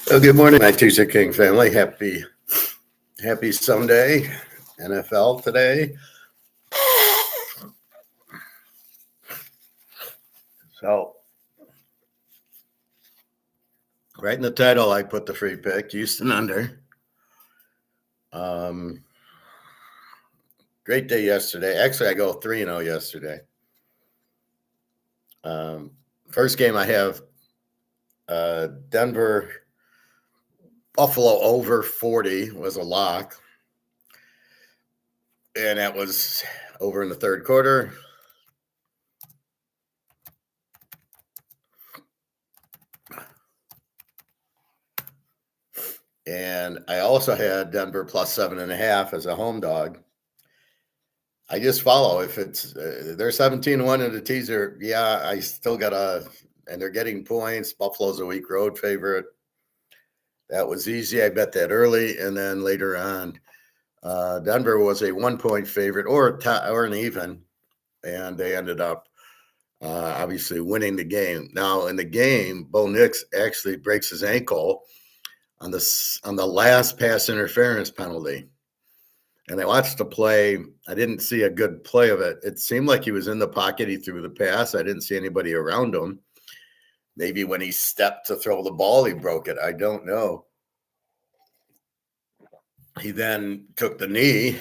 Well, good morning, my Teaserking family. Happy Sunday, NFL today. So, right in the title, I put the free pick, Houston under. Great day yesterday. Actually, I go 3-0 yesterday. First game I have Denver Buffalo over 40 was a lock. And that was over in the third quarter. And I also had Denver plus 7.5 as a home dog. I just follow. If it's they're 17-1 in the teaser, yeah, I still gotta, and they're getting points. Buffalo's a weak road favorite. That was easy. I bet that early, and then later on, Denver was a 1-point favorite or an even, and they ended up obviously winning the game. Now in the game, Bo Nix actually breaks his ankle on the last pass interference penalty. And I watched the play. I didn't see a good play of it. It seemed like he was in the pocket. He threw the pass. I didn't see anybody around him. Maybe when he stepped to throw the ball, he broke it. I don't know. He then took the knee.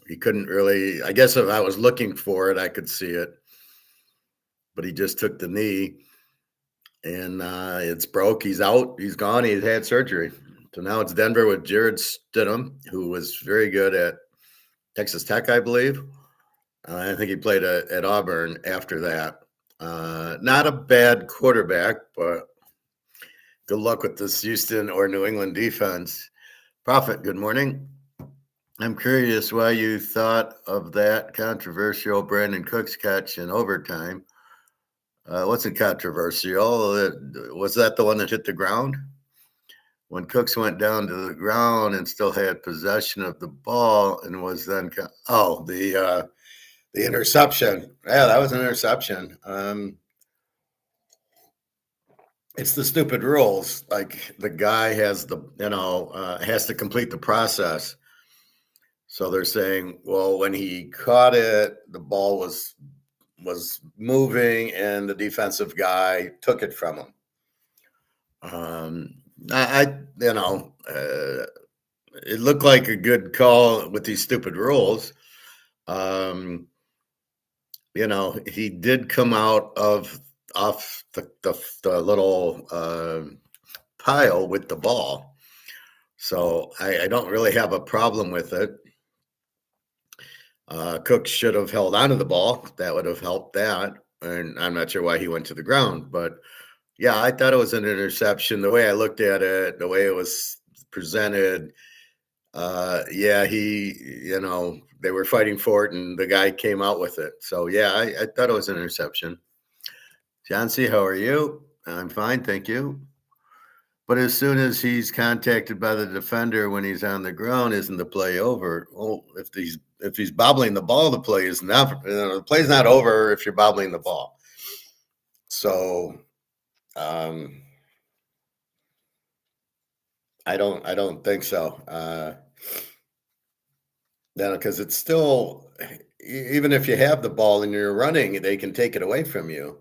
He couldn't really, I guess if I was looking for it, I could see it. But he just took the knee and it's broke. He's out. He's gone. He's had surgery. So now it's Denver with Jared Stidham, who was very good at Texas Tech, I believe. I think he played at Auburn after that. Not a bad quarterback, but good luck with this Houston or New England defense. Prophet, good morning. I'm curious why you thought of that controversial Brandon Cooks catch in overtime. Wasn't controversial. Was that the one that hit the ground? When Cooks went down to the ground and still had possession of the ball and was then the interception. Yeah, that was an interception. It's the stupid rules. Like the guy has has to complete the process. So they're saying, well, when he caught it, the ball was moving and the defensive guy took it from him. It looked like a good call with these stupid rules. He did come out off the little pile with the ball. So I don't really have a problem with it. Cook should have held onto the ball. That would have helped that. And I'm not sure why he went to the ground. But, yeah, I thought it was an interception. The way I looked at it, the way it was presented, they were fighting for it, and the guy came out with it. So, yeah, I thought it was an interception. John C., how are you? I'm fine, thank you. But as soon as he's contacted by the defender when he's on the ground, isn't the play over? Well, if he's bobbling the ball, the play is never. The play's not over if you're bobbling the ball. So, I don't think so. Because it's still, even if you have the ball and you're running, they can take it away from you.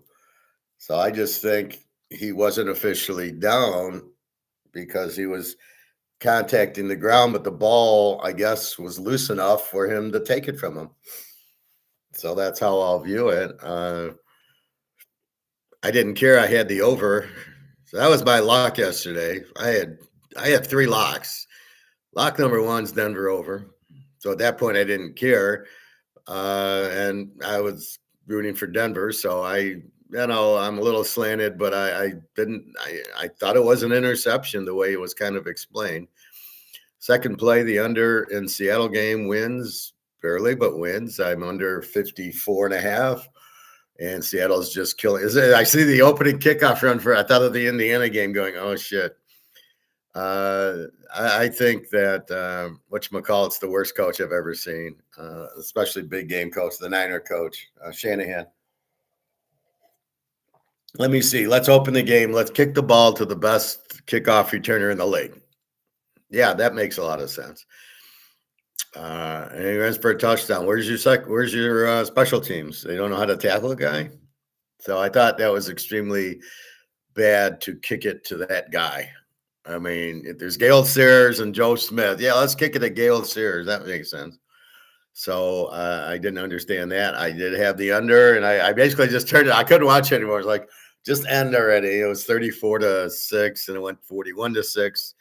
So I just think he wasn't officially down because he was contacting the ground, but the ball, I guess, was loose enough for him to take it from him. So that's how I'll view it. I didn't care. I had the over. So that was my lock yesterday. I had 3 locks. Lock number 1's Denver over. So at that point, I didn't care. And I was rooting for Denver. So I'm a little slanted, but I thought it was an interception the way it was kind of explained. Second play, the under in Seattle game wins barely, but wins. I'm under 54.5, and Seattle's just killing. I see the opening kickoff run I thought of the Indiana game going, oh shit. I think that whatchamacallit's the worst coach I've ever seen, especially big game coach, the Niner coach, Shanahan. Let me see. Let's open the game. Let's kick the ball to the best kickoff returner in the league. Yeah, that makes a lot of sense. And he runs for a touchdown. Where's your special teams? They don't know how to tackle a guy. So I thought that was extremely bad to kick it to that guy. I mean, if there's Gale Sears and Joe Smith, yeah, let's kick it at Gale Sears. That makes sense. So I didn't understand that. I did have the under, and I basically just turned it. I couldn't watch it anymore. It was like, just end already. It was 34-6, and it went 41-6.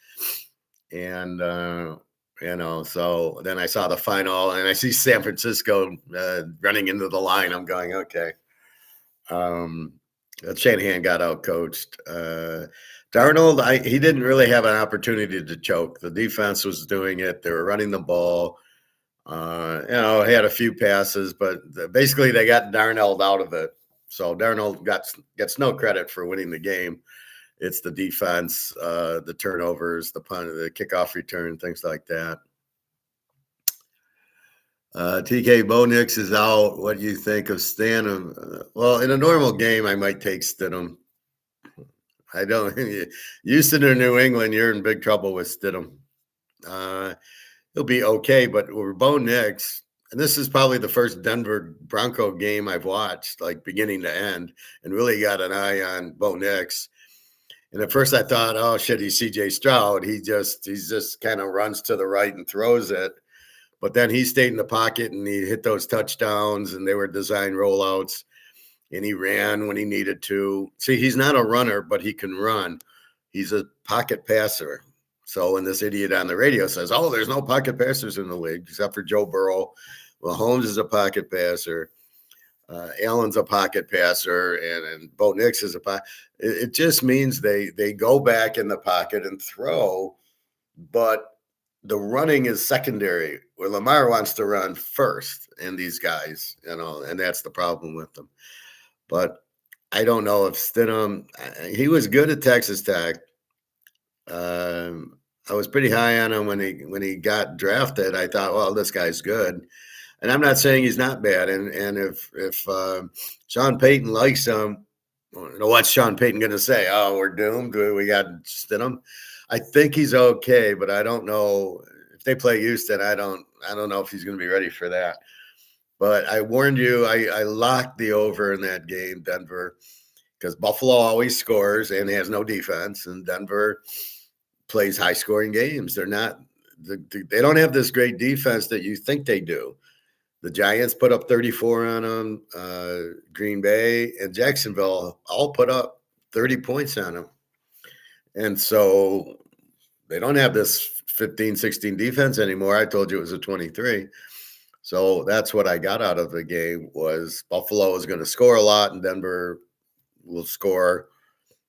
And so then I saw the final, and I see San Francisco running into the line. I'm going, okay. Shanahan got out coached. Darnold, he didn't really have an opportunity to choke. The defense was doing it. They were running the ball. He had a few passes, but basically they got Darnold out of it. So Darnold gets no credit for winning the game. It's the defense, the turnovers, the punt, the kickoff return, things like that. TK Bonix is out. What do you think of Stanham? Well, in a normal game, I might take Stidham. I don't. Houston or New England, you're in big trouble with Stidham. He'll be okay, but with Bo Nix, and this is probably the first Denver Bronco game I've watched, like beginning to end, and really got an eye on Bo Nix. And at first I thought, oh shit, he's CJ Stroud. He just kind of runs to the right and throws it. But then he stayed in the pocket and he hit those touchdowns, and they were design rollouts, and he ran when he needed to. See, he's not a runner, but he can run. He's a pocket passer. So when this idiot on the radio says, oh, there's no pocket passers in the league except for Joe Burrow. Well, Holmes is a pocket passer. Allen's a pocket passer, and Bo Nix is a pocket. It just means they go back in the pocket and throw, but the running is secondary. Where Lamar wants to run first, and these guys, and that's the problem with them. But I don't know if Stidham. He was good at Texas Tech. I was pretty high on him when he got drafted. I thought, well, this guy's good, and I'm not saying he's not bad. And if Sean Payton likes him, what's Sean Payton going to say? Oh, we're doomed. We got Stidham. I think he's okay, but I don't know if they play Houston. I don't know if he's going to be ready for that. But I warned you. I locked the over in that game, Denver, because Buffalo always scores and has no defense, and Denver plays high scoring games. They don't have this great defense that you think they do. The Giants put up 34 on them. Green Bay and Jacksonville all put up 30 points on them. And so they don't have this 15, 16 defense anymore. I told you it was a 23. So that's what I got out of the game was Buffalo is going to score a lot and Denver will score.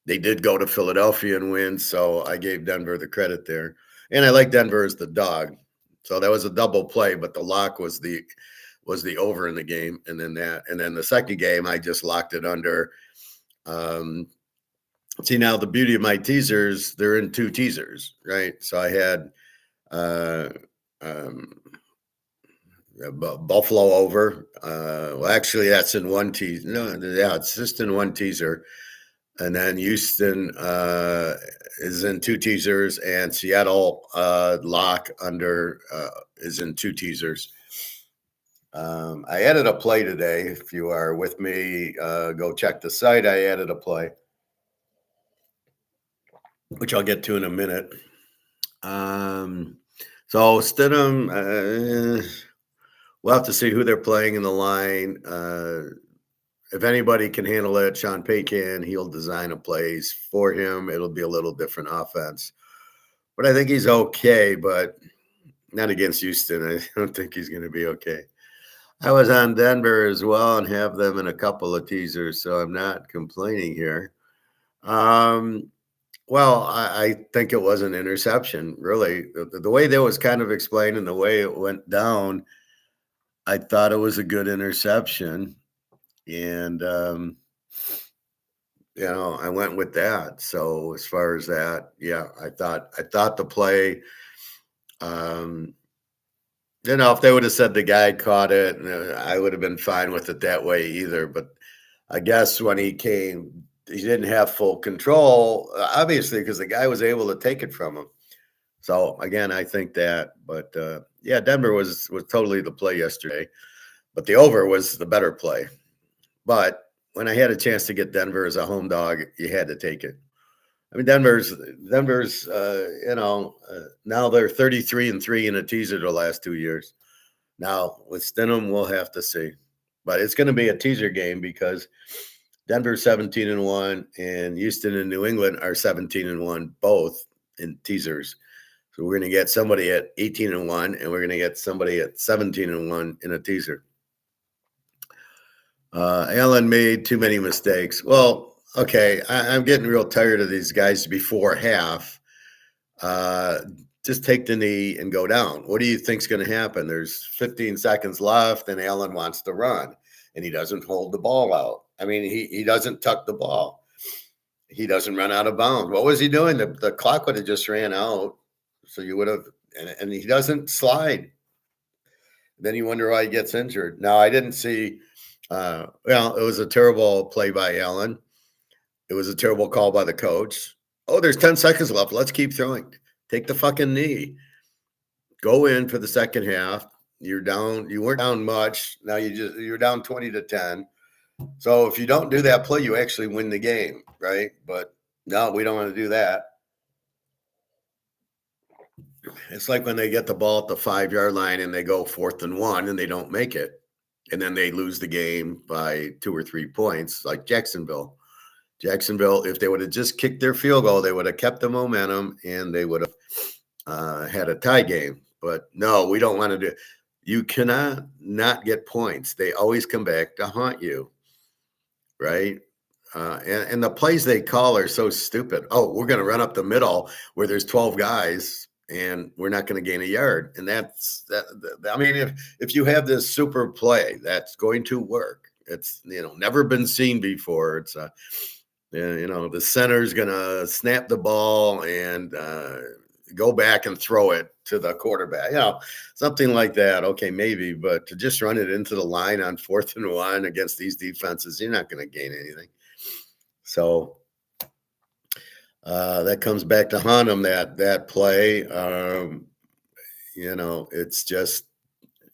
They did go to Philadelphia and win, so I gave Denver the credit there. And I like Denver as the dog. So that was a double play, but the lock was the over in the game. And then the second game, I just locked it under. See, now the beauty of my teasers, they're in two teasers, right? So I had Buffalo over. Well, actually, that's in one teaser. No, yeah, it's just in one teaser. And then Houston is in two teasers, and Seattle lock under is in two teasers. I added a play today. If you are with me, go check the site. I added a play, which I'll get to in a minute. So Stidham, we'll have to see who they're playing in the line. If anybody can handle it, Sean Payton, he'll design a plays for him. It'll be a little different offense. But I think he's okay, but not against Houston. I don't think he's going to be okay. I was on Denver as well and have them in a couple of teasers, so I'm not complaining here. Well, I think it was an interception, really. The way that was kind of explained and the way it went down, I thought it was a good interception. And, I went with that. So as far as that, yeah, I thought the play, if they would have said the guy caught it, I would have been fine with it that way either. But I guess when he came, he didn't have full control, obviously, because the guy was able to take it from him. So again, I think that, but yeah, Denver was totally the play yesterday, but the over was the better play. But when I had a chance to get Denver as a home dog, you had to take it. I mean, Denver's now they're 33-3 in a teaser the last 2 years. Now with Stidham, we'll have to see, but it's going to be a teaser game because Denver's 17-1 and Houston and New England are 17-1, both in teasers. So we're going to get somebody at 18-1, and we're going to get somebody at 17-1 in a teaser. Allen made too many mistakes. Well, okay, I'm getting real tired of these guys before half. Just take the knee and go down. What do you think's going to happen? There's 15 seconds left, and Allen wants to run, and he doesn't hold the ball out. I mean, he doesn't tuck the ball. He doesn't run out of bounds. What was he doing? The clock would have just ran out, so you would have. And he doesn't slide. Then you wonder why he gets injured. Now, I didn't see. Well, it was a terrible play by Allen. It was a terrible call by the coach. Oh, there's 10 seconds left. Let's keep throwing. Take the fucking knee. Go in for the second half. You're down. You weren't down much. Now you're down 20-10. So if you don't do that play, you actually win the game, right? But no, we don't want to do that. It's like when they get the ball at the 5-yard line and they go 4th and 1 and they don't make it. And then they lose the game by 2 or 3 points, like Jacksonville. Jacksonville, if they would have just kicked their field goal, they would have kept the momentum and they would have had a tie game. But no, we don't want to do. You cannot not get points. They always come back to haunt you, right? And the plays they call are so stupid. Oh, we're going to run up the middle where there's 12 guys and we're not going to gain a yard. And that's that. I mean, if you have this super play, that's going to work. It's never been seen before. It's the center's going to snap the ball and go back and throw it to the quarterback, something like that. Okay, maybe, but to just run it into the line on 4th and 1 against these defenses, you're not going to gain anything. So that comes back to haunt them, that play. It's just,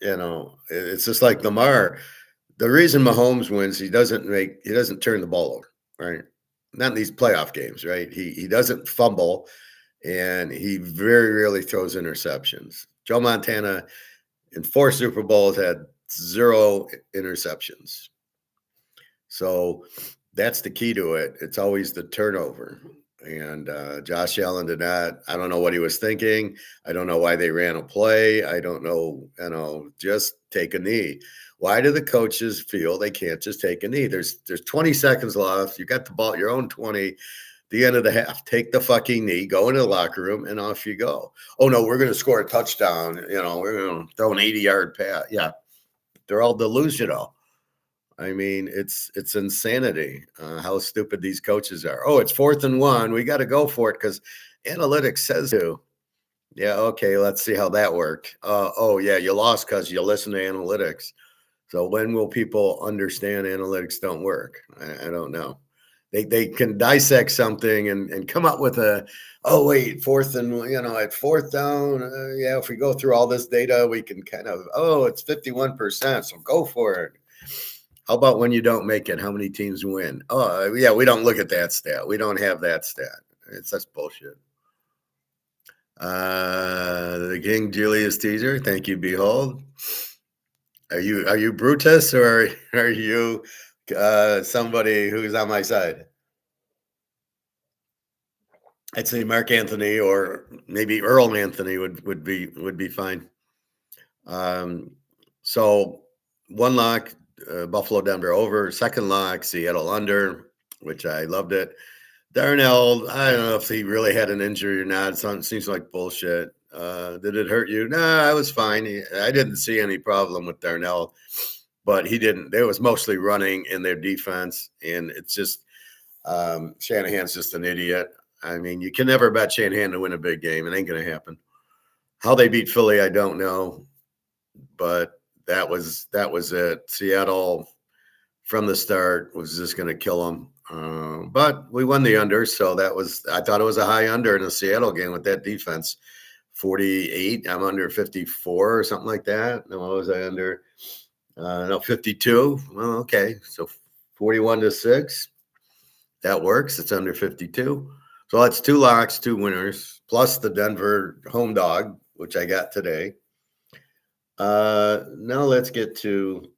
it's just like Lamar. The reason Mahomes wins, he doesn't turn the ball over, right? Not in these playoff games, right? He doesn't fumble, and he very rarely throws interceptions. Joe Montana in 4 Super Bowls had 0 interceptions. So that's the key to it. It's always the turnover. And Josh Allen did not. I don't know what he was thinking. I don't know why they ran a play. I don't know, just take a knee. Why do the coaches feel they can't just take a knee? There's 20 seconds left. You got the ball at your own 20. The end of the half, take the fucking knee, go into the locker room, and off you go. Oh, no, we're going to score a touchdown. We're going to throw an 80-yard pass. Yeah, they're all delusional. I mean, it's insanity how stupid these coaches are. Oh, it's 4th and 1. We got to go for it because analytics says to. Yeah, okay, let's see how that worked. Oh, yeah, you lost because you listened to analytics. So when will people understand analytics don't work? I don't know. They can dissect something and come up with wait, 4th and, at 4th down, if we go through all this data, we can kind of, it's 51%, so go for it. How about when you don't make it? How many teams win? Oh, yeah, we don't look at that stat. We don't have that stat. It's such bullshit. The King Julius Teaser, thank you, Behold. Are you Brutus or are you somebody who's on my side? I'd say Mark Anthony or maybe Earl Anthony would be fine. So one lock, Buffalo Denver over. Second lock, Seattle under, which I loved it. Darnell, I don't know if he really had an injury or not. It seems like bullshit. Did it hurt you? No, I was fine. I didn't see any problem with Darnell, but he didn't. There was mostly running in their defense, and it's just Shanahan's just an idiot. I mean, you can never bet Shanahan to win a big game. It ain't going to happen. How they beat Philly, I don't know, but that was it. Seattle from the start was just going to kill them. But we won the under, so I thought it was a high under in the Seattle game with that defense. 48. I'm under 54 or something like that. No, what was I under? No, 52. Well, okay. So 41-6. That works. It's under 52. So that's 2 locks, 2 winners, plus the Denver home dog, which I got today. Now let's get to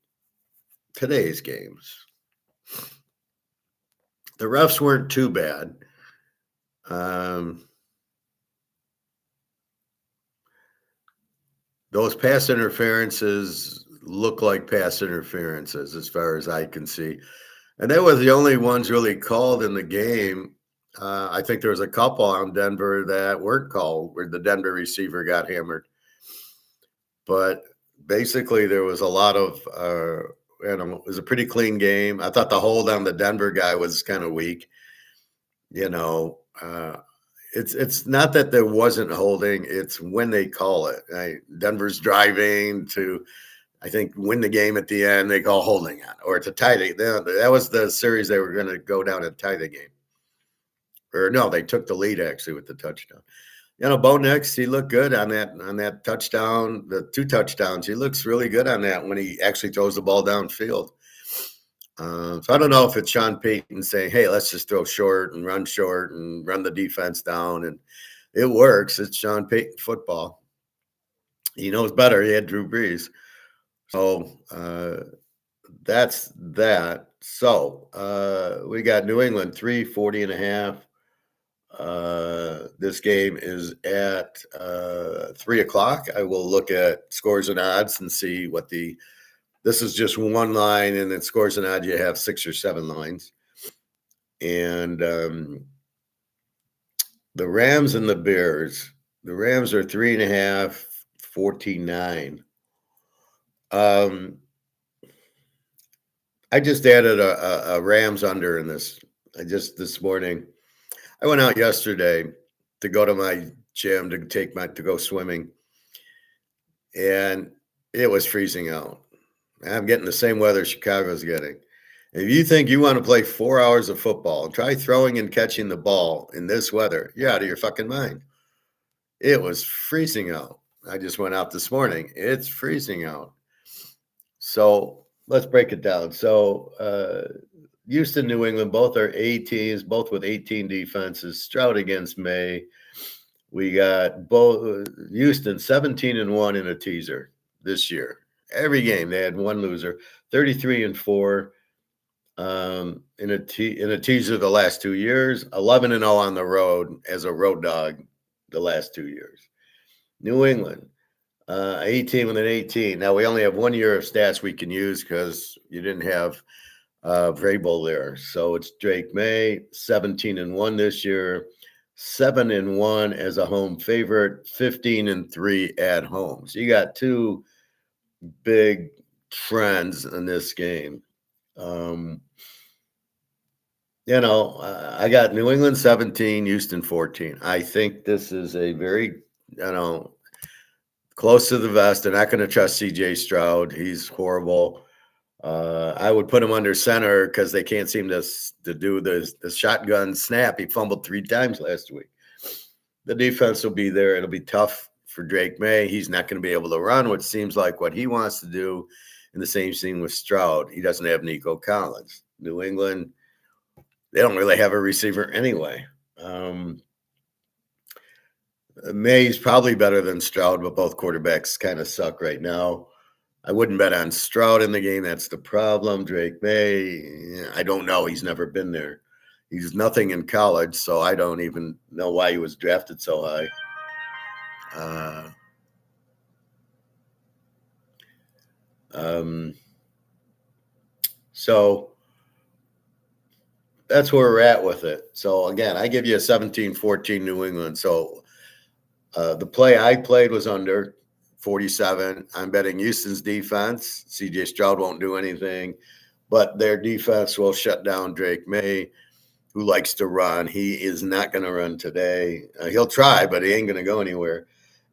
today's games. The refs weren't too bad. Those pass interferences look like pass interferences as far as I can see. And they were the only ones really called in the game. I think there was a couple on Denver that weren't called where the Denver receiver got hammered. But basically, there was a lot of, it was a pretty clean game. I thought the hold on the Denver guy was kind of weak. It's not that there wasn't holding; it's when they call it. Denver's driving to, I think, win the game at the end. They call holding on, or to tie the. That was the series they were going to go down and tie the game. Or no, they took the lead actually with the touchdown. Bo Nix, he looked good on that touchdown, the 2 touchdowns. He looks really good on that when he actually throws the ball downfield. So I don't know if it's Sean Payton saying, hey, let's just throw short and run the defense down. And it works. It's Sean Payton football. He knows better. He had Drew Brees. So that's that. So we got New England 340.5. This game is at 3:00. I will look at scores and odds and see what this is just one line, and then scores and odds, you have 6 or 7 lines. And the Rams and the Bears, the Rams are 3.5, 14-9. I just added a Rams under in this. This morning, I went out yesterday to go to my gym to go swimming, and it was freezing out. I'm getting the same weather Chicago's getting. If you think you want to play 4 hours of football and try throwing and catching the ball in this weather, you're out of your fucking mind. It was freezing out. I just went out this morning. It's freezing out. So let's break it down. So Houston, New England, both are A teams, both with 18 defenses. Stroud against May. We got both Houston 17-1 in a teaser this year. Every game they had one loser. 33-4 in a teaser the last 2 years. 11-0 on the road as a road dog the last 2 years. New England 18 with an 18. Now we only have 1 year of stats we can use because you didn't have Vrabel there. So it's Drake May 17-1 this year. 7-1 as a home favorite, 15-3 at home. So you got 2 big trends in this game. I got New England 17, Houston 14. I think this is a very, close to the vest. They're not going to trust CJ Stroud. He's horrible. I would put him under center because they can't seem to do the shotgun snap. He fumbled 3 times last week. The defense will be there. It'll be tough for Drake May. He's not going to be able to run, which seems like what he wants to do. And the same thing with Stroud. He doesn't have Nico Collins. New England, they don't really have a receiver anyway. May's probably better than Stroud, but both quarterbacks kind of suck right now. I wouldn't bet on Stroud in the game. That's the problem. Drake May, I don't know. He's never been there. He's nothing in college, so I don't even know why he was drafted so high. So that's where we're at with it. So, again, I give you a 17-14 New England. So the play I played was under 47. I'm betting Houston's defense. CJ Stroud won't do anything, but their defense will shut down Drake May, who likes to run. He is not going to run today. He'll try, but he ain't going to go anywhere.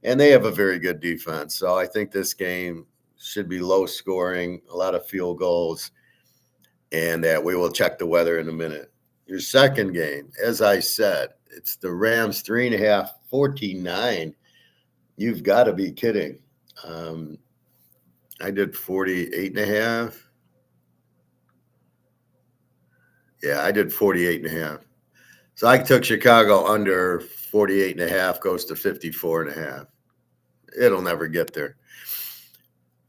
And they have a very good defense. So I think this game should be low scoring, a lot of field goals, and that we will check the weather in a minute. Your second game, as I said, it's the Rams 3.5, 14-9. You've got to be kidding. I did 48.5. Yeah, I did 48.5. So I took Chicago under 48.5, goes to 54.5. It'll never get there.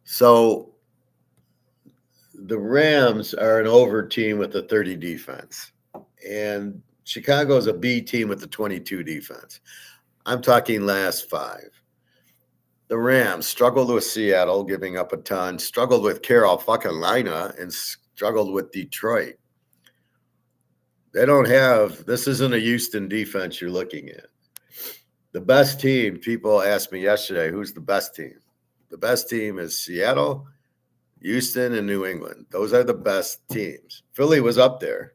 So the Rams are an over team with a 30 defense, and Chicago's a B team with a 22 defense. I'm talking last five. The Rams struggled with Seattle, giving up a ton, struggled with Carolina, and struggled with Detroit. They don't have, this isn't a Houston defense you're looking at. The best team, people asked me yesterday, who's the best team? The best team is Seattle, Houston, and New England. Those are the best teams. Philly was up there,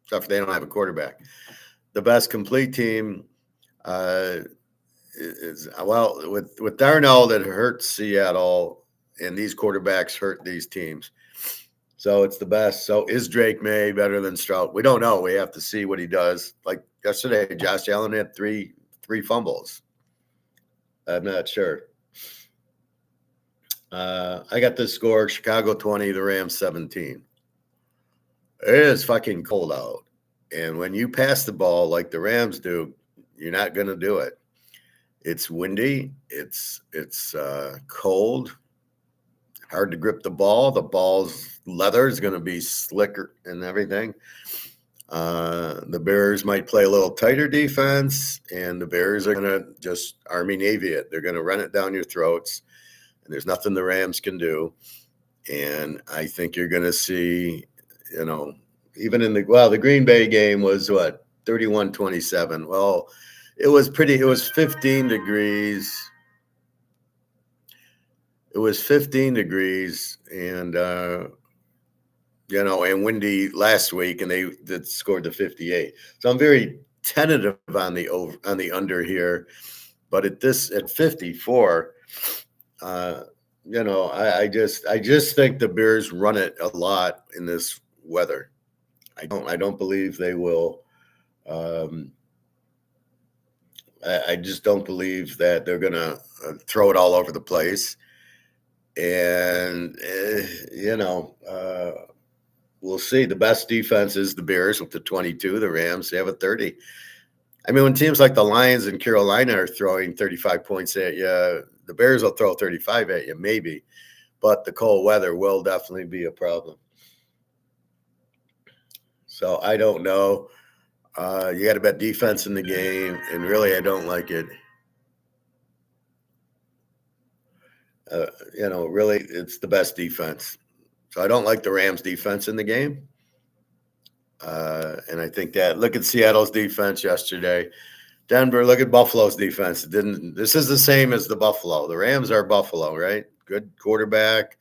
except for they don't have a quarterback. The best complete team is, well, with Darnell that hurt Seattle, and these quarterbacks hurt these teams. So it's the best. So is Drake May better than Stroud? We don't know. We have to see what he does. Like yesterday, Josh Allen had three fumbles. I'm not sure. I got this score: Chicago 20, the Rams 17. It is fucking cold out, and when you pass the ball like the Rams do, you're not going to do it. It's windy. It's cold. Hard to grip the ball. The ball's leather is going to be slicker and everything. The Bears might play a little tighter defense, and the Bears are going to just Army Navy it. They're going to run it down your throats, and there's nothing the Rams can do. And I think you're going to see, even in the Green Bay game was what, 31-27. Well, it was 15 degrees. It was 15 degrees and, and windy last week, and they scored the 58. So I'm very tentative on the under here, but at 54, I just think the Bears run it a lot in this weather. I don't believe they will. I just don't believe that they're going to throw it all over the place. And, we'll see. The best defense is the Bears with the 22. The Rams, they have a 30. I mean, when teams like the Lions and Carolina are throwing 35 points at you, the Bears will throw 35 at you, maybe. But the cold weather will definitely be a problem. So I don't know. You got to bet defense in the game, and really, I don't like it. Really, it's the best defense. So I don't like the Rams defense in the game. And I think that, look at Seattle's defense yesterday. Denver, look at Buffalo's defense. This is the same as the Buffalo. The Rams are Buffalo, right? Good quarterback,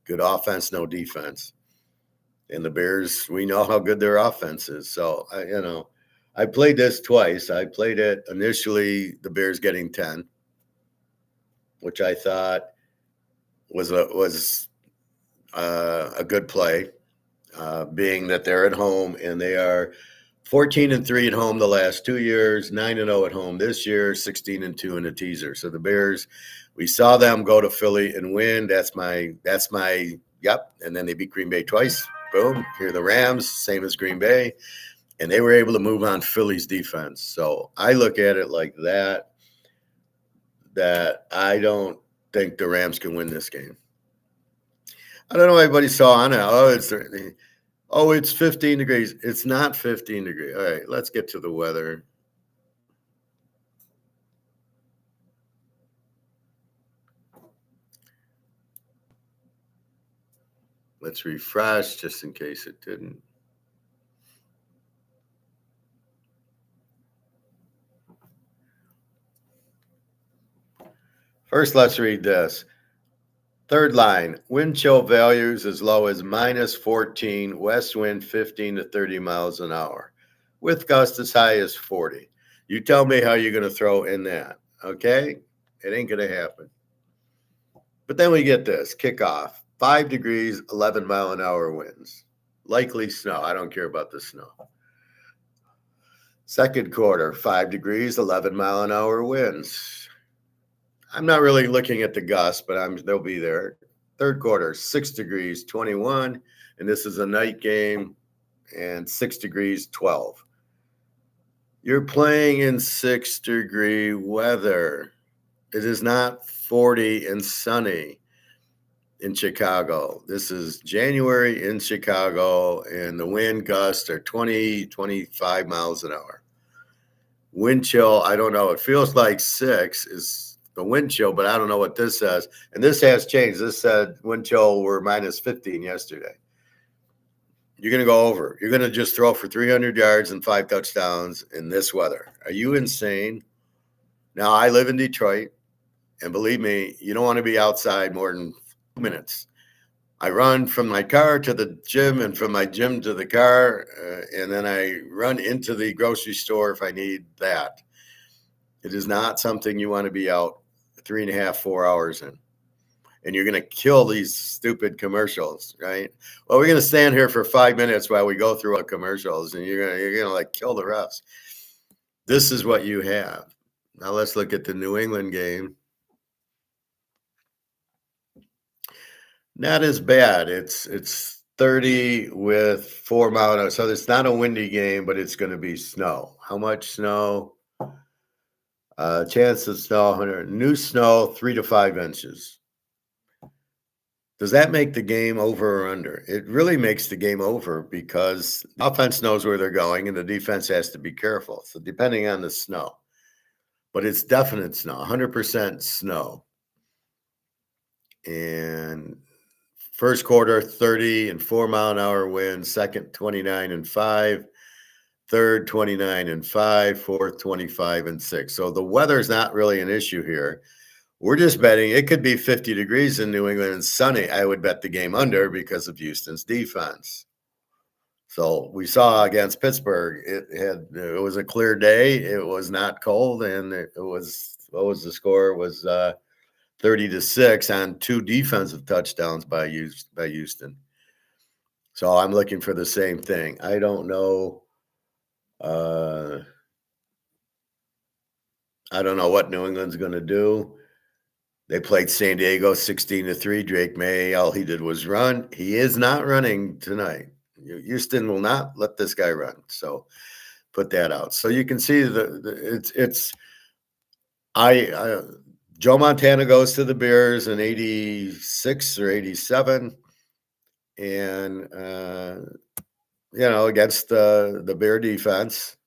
good offense, no defense. And the Bears, we know how good their offense is. So, I played this twice. I played it initially, the Bears getting 10, which I thought was a good play, being that they're at home and they are 14-3 at home the last 2 years, 9-0 at home this year, 16-2 in a teaser. So the Bears, we saw them go to Philly and win. That's my yep. And then they beat Green Bay twice. Boom. Here are the Rams, same as Green Bay. And they were able to move on Philly's defense. So I look at it like that I don't think the Rams can win this game. I don't know what everybody saw on it. It's 15 degrees. It's not 15 degrees. All right, let's get to the weather. Let's refresh just in case it didn't. First, let's read this. Third line, wind chill values as low as -14, west wind 15 to 30 miles an hour, with gusts as high as 40. You tell me how you're going to throw in that, okay? It ain't going to happen. But then we get this, kickoff, 5 degrees, 11 mile an hour winds. Likely snow. I don't care about the snow. Second quarter, 5 degrees, 11-mile-an-hour winds. I'm not really looking at the gusts, but they'll be there. Third quarter, 6 degrees, 21, and this is a night game, and 6 degrees, 12. You're playing in 6-degree weather. It is not 40 and sunny in Chicago. This is January in Chicago, and the wind gusts are 20, 25 miles an hour. Wind chill, I don't know. It feels like 6 is the wind chill, but I don't know what this says. And this has changed. This said wind chill were minus 15 yesterday. You're going to go over. You're going to just throw for 300 yards and 5 touchdowns in this weather. Are you insane? Now, I live in Detroit, and believe me, you don't want to be outside more than 2 minutes. I run from my car to the gym and from my gym to the car, and then I run into the grocery store if I need that. It is not something you want to be out 3.5, 4 hours in. And you're going to kill these stupid commercials, right? Well, we're going to stand here for 5 minutes while we go through our commercials, and you're going to like kill the refs. This is what you have. Now let's look at the New England game. Not as bad. It's 30 with 4 mile an hour. So it's not a windy game, but it's going to be snow. How much snow? Chance of snow, 100. New snow, 3 to 5 inches. Does that make the game over or under? It really makes the game over because the offense knows where they're going and the defense has to be careful. So depending on the snow, but it's definite snow, 100% snow. And first quarter, 30 and 4 mile an hour winds. Second, 29 and 5. Third, 29 and 5. Fourth, 25 and 6. So the weather is not really an issue here. We're just betting it could be 50 degrees in New England and sunny. I would bet the game under because of Houston's defense. So we saw against Pittsburgh, it was a clear day. It was not cold, and it was, what was the score? It was 30-6 on 2 defensive touchdowns by Houston. So I'm looking for the same thing. I don't know. I don't know what New England's going to do. They played San Diego 16-3. Drake May, all he did was run. He is not running tonight. Houston will not let this guy run. So put that out. So you can see Joe Montana goes to the Bears in 86 or 87. And, against the Bear defense.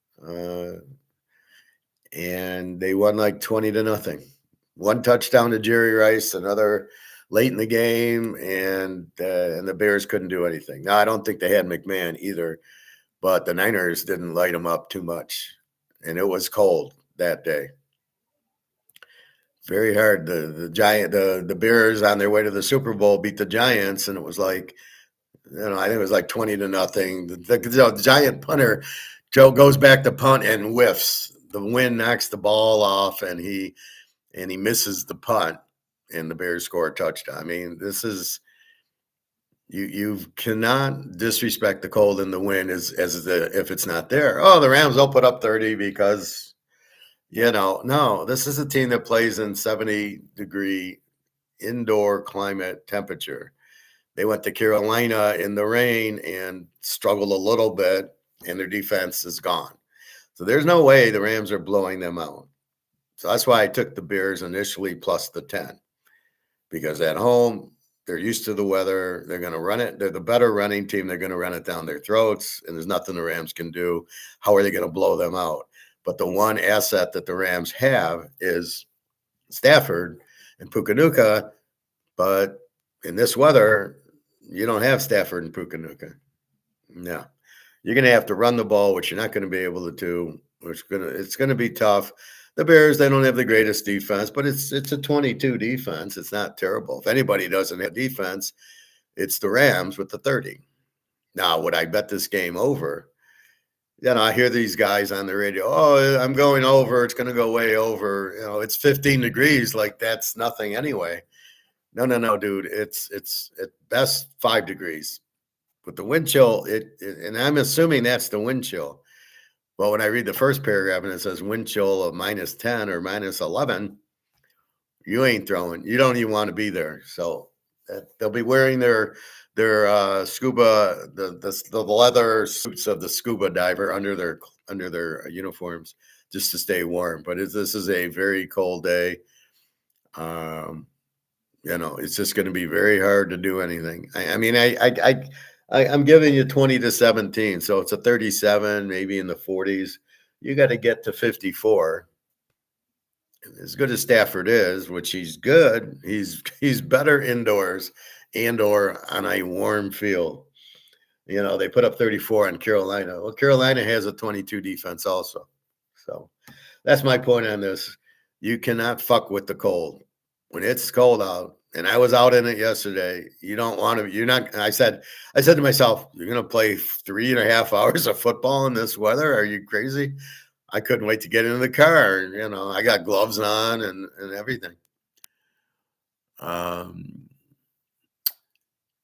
And they won like 20-0. 1 touchdown to Jerry Rice, another late in the game, and the Bears couldn't do anything. Now, I don't think they had McMahon either, but the Niners didn't light them up too much, and it was cold that day. Very hard. The Bears on their way to the Super Bowl beat the Giants, and it was like, I think it was like 20-0. The Giant punter, Joe, goes back to punt and whiffs. The wind knocks the ball off, and he misses the punt, and the Bears score a touchdown. I mean, this is you cannot disrespect the cold and the wind if it's not there. Oh, the Rams will put up 30 because no, this is a team that plays in 70-degree indoor climate temperature. They went to Carolina in the rain and struggled a little bit, and their defense is gone. So there's no way the Rams are blowing them out. So that's why I took the Bears initially plus the 10, because at home, they're used to the weather. They're going to run it. They're the better running team. They're going to run it down their throats, and there's nothing the Rams can do. How are they going to blow them out? But the one asset that the Rams have is Stafford and Pukanuka. But in this weather, you don't have Stafford and Pukanuka. No. You're going to have to run the ball, which you're not going to be able to do. It's going to be tough. The Bears, they don't have the greatest defense, but it's a 22 defense. It's not terrible. If anybody doesn't have defense, it's the Rams with the 30. Now, would I bet this game over? I hear these guys on the radio, oh, I'm going over. It's going to go way over. It's 15 degrees. Like, that's nothing anyway. No, dude. It's at best 5 degrees. With the wind chill, and I'm assuming that's the wind chill. Well, when I read the first paragraph and it says wind chill of -10 or -11, you ain't throwing. You don't even want to be there. So they'll be wearing their scuba the leather suits of the scuba diver under their uniforms just to stay warm. But this is a very cold day. Um, it's just going to be very hard to do anything. I mean, I'm giving you 20 to 17, so it's a 37, maybe in the 40s. You got to get to 54. As good as Stafford is, which he's good, he's better indoors and or on a warm field. They put up 34 on Carolina. Well, Carolina has a 22 defense also. So that's my point on this. You cannot fuck with the cold. When it's cold out, and I was out in it yesterday, you don't want to, you're not, I said to myself, you're going to play 3.5 hours of football in this weather? Are you crazy? I couldn't wait to get into the car. I got gloves on and everything.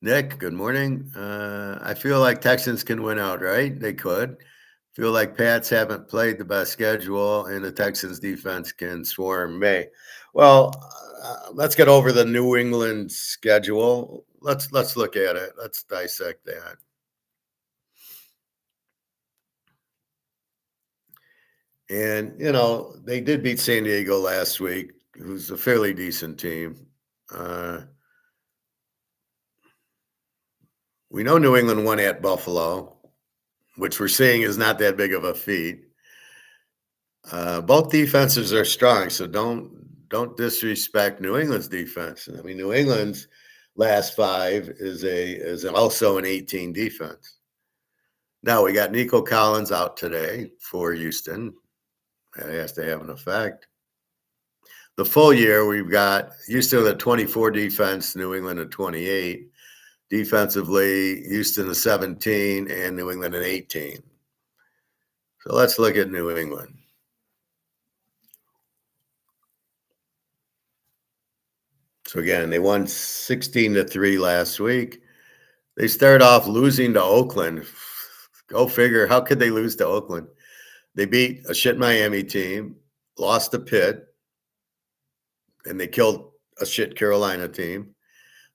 Nick, good morning. I feel like Texans can win outright. They could. Feel like Pats haven't played the best schedule, and the Texans defense can swarm May. Well, let's get over the New England schedule. Let's look at it. Let's dissect that. And they did beat San Diego last week, who's a fairly decent team. We know New England won at Buffalo, which we're seeing is not that big of a feat. Both defenses are strong, so don't disrespect New England's defense. I mean, New England's last 5 is also an 18 defense. Now we got Nico Collins out today for Houston. That has to have an effect. The full year, we've got Houston at 24 defense, New England at 28. Defensively, Houston at 17 and New England at 18. So let's look at New England. So again, they won 16-3 last week. They start off losing to Oakland. Go figure. How could they lose to Oakland? They beat a shit Miami team, lost to Pitt, and they killed a shit Carolina team.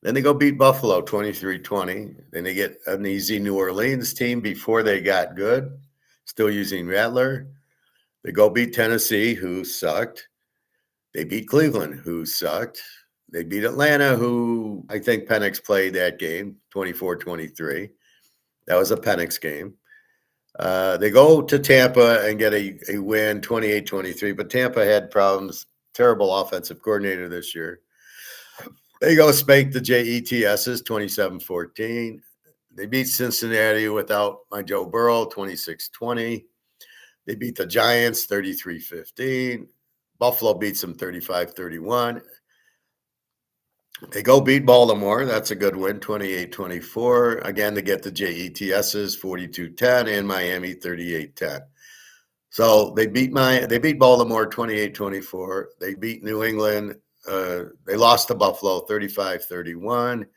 Then they go beat Buffalo 23-20. Then they get an easy New Orleans team before they got good, still using Rattler. They go beat Tennessee, who sucked. They beat Cleveland, who sucked. They beat Atlanta, who I think Penix played that game, 24-23. That was a Penix game. They go to Tampa and get a win, 28-23. But Tampa had problems, terrible offensive coordinator this year. They go spank the JETSs, 27-14. They beat Cincinnati without my Joe Burrow, 26-20. They beat the Giants, 33-15. Buffalo beats them 35-31. They go beat Baltimore. That's a good win, 28-24. Again, to get the JETSs, 42-10, and Miami, 38-10. So they beat Baltimore 28-24. They beat New England. They lost to Buffalo 35-31.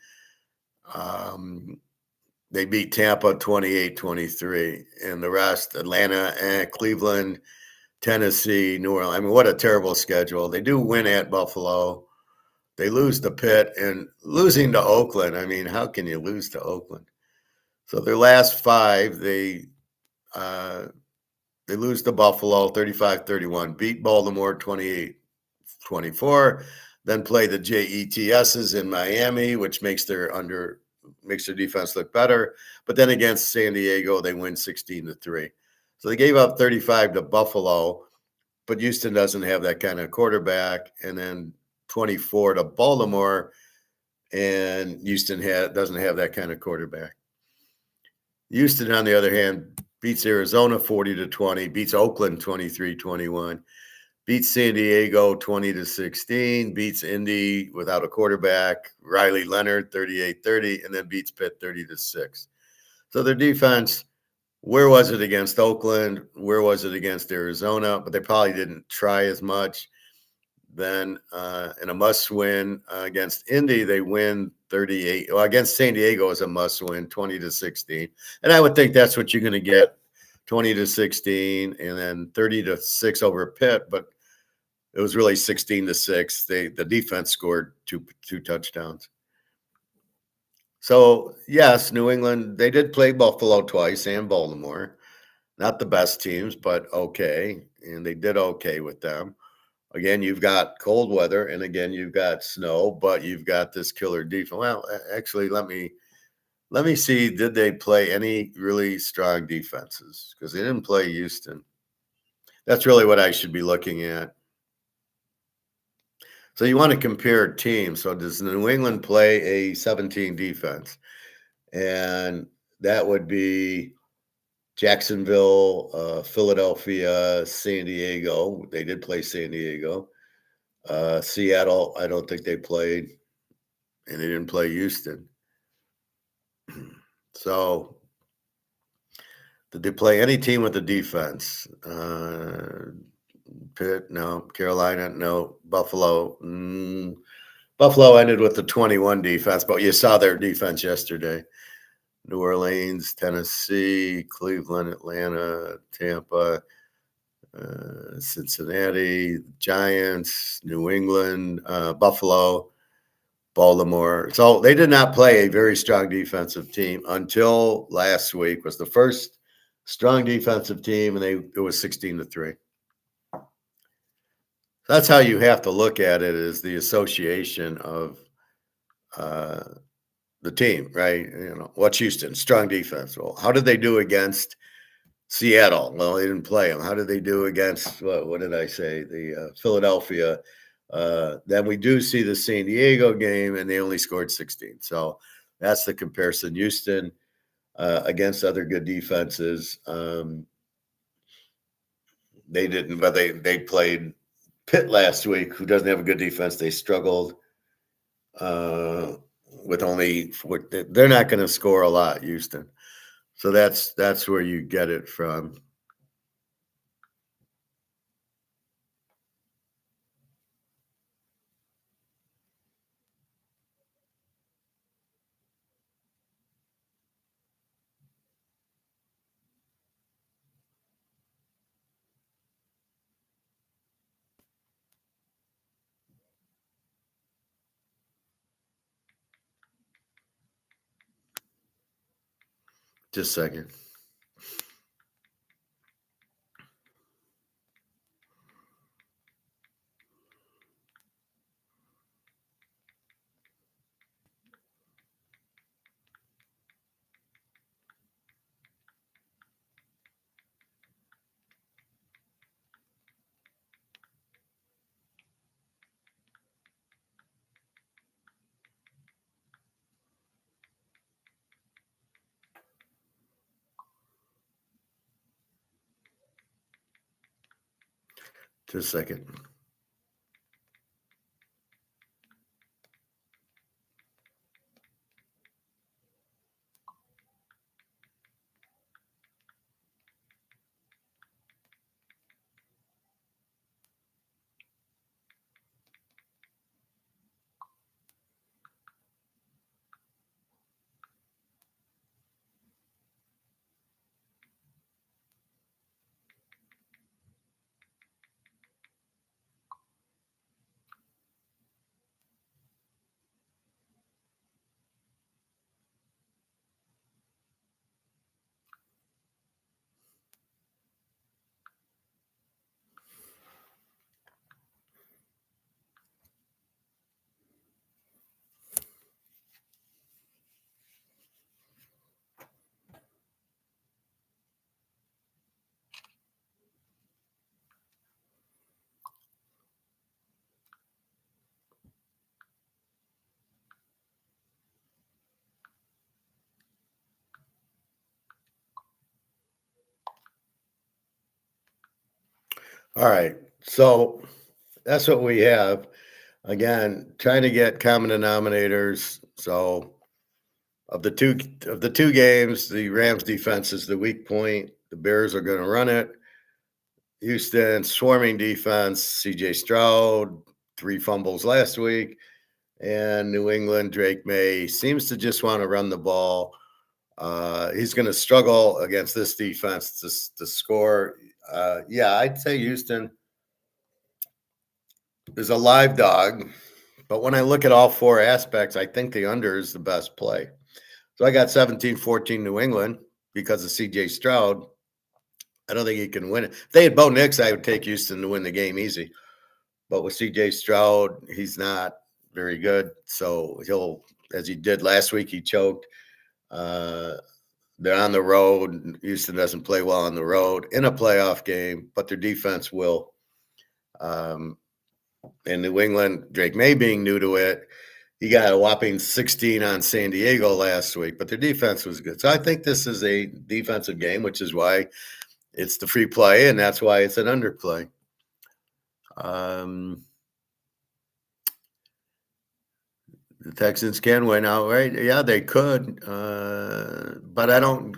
They beat Tampa 28-23. And the rest, Atlanta and Cleveland, Tennessee, New Orleans. I mean, what a terrible schedule. They do win at Buffalo. They lose to Pitt, and losing to Oakland. I mean, how can you lose to Oakland? So their last 5, they lose to Buffalo 35-31, beat Baltimore 28-24, then play the JETSs in Miami, which makes their defense look better. But then against San Diego, they win 16-3. So they gave up 35 to Buffalo, but Houston doesn't have that kind of quarterback. And then 24 to Baltimore, and Houston doesn't have that kind of quarterback. Houston, on the other hand, beats Arizona 40-20, beats Oakland 23-21, beats San Diego 20-16, beats Indy without a quarterback, Riley Leonard 38-30, and then beats Pitt 30-6. So their defense, where was it against Oakland? Where was it against Arizona? But they probably didn't try as much. Then in a must-win against Indy, they win 38. Well, against San Diego is a must-win, 20-16. And I would think that's what you're going to get 20-16, and then 30-6 over Pitt, but it was really 16-6. The defense scored two touchdowns. So yes, New England, they did play Buffalo twice and Baltimore. Not the best teams, but okay. And they did okay with them. Again, you've got cold weather, and again, you've got snow, but you've got this killer defense. Well, actually, let me see. Did they play any really strong defenses? Because they didn't play Houston. That's really what I should be looking at. So you want to compare teams. So does New England play a 17 defense? And that would be Jacksonville, Philadelphia, San Diego. They did play San Diego. Seattle, I don't think they played, and they didn't play Houston. So did they play any team with a defense? Pitt, no. Carolina, no. Buffalo. Buffalo ended with the 21 defense, but you saw their defense yesterday. New Orleans, Tennessee, Cleveland, Atlanta, Tampa, Cincinnati, Giants, New England, Buffalo, Baltimore. So they did not play a very strong defensive team until last week. Was the first strong defensive team, and it was 16-3. That's how you have to look at it, is the association of the team, right? What's Houston? Strong defense. Well, how did they do against Seattle? Well, they didn't play them. How did they do against, what did I say? The Philadelphia. Then we do see the San Diego game, and they only scored 16. So that's the comparison. Houston against other good defenses. They didn't, but they played Pitt last week, who doesn't have a good defense. They struggled with only four. They're not going to score a lot, Houston. So that's where you get it from. Just a second. Just a second. All right. So that's what we have. Again, trying to get common denominators. So of the two games, the Rams defense is the weak point. The Bears are going to run it. Houston swarming defense. C.J. Stroud, 3 fumbles last week, and New England, Drake May seems to just want to run the ball. He's going to struggle against this defense to score. Yeah, I'd say Houston is a live dog, but when I look at all four aspects, I think the under is the best play. So I got 17-14 New England because of CJ Stroud. I don't think he can win it. If they had Bo Nix, I would take Houston to win the game easy. But with CJ Stroud, he's not very good. So he'll, as he did last week, he choked. Uh, they're on the road. Houston doesn't play well on the road in a playoff game, but their defense will. In New England, Drake May being new to it, he got a whopping 16 on San Diego last week, but their defense was good. So I think this is a defensive game, which is why it's the free play, and that's why it's an underplay. The Texans can win outright. Yeah, they could, but I don't.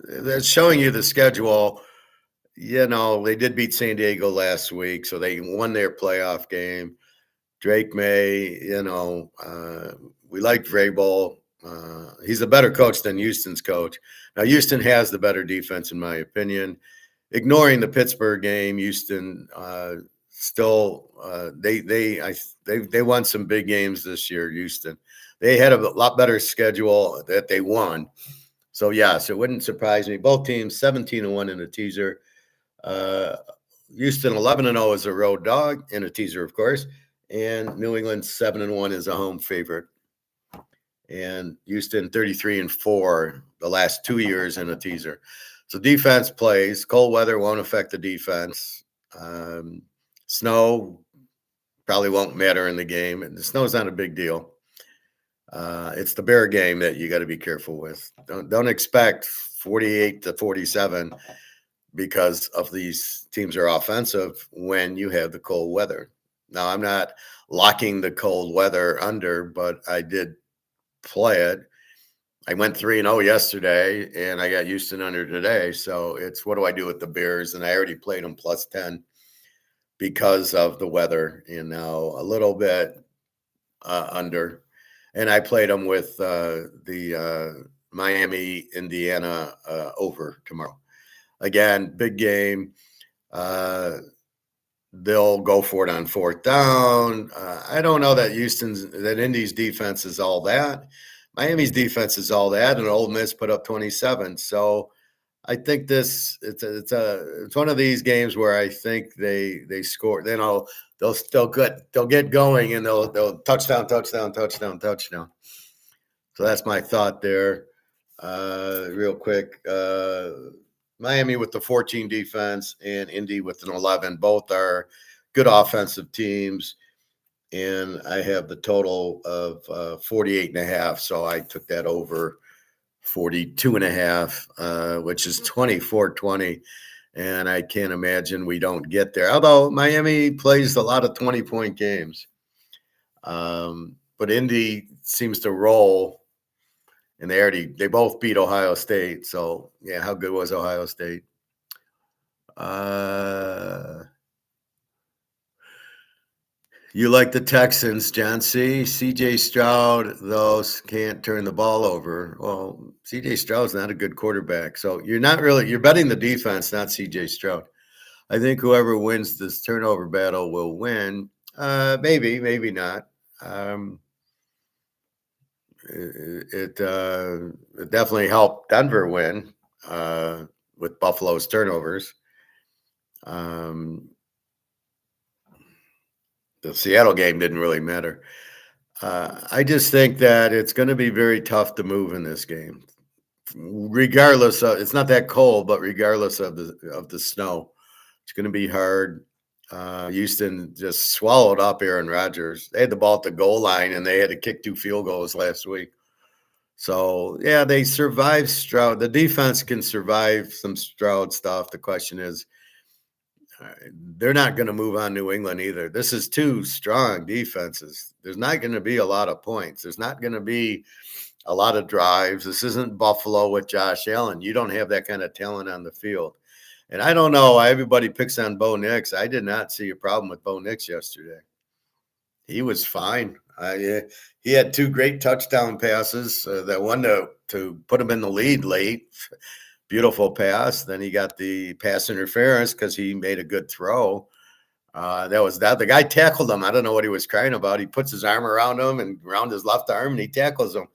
That's showing you the schedule. They did beat San Diego last week, so they won their playoff game. Drake May, we like Vrabel. He's a better coach than Houston's coach. Now, Houston has the better defense, in my opinion. Ignoring the Pittsburgh game, Houston still they won some big games this year. Houston, they had a lot better schedule that they won. So yes, it wouldn't surprise me. Both teams 17-1 in a teaser. Houston 11-0 is a road dog in a teaser, of course, and New England 7-1 is a home favorite. And Houston 33-4 the last 2 years in a teaser. So defense plays. Cold weather won't affect the defense. Snow probably won't matter in the game. And the snow's not a big deal. It's the Bear game that you got to be careful with. Don't expect 48-47 because of these teams are offensive when you have the cold weather. Now, I'm not locking the cold weather under, but I did play it. I went 3-0 yesterday, and I got Houston under today. So it's what do I do with the Bears? And I already played them plus 10 because of the weather, and now a little bit under. And I played them with the Miami, Indiana over tomorrow. Again, big game. They'll go for it on fourth down. I don't know that Indy's defense is all that. Miami's defense is all that, and Ole Miss put up 27. So I think it's one of these games where I think they score. Then they'll get going and they'll touchdown. So that's my thought there. Real quick. Miami with the 14 defense and Indy with an 11. Both are good offensive teams. And I have the total of 48.5. So I took that over 42.5, which is 24-20. And I can't imagine we don't get there. Although Miami plays a lot of 20-point games. But Indy seems to roll. And they both beat Ohio State. So, yeah, how good was Ohio State? You like the Texans, John C. C.J. Stroud, those can't turn the ball over. Well, C.J. Stroud's not a good quarterback. So you're betting the defense, not C.J. Stroud. I think whoever wins this turnover battle will win. Maybe, maybe not. It definitely helped Denver win with Buffalo's turnovers. The Seattle game didn't really matter. I just think that it's going to be very tough to move in this game, regardless of it's not that cold, but regardless of the snow, it's going to be hard. Houston just swallowed up Aaron Rodgers. They had the ball at the goal line, and they had to kick 2 field goals last week. So, yeah, they survived Stroud. The defense can survive some Stroud stuff. The question is, they're not going to move on New England either. This is 2 strong defenses. There's not going to be a lot of points. There's not going to be a lot of drives. This isn't Buffalo with Josh Allen. You don't have that kind of talent on the field. And I don't know. Everybody picks on Bo Nix. I did not see a problem with Bo Nix yesterday. He was fine. He had 2 great touchdown passes, that one to put him in the lead late. Beautiful pass. Then he got the pass interference because he made a good throw. That was that. The guy tackled him. I don't know what he was crying about. He puts his arm around him and around his left arm, and he tackles him.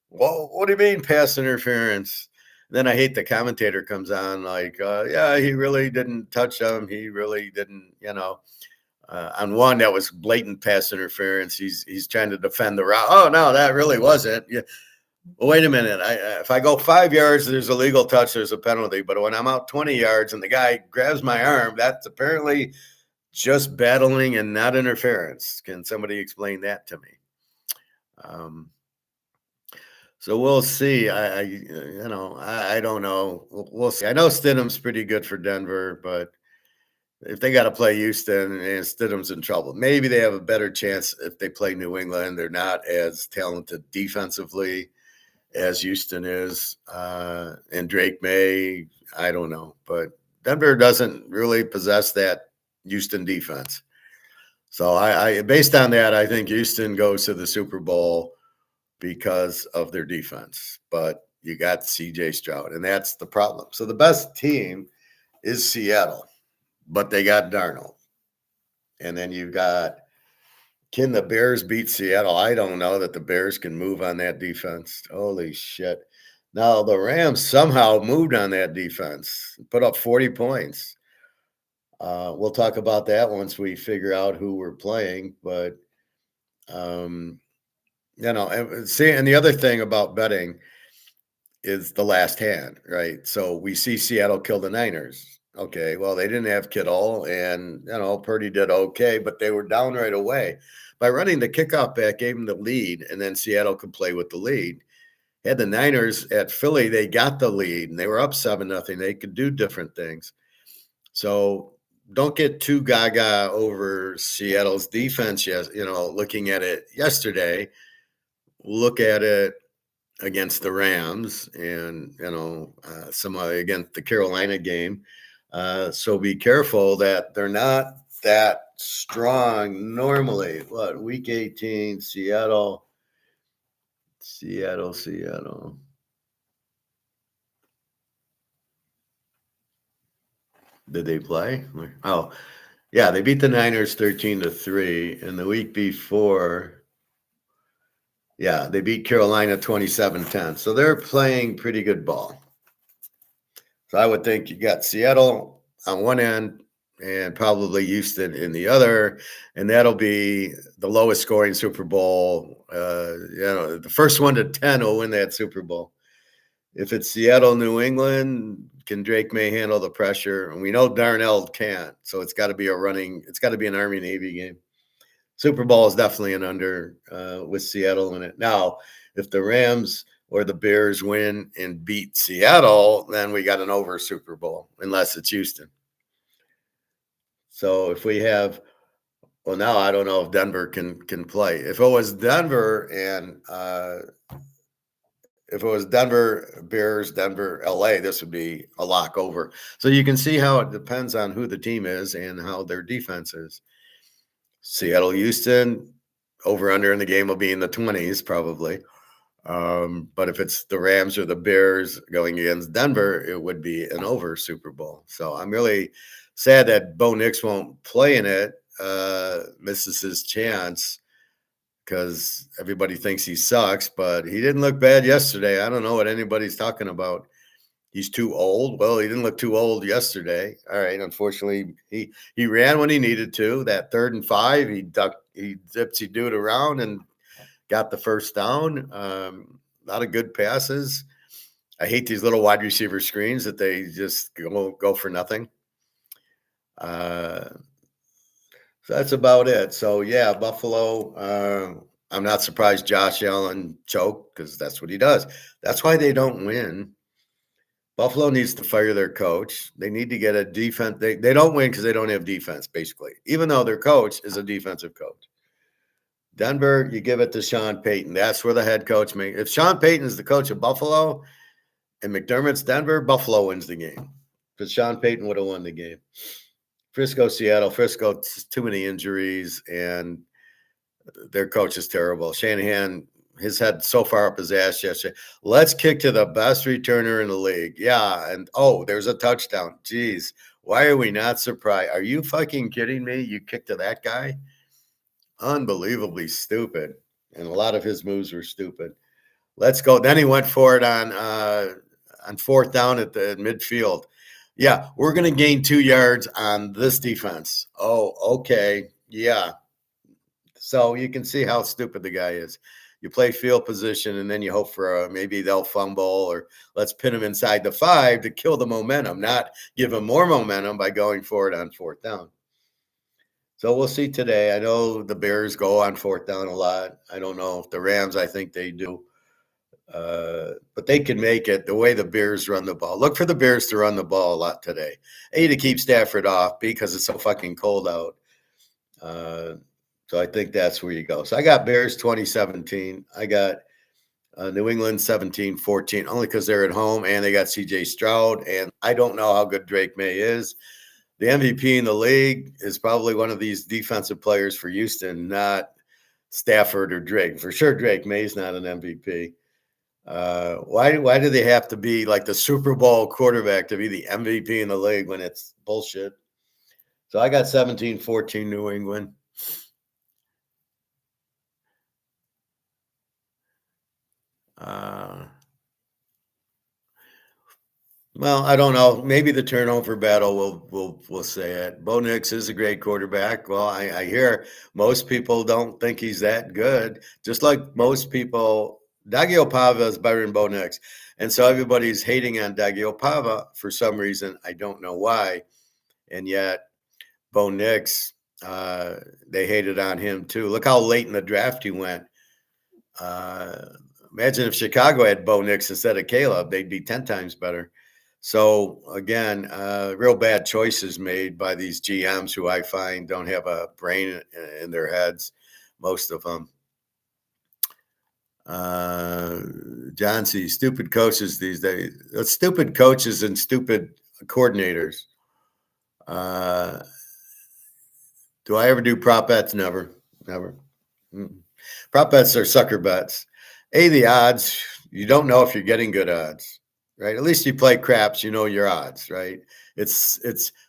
Whoa, what do you mean pass interference? Then I hate the commentator comes on like, yeah, he really didn't touch him. He really didn't, on one that was blatant pass interference. He's trying to defend the route. Oh no, that really wasn't. Yeah. Well, wait a minute. If I go 5 yards, there's a legal touch. There's a penalty. But when I'm out 20 yards and the guy grabs my arm, that's apparently just battling and not interference. Can somebody explain that to me? So we'll see. I don't know. We'll see. I know Stidham's pretty good for Denver, but if they got to play Houston and Stidham's in trouble, maybe they have a better chance if they play New England. They're not as talented defensively as Houston is, and Drake May. I don't know, but Denver doesn't really possess that Houston defense. So I based on that, I think Houston goes to the Super Bowl because of their defense. But you got CJ Stroud, and that's the problem. So the best team is Seattle, but they got Darnold. And then you got, can the Bears beat Seattle? I don't know that the Bears can move on that defense. Holy shit. Now the Rams somehow moved on that defense, put up 40 points. We'll talk about that once we figure out who we're playing. But, and the other thing about betting is the last hand, right? So we see Seattle kill the Niners. Okay, well, they didn't have Kittle, and Purdy did okay, but they were down right away. By running the kickoff back, gave them the lead, and then Seattle could play with the lead. Had the Niners at Philly, they got the lead, and they were up 7-0. They could do different things. So don't get too gaga over Seattle's defense. Yes, looking at it yesterday, look at it against the Rams and, some against the Carolina game. So be careful that they're not that strong normally. Week 18, Seattle. Did they play? Oh, yeah, they beat the Niners 13-3. And the week before, yeah, they beat Carolina 27-10. So they're playing pretty good ball. So I would think you got Seattle on one end and probably Houston in the other, and that'll be the lowest scoring Super Bowl. The first 1 to 10 will win that Super Bowl. If it's Seattle, New England, can Drake May handle the pressure? And we know Darnell can't, so it's got to be an Army-Navy game. Super Bowl is definitely an under with Seattle in it. Now, if the Rams or the Bears win and beat Seattle, then we got an over Super Bowl, unless it's Houston. So if we have, well, now I don't know if Denver can play. If it was Denver and if it was Denver, Bears, Denver, LA, this would be a lock over. So you can see how it depends on who the team is and how their defense is. Seattle, Houston, over under in the game will be in the 20s probably. But if it's the Rams or the Bears going against Denver, it would be an over Super Bowl. So I'm really sad that Bo Nix won't play in it, misses his chance because everybody thinks he sucks, but he didn't look bad yesterday. I don't know what anybody's talking about. He's too old. Well, he didn't look too old yesterday. All right. Unfortunately, he ran when he needed to. That 3rd and 5, he dipsy-dooed around and got the first down. A lot of good passes. I hate these little wide receiver screens that they just go for nothing. So that's about it. So, yeah, Buffalo, I'm not surprised Josh Allen choked because that's what he does. That's why they don't win. Buffalo needs to fire their coach. They need to get a defense. They don't win because they don't have defense, basically, even though their coach is a defensive coach. Denver, you give it to Sean Payton. That's where the head coach makes. If Sean Payton is the coach of Buffalo and McDermott's Denver, Buffalo wins the game because Sean Payton would have won the game. Frisco, Seattle. Frisco, too many injuries, and Their coach is terrible. Shanahan, his head so far up his ass yesterday. Let's kick to the best returner in the league. Yeah. And there's a touchdown. Jeez. Why are we not surprised? Are you fucking kidding me? You kicked to that guy? Unbelievably stupid. And a lot of his moves were stupid. Let's go. Then he went for it on fourth down at the midfield. Yeah, we're going to gain 2 yards on this defense. Oh, okay. Yeah. So you can see how stupid the guy is. You play field position and then you hope for maybe they'll fumble or let's pin them inside the 5 to kill the momentum, not give them more momentum by going for it on fourth down. So we'll see today. I know the Bears go on fourth down a lot. I don't know if the Rams, I think they do. But they can make it the way the Bears run the ball. Look for the Bears to run the ball a lot today. A, to keep Stafford off because it's so fucking cold out. So I think that's where you go. So I got Bears 2017. I got New England 17-14, only because they're at home and they got CJ Stroud. And I don't know how good Drake May is. The MVP in the league is probably one of these defensive players for Houston, not Stafford or Drake. For sure, Drake May's not an MVP. Why do they have to be like the Super Bowl quarterback to be the MVP in the league when it's bullshit? So I got 17-14 New England. Well, I don't know. Maybe the turnover battle will say it. Bo Nix is a great quarterback. Well, I hear most people don't think he's that good. Just like most people, Dagiopava is better than Bo Nix. And so everybody's hating on Dagiopava for some reason. I don't know why. And yet Bo Nix, they hated on him too. Look how late in the draft he went. Imagine if Chicago had Bo Nix instead of Caleb, they'd be 10 times better. So again, real bad choices made by these GMs who I find don't have a brain in their heads, most of them. John C. Stupid coaches these days. Stupid coaches and stupid coordinators. Do I ever do prop bets? Never. Mm-mm. Prop bets are sucker bets. The odds, you don't know if you're getting good odds, right? At least you play craps, you know your odds, right? It's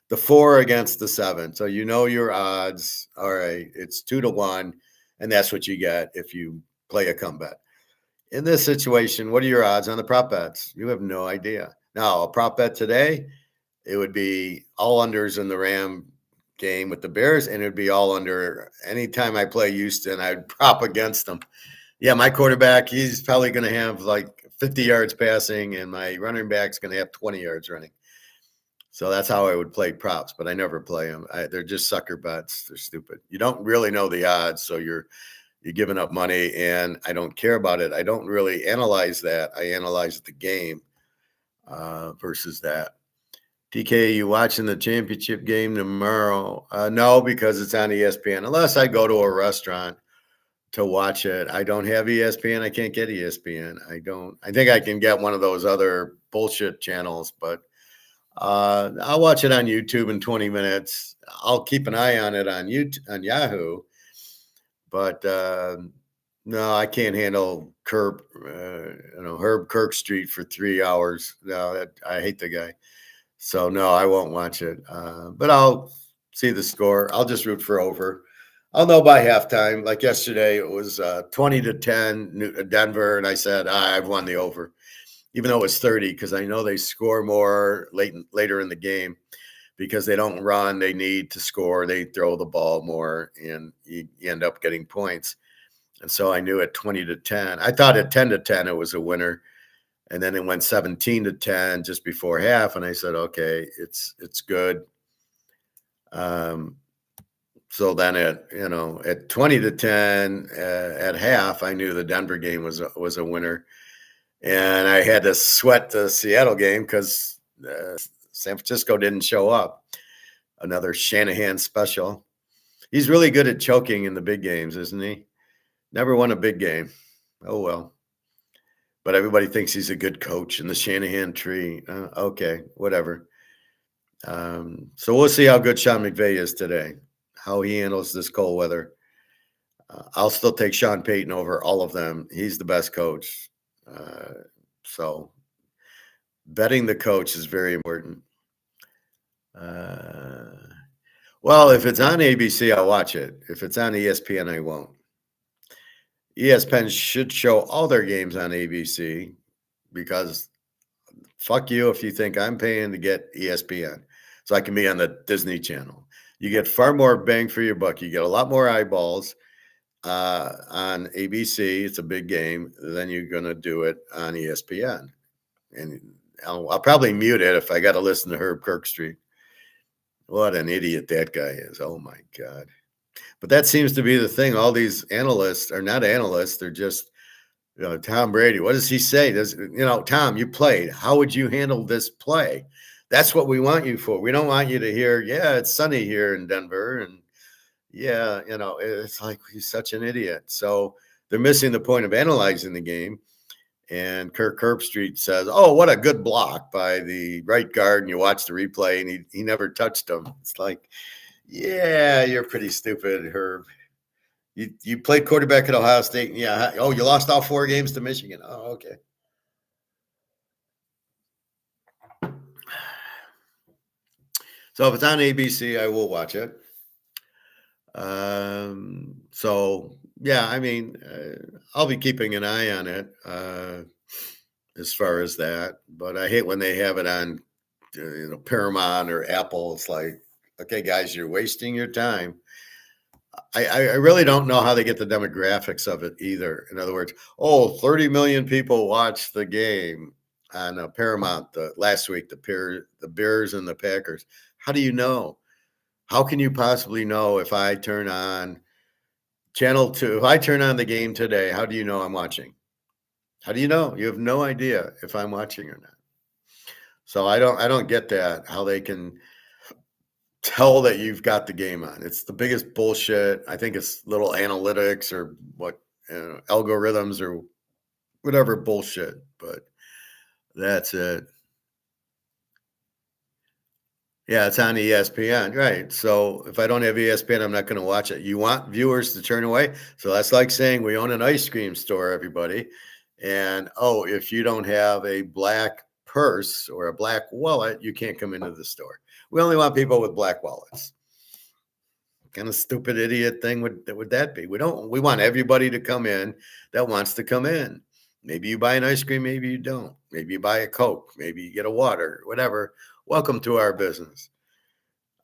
the 4 against the 7. So you know your odds. All right, it's 2-1, and that's what you get if you play a comeback. In this situation, what are your odds on the prop bets? You have no idea. Now, a prop bet today, it would be all unders in the Ram game with the Bears, and it would be all under. Anytime I play Houston, I'd prop against them. Yeah, my quarterback, he's probably going to have like 50 yards passing, and my running back's going to have 20 yards running. So that's how I would play props, but I never play them. They're just sucker bets. They're stupid. You don't really know the odds, so you're giving up money, and I don't care about it. I don't really analyze that. I analyze the game versus that. TK, you watching the championship game tomorrow? No, because it's on ESPN. Unless I go to a restaurant to watch it. I don't have ESPN. I can't get ESPN. I think I can get one of those other bullshit channels, but I'll watch it on YouTube in 20 minutes. I'll keep an eye on it on Yahoo. But no, I can't handle Herb Kirkstreet for 3 hours. No, I hate the guy. So no, I won't watch it. But I'll see the score. I'll just root for over. I'll know by halftime. Like yesterday, it was 20-10 Denver, and I said I've won the over, even though it was 30, because I know they score more later in the game because they don't run. They need to score. They throw the ball more, and you end up getting points. And so I knew at 20-10. I thought at 10-10 it was a winner. And then it went 17-10 just before half, and I said, "Okay, it's good." So then at 20-10 at half, I knew the Denver game was a winner, and I had to sweat the Seattle game because San Francisco didn't show up. Another Shanahan special. He's really good at choking in the big games, isn't he? Never won a big game. Oh well. But everybody thinks he's a good coach in the Shanahan tree. Okay, whatever. So we'll see how good Sean McVay is today, how he handles this cold weather. I'll still take Sean Payton over all of them. He's the best coach. So betting the coach is very important. Uh, well, if it's on ABC, I'll watch it. If it's on ESPN, I won't. ESPN should show all their games on ABC because fuck you if you think I'm paying to get ESPN so I can be on the Disney Channel. You get far more bang for your buck. You get a lot more eyeballs on ABC. It's a big game. Then you're going to do it on ESPN. And I'll probably mute it if I got to listen to Herb Kirkstreet. What an idiot that guy is. Oh, my God. But that seems to be the thing. All these analysts are not analysts. They're just, Tom Brady. What does he say? Tom, you played. How would you handle this play? That's what we want you for. We don't want you to hear, yeah, it's sunny here in Denver. And yeah, it's like he's such an idiot. So they're missing the point of analyzing the game. And Kirk Herbstreit says, oh, what a good block by the right guard. And you watch the replay and he never touched him. It's like, yeah, you're pretty stupid, Herb. You played quarterback at Ohio State. Yeah. Oh, you lost all 4 games to Michigan. Oh, okay. So if it's on ABC, I will watch it. So yeah, I mean, I'll be keeping an eye on it as far as that. But I hate when they have it on, Paramount or Apple. It's like, okay, guys, you're wasting your time. I really don't know how they get the demographics of it either. In other words, 30 million people watched the game on Paramount last week, the Bears and the Packers. How do you know? How can you possibly know if I turn on channel 2, if I turn on the game today, how do you know I'm watching? How do you know? You have no idea if I'm watching or not. So I don't get that, how they can tell that you've got the game on. It's the biggest bullshit. I think it's little analytics or what, algorithms or whatever bullshit, but that's it. Yeah, it's on ESPN, right? So if I don't have ESPN, I'm not going to watch it. You want viewers to turn away, so that's like saying we own an ice cream store, everybody, and if you don't have a black purse or a black wallet, you can't come into the store. We only want people with black wallets. Kind of stupid idiot thing would that be? We want everybody to come in that wants to come in. Maybe you buy an ice cream, maybe you don't. Maybe you buy a Coke, maybe you get a water, whatever. Welcome to our business.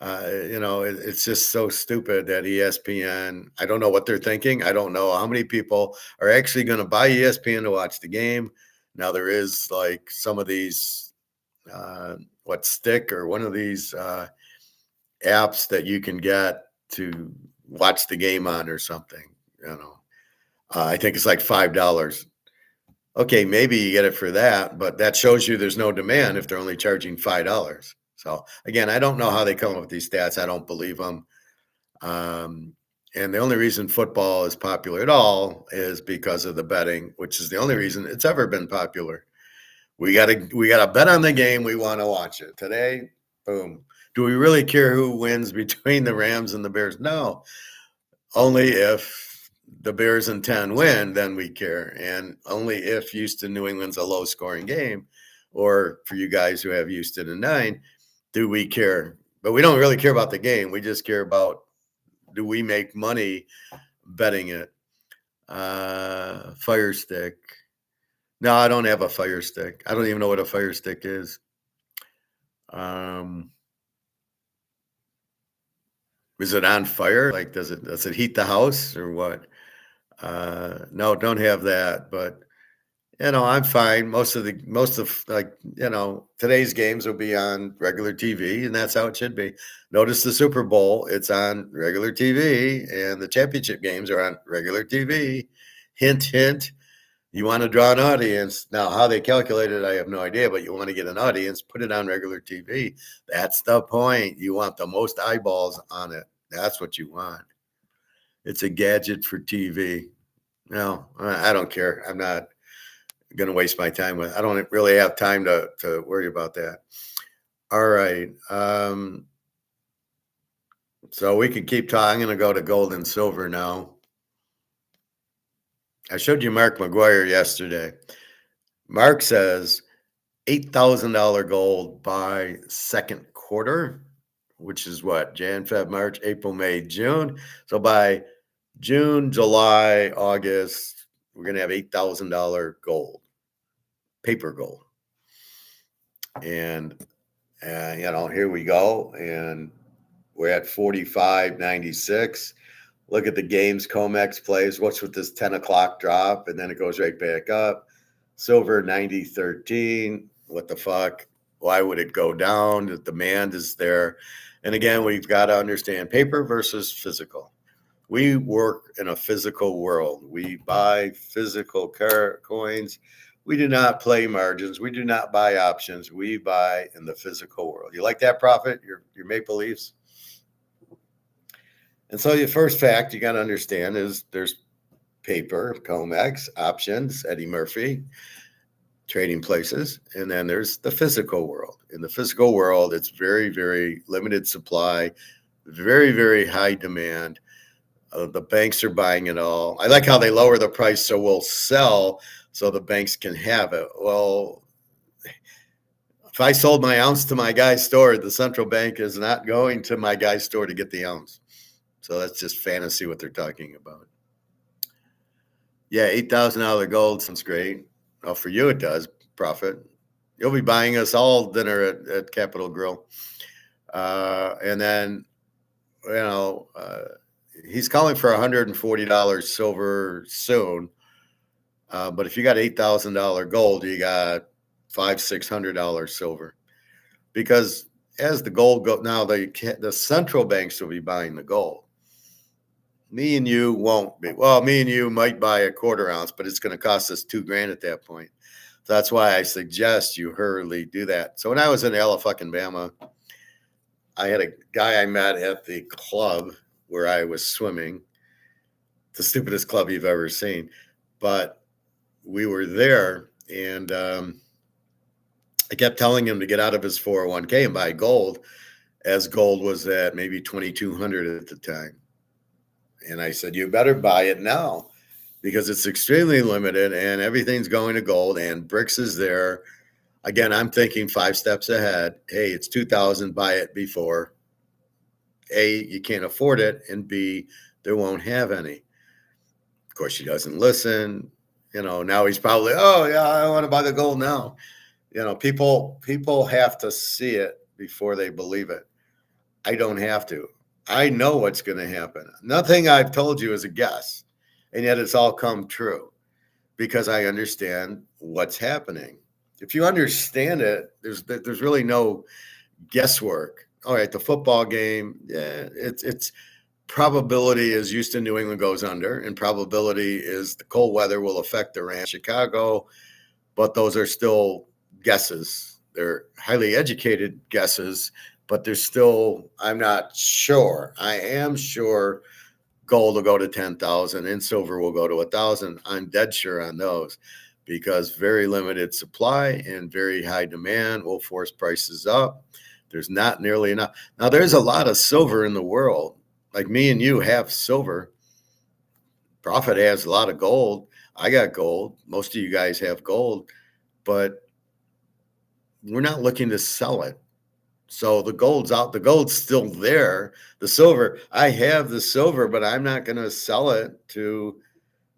It's just so stupid that ESPN, I don't know what they're thinking. I don't know how many people are actually going to buy ESPN to watch the game. Now there is like some of these, Stick or one of these apps that you can get to watch the game on or something. I think it's like $5. Okay, maybe you get it for that, but that shows you there's no demand if they're only charging $5. So again, I don't know how they come up with these stats. I don't believe them. And the only reason football is popular at all is because of the betting, which is the only reason it's ever been popular. We gotta bet on the game. We want to watch it today. Boom. Do we really care who wins between the Rams and the Bears? No, only if the Bears and 10 win, then we care. And only if Houston, New England's a low scoring game, or for you guys who have Houston and 9, do we care? But we don't really care about the game. We just care about, do we make money betting it? Fire Stick. No, I don't have a Fire Stick. I don't even know what a Fire Stick is. Is it on fire? Like, does it heat the house or what? No, don't have that. But I'm fine. Most of like, today's games will be on regular TV, and that's how it should be. Notice the Super Bowl, it's on regular TV, and the championship games are on regular TV. Hint, hint. You want to draw an audience. Now, how they calculate it, I have no idea, but you want to get an audience, put it on regular TV. That's the point. You want the most eyeballs on it. That's what you want. It's a gadget for TV. No, I don't care. I'm not going to waste my time with. I don't really have time to worry about that. All right. So we could keep talking. I'm going to go to gold and silver now. I showed you Mark McGuire yesterday. Mark says $8,000 gold by second quarter, which is what? Jan, Feb, March, April, May, June. So by June, July, August, we're going to have $8,000 gold, paper gold. And, here we go. And we're at 45.96. Look at the games COMEX plays. What's with this 10 o'clock drop? And then it goes right back up. Silver 90.13. What the fuck? Why would it go down? The demand is there. And again, we've got to understand paper versus physical. We work in a physical world. We buy physical coins. We do not play margins. We do not buy options. We buy in the physical world. You like that, Prophet? Your Maple Leafs? And so your first fact you got to understand is there's paper, COMEX, options, Eddie Murphy, trading places, and then there's the physical world. In the physical world, it's very, very limited supply, very, very high demand. The banks are buying it all. I like how they lower the price so we'll sell so the banks can have it. Well, if I sold my ounce to my guy's store, the central bank is not going to my guy's store to get the ounce. So that's just fantasy what they're talking about. Yeah, $8,000 gold sounds great. Well, for you it does, Prophet. You'll be buying us all dinner at Capitol Grill. And then, he's calling for $140 silver soon. But if you got $8,000 gold, you got $500-$600 silver. Because as the gold goes, now the central banks will be buying the gold. Me and you won't be. Well, me and you might buy a quarter ounce, but it's going to cost us $2,000 at that point. So that's why I suggest you hurriedly do that. So when I was in Alabama, I had a guy I met at the club where I was swimming, the stupidest club you've ever seen. But we were there, and I kept telling him to get out of his 401k and buy gold, as gold was at maybe 2,200 at the time. And I said, you better buy it now because it's extremely limited and everything's going to gold and BRICS is there. Again, I'm thinking 5 steps ahead. Hey, it's 2,000, buy it before. A, you can't afford it. And B, there won't have any. Of course, he doesn't listen. Now he's probably, oh, yeah, I want to buy the gold now. People have to see it before they believe it. I don't have to. I know what's going to happen. Nothing I've told you is a guess, and yet it's all come true because I understand what's happening. If you understand it, there's really no guesswork. All right, the football game, yeah, it's probability is Houston, New England goes under, and probability is the cold weather will affect the Rams, Chicago, but those are still guesses. They're highly educated guesses. But there's still, I'm not sure. I am sure gold will go to 10,000 and silver will go to 1,000. I'm dead sure on those because very limited supply and very high demand will force prices up. There's not nearly enough. Now, there's a lot of silver in the world. Like me and you have silver. Prophet has a lot of gold. I got gold. Most of you guys have gold. But we're not looking to sell it. So the gold's out. The gold's still there. The silver, I have the silver, but I'm not going to sell it to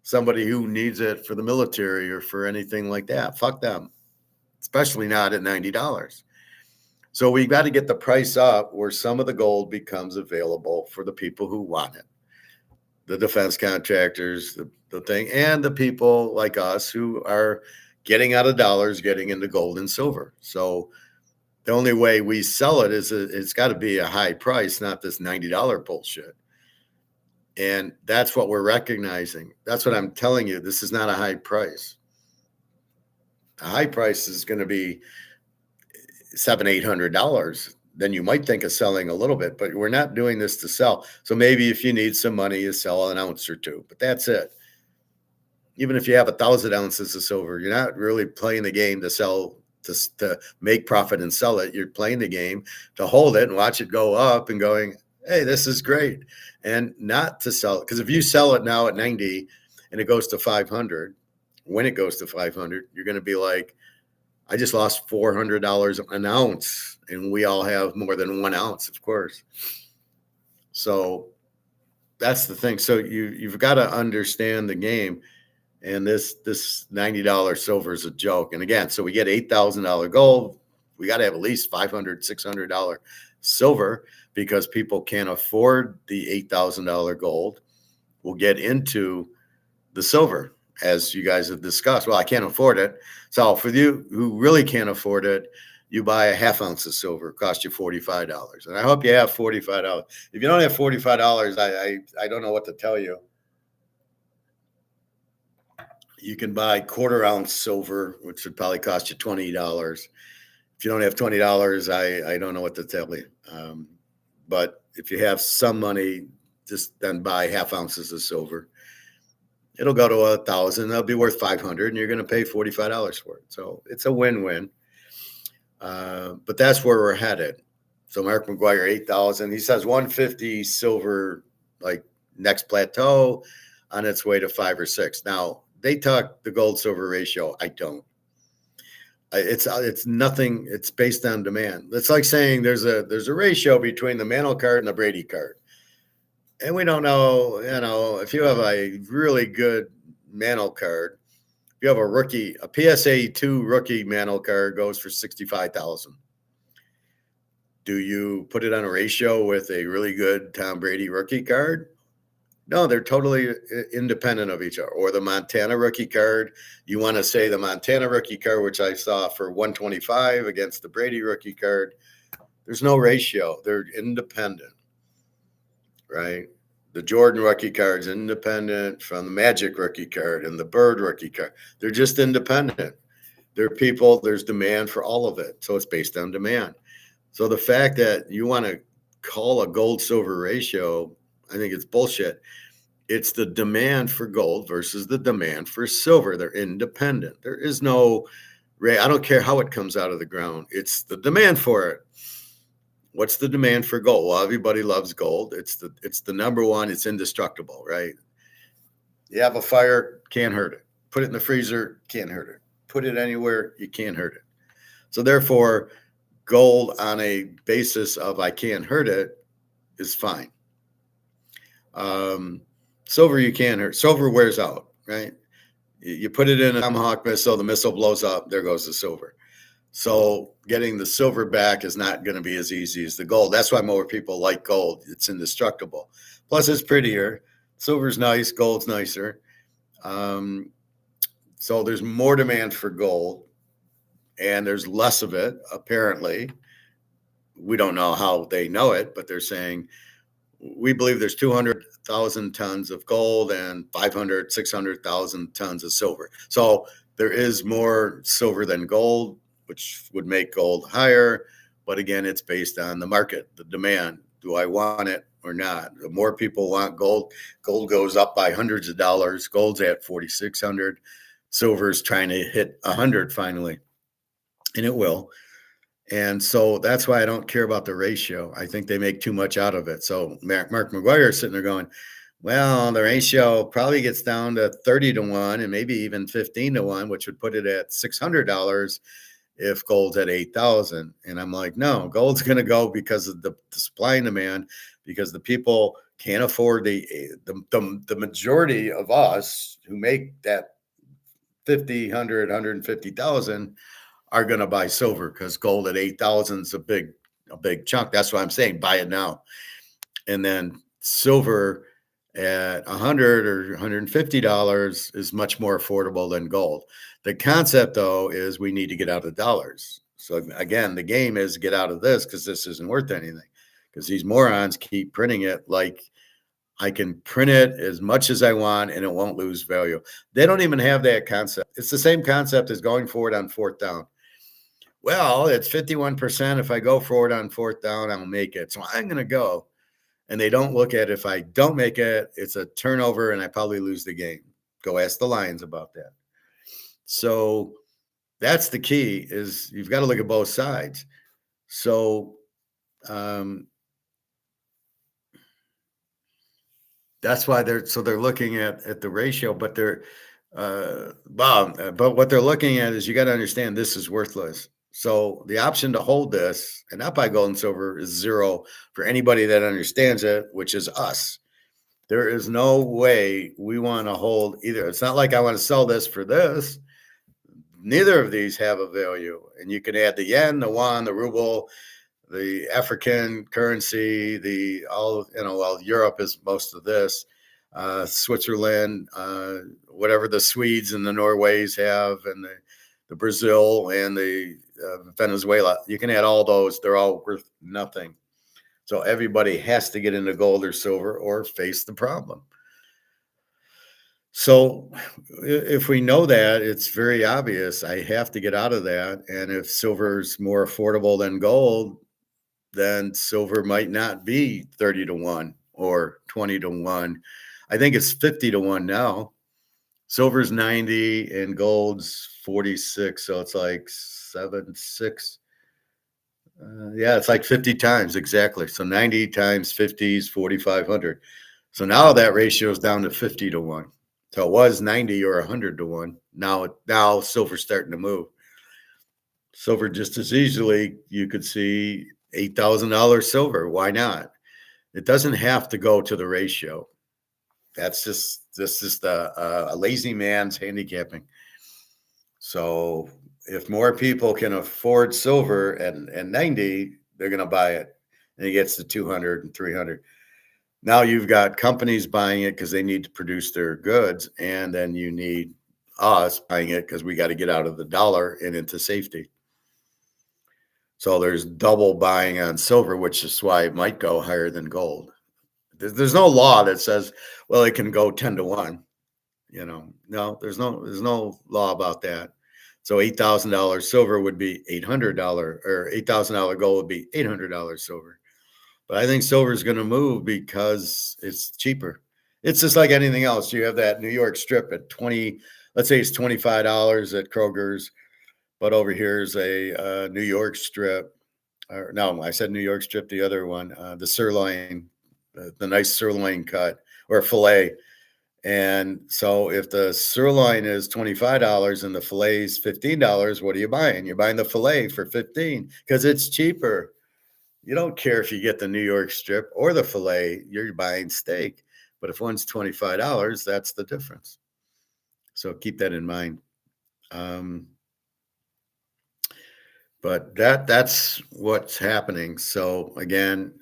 somebody who needs it for the military or for anything like that. Fuck them, especially not at $90. So we've got to get the price up where some of the gold becomes available for the people who want it. The defense contractors, the thing, and the people like us who are getting out of dollars, getting into gold and silver. So the only way we sell it is it's got to be a high price, not this $90 bullshit. And that's what we're recognizing. That's what I'm telling you. This is not a high price. A high price is going to be $700-$800. Then you might think of selling a little bit, but we're not doing this to sell. So maybe if you need some money, you sell an ounce or two, but that's it. Even if you have 1,000 ounces of silver, you're not really playing the game to sell. To make profit and sell it. You're playing the game to hold it and watch it go up and going, hey, this is great. And not to sell it. Because if you sell it now at 90 and it goes to 500, when it goes to 500, you're going to be like, I just lost $400 an ounce, and we all have more than 1 ounce, of course. So that's the thing. So you've got to understand the game. And this $90 silver is a joke. And again, so we get $8,000 gold. We got to have at least $500, $600 silver because people can't afford the $8,000 gold. We'll get into the silver as you guys have discussed. Well, I can't afford it. So for you who really can't afford it, you buy a half ounce of silver, cost you $45. And I hope you have $45. If you don't have $45, I don't know what to tell you. You can buy quarter ounce silver, which would probably cost you $20. If you don't have $20, I don't know what to tell you. But if you have some money, just then buy half ounces of silver. It'll go to 1,000. It'll be worth 500, and you're going to pay $45 for it. So it's a win-win. But that's where we're headed. So Mark McGuire, 8,000. He says 150 silver, like next plateau, on its way to 5 or 6. Now they talk the gold silver ratio. I don't. It's nothing. It's based on demand. It's like saying there's a ratio between the Mantle card and the Brady card. And we don't know, if you have a really good Mantle card, if you have a rookie, a PSA 2 rookie Mantle card goes for 65,000. Do you put it on a ratio with a really good Tom Brady rookie card? No, they're totally independent of each other. Or the Montana rookie card, you want to say the Montana rookie card, which I saw for 125 against the Brady rookie card. There's no ratio. They're independent. Right? The Jordan rookie card's independent from the Magic rookie card and the Bird rookie card. They're just independent. They're people, there's demand for all of it. So it's based on demand. So the fact that you want to call a gold silver ratio, I think it's bullshit. It's the demand for gold versus the demand for silver. They're independent. There is no, I don't care how it comes out of the ground. It's the demand for it. What's the demand for gold? Well, everybody loves gold. It's the number one. It's indestructible, right? You have a fire, can't hurt it. Put it in the freezer, can't hurt it. Put it anywhere, you can't hurt it. So therefore, gold on a basis of I can't hurt it is fine. Silver you can't hurt. Silver wears out, right? You put it in a Tomahawk missile, the missile blows up, there goes the silver. So getting the silver back is not going to be as easy as the gold. That's why more people like gold. It's indestructible. Plus, it's prettier. Silver's nice. Gold's nicer. So there's more demand for gold, and there's less of it, apparently. We don't know how they know it, but they're saying, we believe there's 200,000 tons of gold and 500, 600,000 tons of silver. So there is more silver than gold, which would make gold higher. But again, it's based on the market, the demand. Do I want it or not? The more people want gold, gold goes up by hundreds of dollars. Gold's at 4,600. Silver's trying to hit 100 finally, and it will. And so that's why I don't care about the ratio. I think they make too much out of it. So Mark McGuire is sitting there going, well, the ratio probably gets down to 30-1 and maybe even 15-1, which would put it at $600 if gold's at 8,000. And I'm like, no, gold's going to go because of the supply and demand, because the people can't afford the majority of us who make that 50, 100, 150,000 are going to buy silver because gold at 8,000 is a big chunk. That's why I'm saying buy it now. And then silver at $100 or $150 is much more affordable than gold. The concept, though, is we need to get out of dollars. So again, the game is get out of this because this isn't worth anything, because these morons keep printing it like I can print it as much as I want and it won't lose value. They don't even have that concept. It's the same concept as going forward on fourth down. Well, it's 51%. If I go forward on fourth down, I'll make it. So I'm going to go. And they don't look at, if I don't make it, it's a turnover and I probably lose the game. Go ask the Lions about that. So that's the key, is you've got to look at both sides. So That's why they're looking at the ratio, but they're Bob, but what they're looking at is you got to understand this is worthless. So the option to hold this and not buy gold and silver is zero for anybody that understands it, which is us. There is no way we want to hold either. It's not like I want to sell this for this. Neither of these have a value. And you can add the yen, the yuan, the ruble, the African currency, the all, well, Europe is most of this, Switzerland, whatever the Swedes and the Norways have, and the Brazil and the Venezuela. You can add all those. They're all worth nothing. So everybody has to get into gold or silver or face the problem. So if we know that, it's very obvious I have to get out of that. And if silver's more affordable than gold, then silver might not be 30 to 1 or 20 to 1. I think it's 50 to 1 now. Silver's 90 and gold's 46. So it's like 7, 6. Yeah, it's like 50 times exactly. So 90 times 50 is 4,500. So now that ratio is down to 50 to 1. So it was 90 or 100 to 1. Now silver's starting to move. Silver just as easily, you could see $8,000 silver. Why not? It doesn't have to go to the ratio. This is a lazy man's handicapping. So if more people can afford silver at 90, they're going to buy it. And it gets to 200 and 300. Now you've got companies buying it because they need to produce their goods. And then you need us buying it because we got to get out of the dollar and into safety. So there's double buying on silver, which is why it might go higher than gold. There's no law that says, well, it can go 10 to 1. No, there's no law about that. So $8,000 silver would be $800, or $8,000 gold would be $800 silver. But I think silver is going to move because it's cheaper. It's just like anything else. You have that New York strip at 20, let's say it's $25 at Kroger's, but over here is a New York strip. Or no, I said New York strip, the other one, the sirloin, the nice sirloin cut or fillet. And so if the sirloin is $25 and the fillet is $15, what are you buying? You're buying the fillet for 15 because it's cheaper. You don't care if you get the New York strip or the fillet, you're buying steak. But if one's $25, that's the difference. So keep that in mind. But that's what's happening. So again,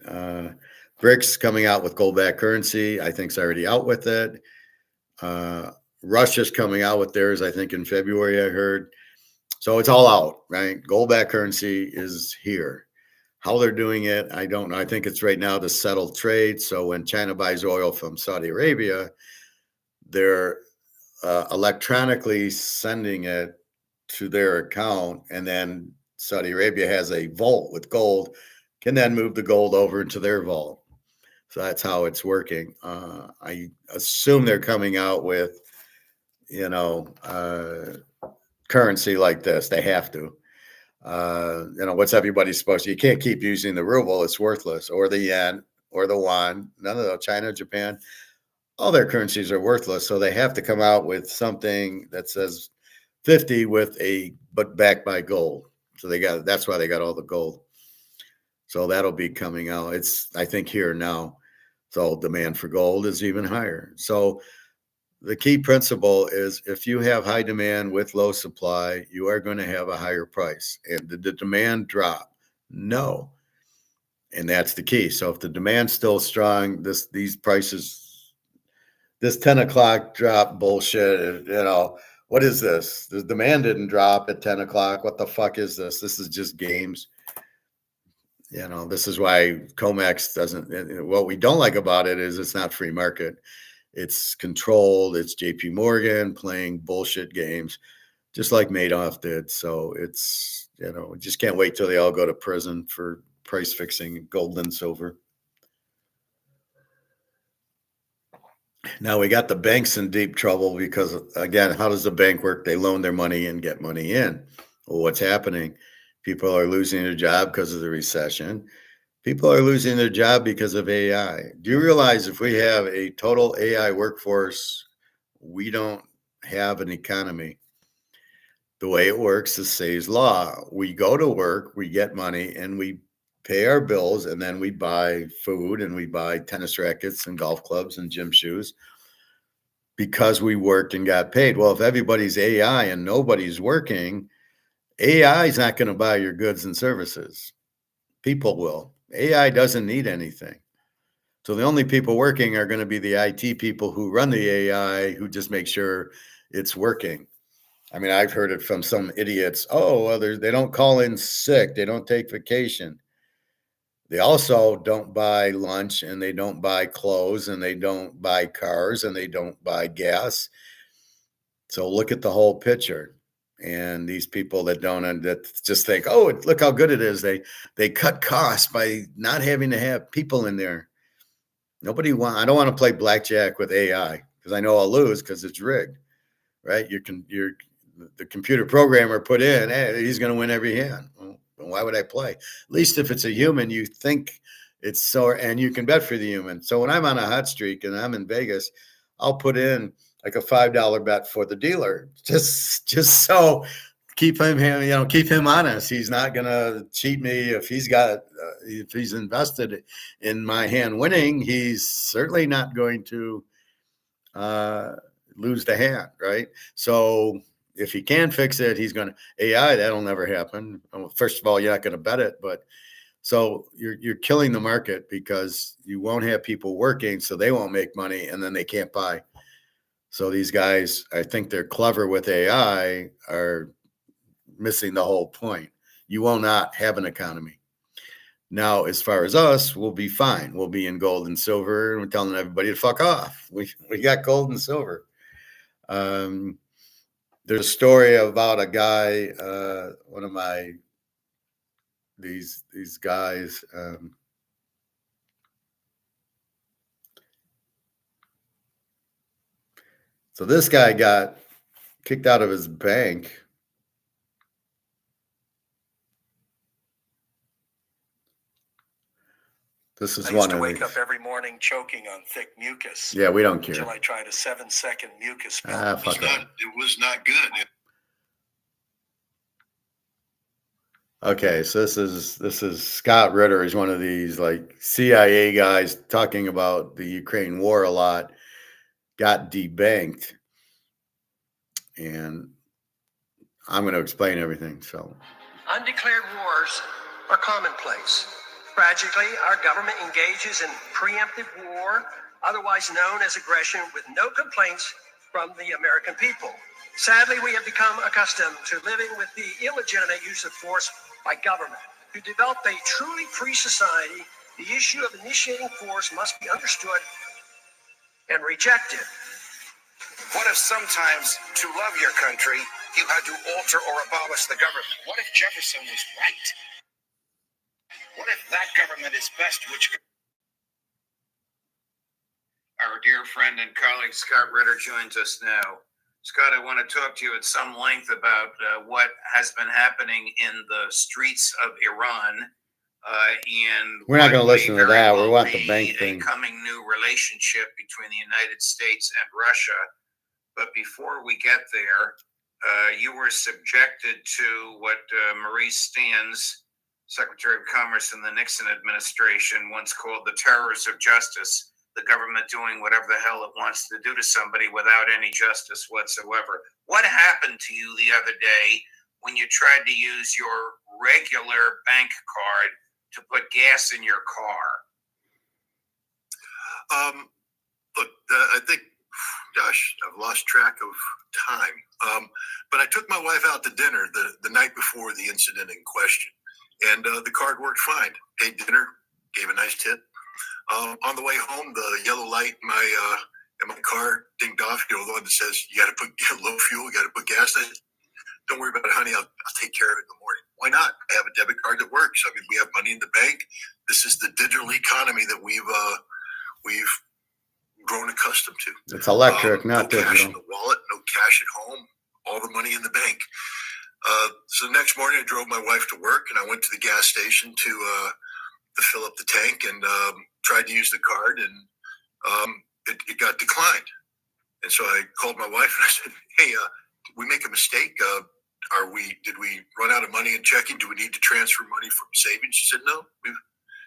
BRICS coming out with gold-backed currency. I think it's already out with it. Russia's coming out with theirs, I think, in February, I heard. So it's all out, right? Gold-backed currency is here. How they're doing it, I don't know. I think it's right now to settle trade. So when China buys oil from Saudi Arabia, they're electronically sending it to their account, and then Saudi Arabia has a vault with gold, can then move the gold over into their vault. So that's how it's working. I assume they're coming out with, currency like this. They have to. What's everybody supposed to? You can't keep using the ruble. It's worthless. Or the yen or the yuan. None of the China, Japan, all their currencies are worthless. So they have to come out with something that says 50 but backed by gold. So that's why they got all the gold. So that'll be coming out. It's, I think, here now. So demand for gold is even higher. So the key principle is if you have high demand with low supply, you are going to have a higher price. And did the demand drop? No. And that's the key. So if the demand's still strong, these prices, this 10 o'clock drop bullshit, what is this? The demand didn't drop at 10 o'clock. What the fuck is this? This is just games. This is why COMEX doesn't, what we don't like about it is it's not free market. It's controlled. It's JP Morgan playing bullshit games, just like Madoff did. So it's, we just can't wait till they all go to prison for price fixing gold and silver. Now we got the banks in deep trouble because, again, how does the bank work? They loan their money and get money in. Well, what's happening? People are losing their job because of the recession. People are losing their job because of AI. Do you realize if we have a total AI workforce, we don't have an economy? The way it works is Say's law. We go to work, we get money, and we pay our bills, and then we buy food and we buy tennis rackets and golf clubs and gym shoes because we worked and got paid. Well, if everybody's AI and nobody's working, AI is not going to buy your goods and services. People will. AI doesn't need anything. So the only people working are going to be the IT people who run the AI, who just make sure it's working. I mean, I've heard it from some idiots. Oh, well, they don't call in sick. They don't take vacation. They also don't buy lunch, and they don't buy clothes, and they don't buy cars, and they don't buy gas. So look at the whole picture. And these people that don't, and that just think, oh, look how good it is. They cut costs by not having to have people in there. I don't want to play blackjack with AI because I know I'll lose because it's rigged, right? The computer programmer put in, hey, he's going to win every hand. Well, why would I play? At least if it's a human, you think it's so, and you can bet for the human. So when I'm on a hot streak and I'm in Vegas, I'll put in like a $5 bet for the dealer, just so keep him honest. He's not going to cheat me. If he's invested in my hand winning, he's certainly not going to lose the hand, right? So if he can fix it, he's going to AI. That'll never happen. First of all, you're not going to bet it, but so you're killing the market because you won't have people working, so they won't make money, and then they can't buy. So these guys, I think they're clever with AI, are missing the whole point. You will not have an economy. Now, as far as us, we'll be fine. We'll be in gold and silver, and we're telling everybody to fuck off. We got gold and silver. There's a story about a guy, one of my these guys. So this guy got kicked out of his bank. This is I used to wake up every morning choking on thick mucus. Yeah, we don't care. Until I tried a 7-second mucus pill. It was not good. Okay, so this is Scott Ritter. He's one of these like CIA guys talking about the Ukraine war a lot. Got debanked, and I'm going to explain everything. So, undeclared wars are commonplace. Tragically, our government engages in preemptive war, otherwise known as aggression, with no complaints from the American people. Sadly, we have become accustomed to living with the illegitimate use of force by government. To develop a truly free society, the issue of initiating force must be understood and rejected. What if sometimes, to love your country, you had to alter or abolish the government? What if Jefferson was right? What if that government is best which... Our dear friend and colleague Scott Ritter joins us now. Scott, I want to talk to you at some length about what has been happening in the streets of Iran. And we're not going to listen to that. We want the bank thing. A coming new relationship between the United States and Russia. But before we get there, you were subjected to what Maurice Stans, Secretary of Commerce in the Nixon administration, once called the terrors of justice. The government doing whatever the hell it wants to do to somebody without any justice whatsoever. What happened to you the other day when you tried to use your regular bank card to put gas in your car? Look, I think, gosh, I've lost track of time. But I took my wife out to dinner the night before the incident in question. And the card worked fine. Paid dinner, gave a nice tip. On the way home, the yellow light in my car dinged off. The one that says you got to put low fuel, you got to put gas in it. Don't worry about it, honey. I'll take care of it in the morning. Why not? I have a debit card that works. I mean, we have money in the bank. This is the digital economy that we've grown accustomed to. It's electric, not no cash digital. in the wallet, no cash at home. All the money in the bank. So the next morning, I drove my wife to work, and I went to the gas station to to fill up the tank and tried to use the card, and it got declined. And so I called my wife and I said, "Hey, did we make a mistake? Did we run out of money in checking? Do we need to transfer money from savings?" She said, "No, we've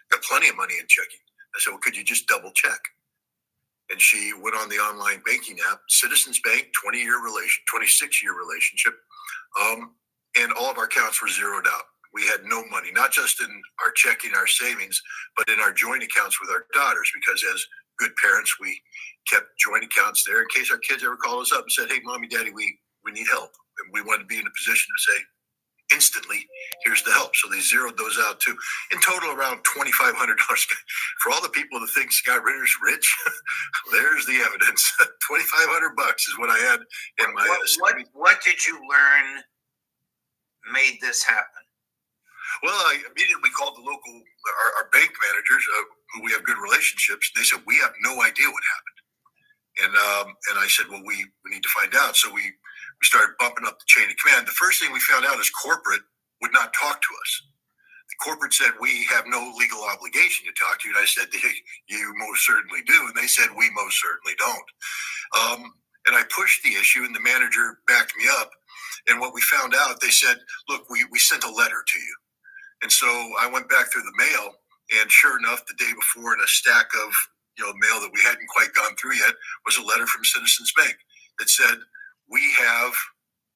got plenty of money in checking." I said, "Well, could you just double check?" And she went on the online banking app, Citizens Bank, 26-year relationship. And all of our accounts were zeroed out. We had no money, not just in our checking, our savings, but in our joint accounts with our daughters, because as good parents, we kept joint accounts there in case our kids ever called us up and said, "Hey, Mommy, Daddy, we need help." And we wanted to be in a position to say, instantly, "Here's the help." So they zeroed those out too. In total, around $2,500. For all the people that think Scott Ritter's rich, there's the evidence. $2,500 is what I had in my. What did you learn made this happen? Well, I immediately called our bank managers, who we have good relationships. They said, "We have no idea what happened." And I said, "Well, we need to find out." So we started bumping up the chain of command. The first thing we found out is corporate would not talk to us. The corporate said, "We have no legal obligation to talk to you." And I said, "You most certainly do." And they said, "We most certainly don't." And I pushed the issue, and the manager backed me up. And what we found out, they said, "Look, we sent a letter to you." And so I went back through the mail, and sure enough, the day before, in a stack of mail that we hadn't quite gone through yet, was a letter from Citizens Bank that said, "We have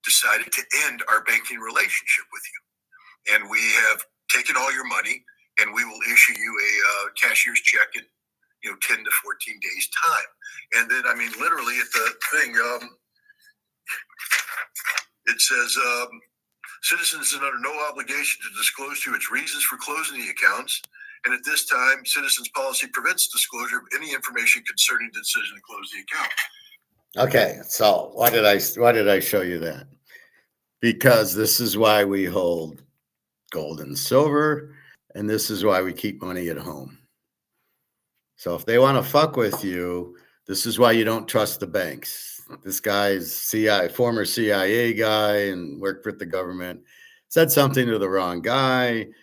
decided to end our banking relationship with you, and we have taken all your money, and we will issue you a cashier's check in 10 to 14 days time." And then, I mean, literally at the thing, it says, "Citizens is under no obligation to disclose to you its reasons for closing the accounts. And at this time, Citizens policy prevents disclosure of any information concerning the decision to close the account." Okay, so why did I show you that? Because this is why we hold gold and silver, and this is why we keep money at home. So if they want to fuck with you, this is why you don't trust the banks. This guy's former CIA guy and worked with the government, said something to the wrong guy,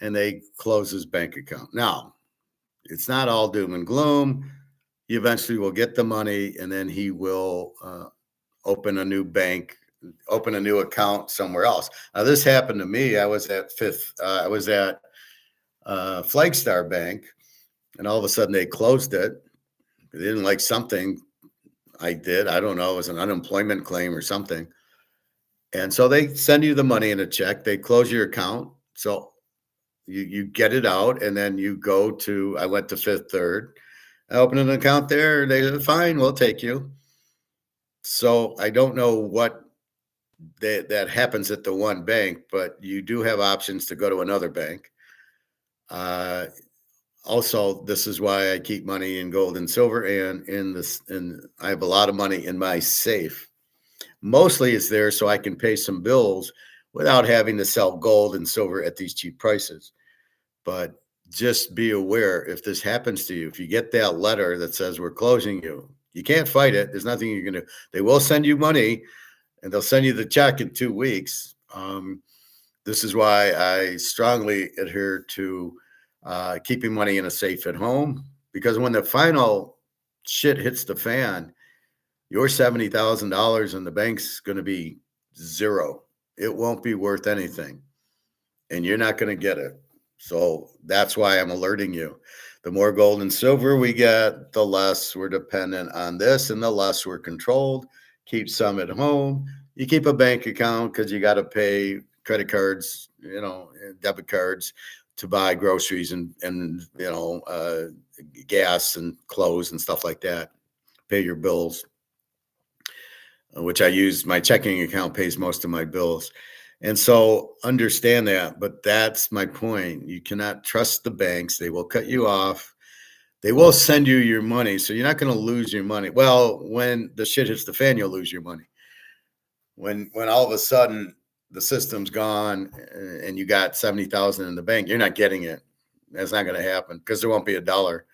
and they close his bank account. Now, it's not all doom and gloom. You eventually will get the money, and then he will open a new bank, open a new account somewhere else. Now, this happened to me. I was at Flagstar Bank, and all of a sudden they closed it. They didn't like something I did. I don't know. It was an unemployment claim or something. And so they send you the money in a check. They close your account. So you get it out, and then you go to, I went to Fifth Third. I opened an account there. They said, "Fine, we'll take you." So I don't know what that happens at the one bank, but you do have options to go to another bank. Also, this is why I keep money in gold and silver, and I have a lot of money in my safe. Mostly it's there so I can pay some bills without having to sell gold and silver at these cheap prices. But just be aware, if this happens to you, if you get that letter that says we're closing you, you can't fight it. There's nothing you can do. They will send you money, and they'll send you the check in 2 weeks. This is why I strongly adhere to keeping money in a safe at home, because when the final shit hits the fan, your $70,000 in the bank's going to be zero. It won't be worth anything, and you're not going to get it. So that's why I'm alerting you. The more gold and silver we get, the less we're dependent on this, and the less we're controlled. Keep some at home. You keep a bank account because you got to pay credit cards, debit cards, to buy groceries and gas and clothes and stuff like that. Pay your bills, which I use. My checking account pays most of my bills. And so understand that, but that's my point. You cannot trust the banks. They will cut you off. They will send you your money. So you're not going to lose your money. Well, when the shit hits the fan, you'll lose your money. When all of a sudden the system's gone and you got 70,000 in the bank, you're not getting it. That's not going to happen because there won't be a dollar.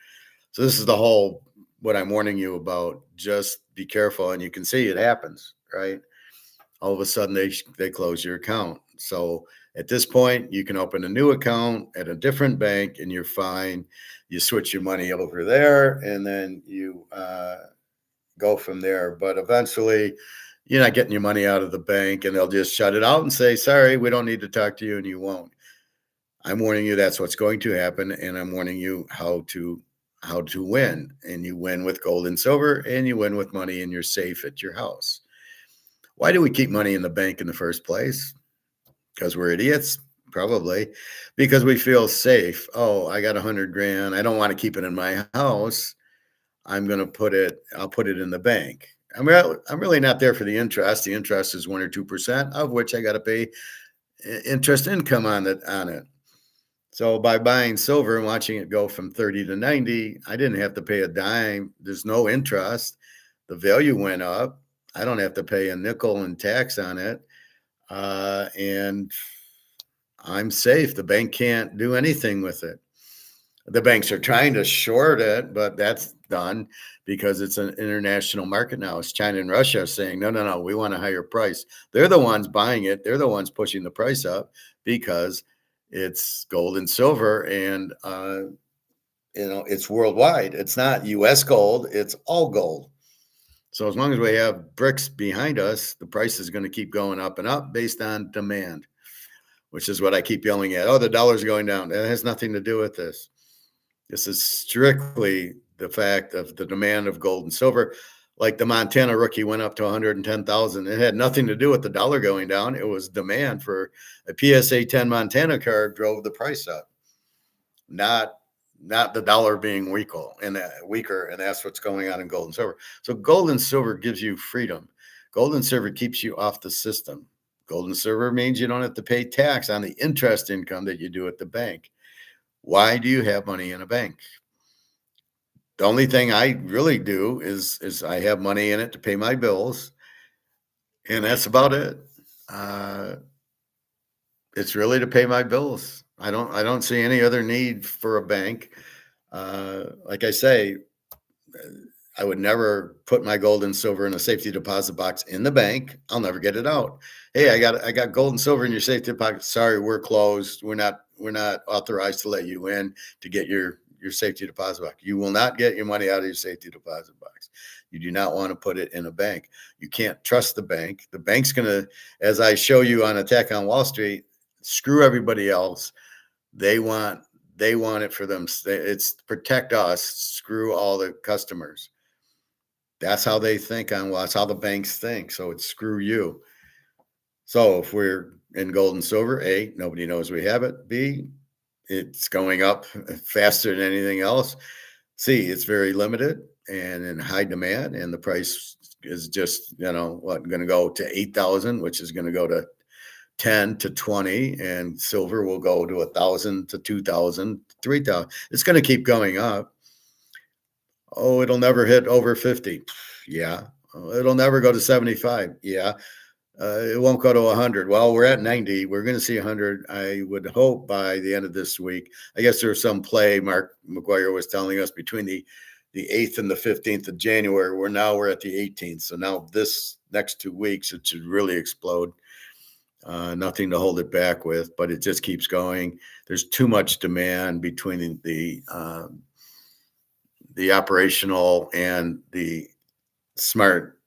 So this is what I'm warning you about. Just be careful. And you can see it happens, right? All of a sudden they close your account. So At this point, you can open a new account at a different bank and you're fine. You switch your money over there and then you go from there. But eventually, you're not getting your money out of the bank and they'll just shut it out and say, sorry, we don't need to talk to you, and you won't. I'm warning you that's what's going to happen, and I'm warning you how to win. And you win with gold and silver, and you win with money, and you're safe at your house. Why do we keep money in the bank in the first place? Because we're idiots? Probably. Because we feel safe. Oh, I got 100 grand. I don't want to keep it in my house. I'll put it in the bank. I'm really not there for the interest. The interest is 1 or 2%, of which I got to pay interest income on it. So by buying silver and watching it go from 30 to 90, I didn't have to pay a dime. There's no interest. The value went up. I don't have to pay a nickel in tax on it. And I'm safe. The bank can't do anything with it. The banks are trying to short it, but that's done because it's an international market now. It's China and Russia saying, no, we want a higher price. They're the ones buying it. They're the ones pushing the price up because it's gold and silver, and it's worldwide. It's not U.S. gold. It's all gold. So as long as we have bricks behind us, the price is going to keep going up and up based on demand, which is what I keep yelling at. Oh, the dollar's going down. That has nothing to do with this. This is strictly the fact of the demand of gold and silver. Like the Montana rookie went up to 110,000. It had nothing to do with the dollar going down. It was demand for a PSA 10 Montana card drove the price up, not the dollar being weaker. And that's what's going on in gold and silver. So gold and silver gives you freedom. Gold and silver keeps you off the system. Gold and silver means you don't have to pay tax on the interest income that you do at the bank. Why do you have money in a bank? The only thing I really do is I have money in it to pay my bills, and that's about it. It's really to pay my bills. I don't see any other need for a bank. Like I say, I would never put my gold and silver in a safety deposit box in the bank. I'll never get it out. Hey, I got gold and silver in your safety deposit. Sorry, we're closed. We're not authorized to let you in to get your safety deposit box. You will not get your money out of your safety deposit box. You do not want to put it in a bank. You can't trust the bank. The bank's going to, as I show you on Attack on Wall Street, screw everybody else. They want it for them. It's protect us, screw all the customers. That's how they think on, well, that's how the banks think. So it's screw you. So if we're in gold and silver, A, nobody knows we have it. B, it's going up faster than anything else. C, it's very limited and in high demand, and the price is just, going to go to 8,000, which is going to go to 10 to 20, and silver will go to 1,000 to 2,000, 3,000. It's going to keep going up. Oh, it'll never hit over 50. Yeah. It'll never go to 75. Yeah. It won't go to 100. Well, we're at 90. We're going to see 100, I would hope, by the end of this week. I guess there's some play, Mark McGuire was telling us, between the 8th and the 15th of January. We're at the 18th. So now this next 2 weeks, it should really explode. Nothing to hold it back with, but it just keeps going. There's too much demand between the operational and the smart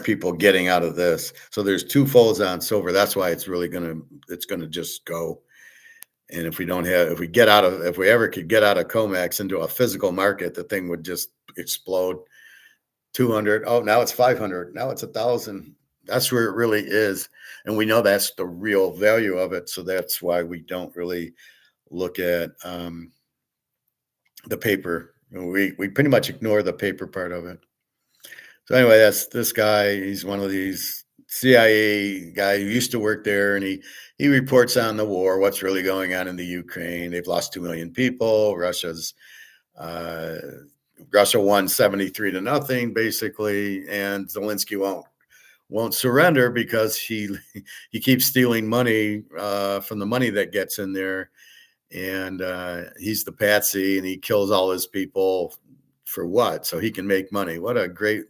people getting out of this. So there's two folds on silver. That's why it's going to just go. And if we ever could get out of COMEX into a physical market, the thing would just explode. 200. Oh, now it's 500. Now it's 1,000. That's where it really is. And we know that's the real value of it. So that's why we don't really look at the paper. We pretty much ignore the paper part of it. So anyway, that's this guy. He's one of these CIA guy who used to work there, and he reports on the war, what's really going on in the Ukraine. They've lost 2 million people. Russia won 73-0, basically, and Zelensky won't surrender because he keeps stealing money from the money that gets in there, and he's the patsy, and he kills all his people for what? So he can make money. What a great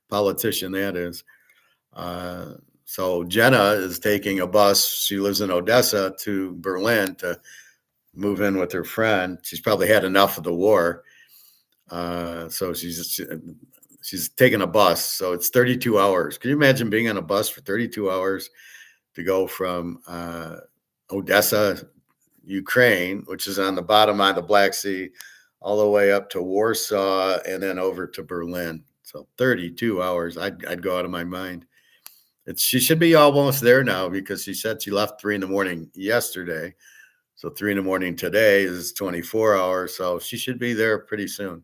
politician that is. So Jenna is taking a bus. She lives in Odessa to Berlin to move in with her friend. She's probably had enough of the war. So she's taking a bus. So it's 32 hours. Can you imagine being on a bus for 32 hours to go from Odessa, Ukraine, which is on the bottom of the Black Sea, all the way up to Warsaw and then over to Berlin? So 32 hours. I'd go out of my mind. She should be almost there now because she said she left 3 in the morning yesterday. So 3 in the morning today is 24 hours. So she should be there pretty soon.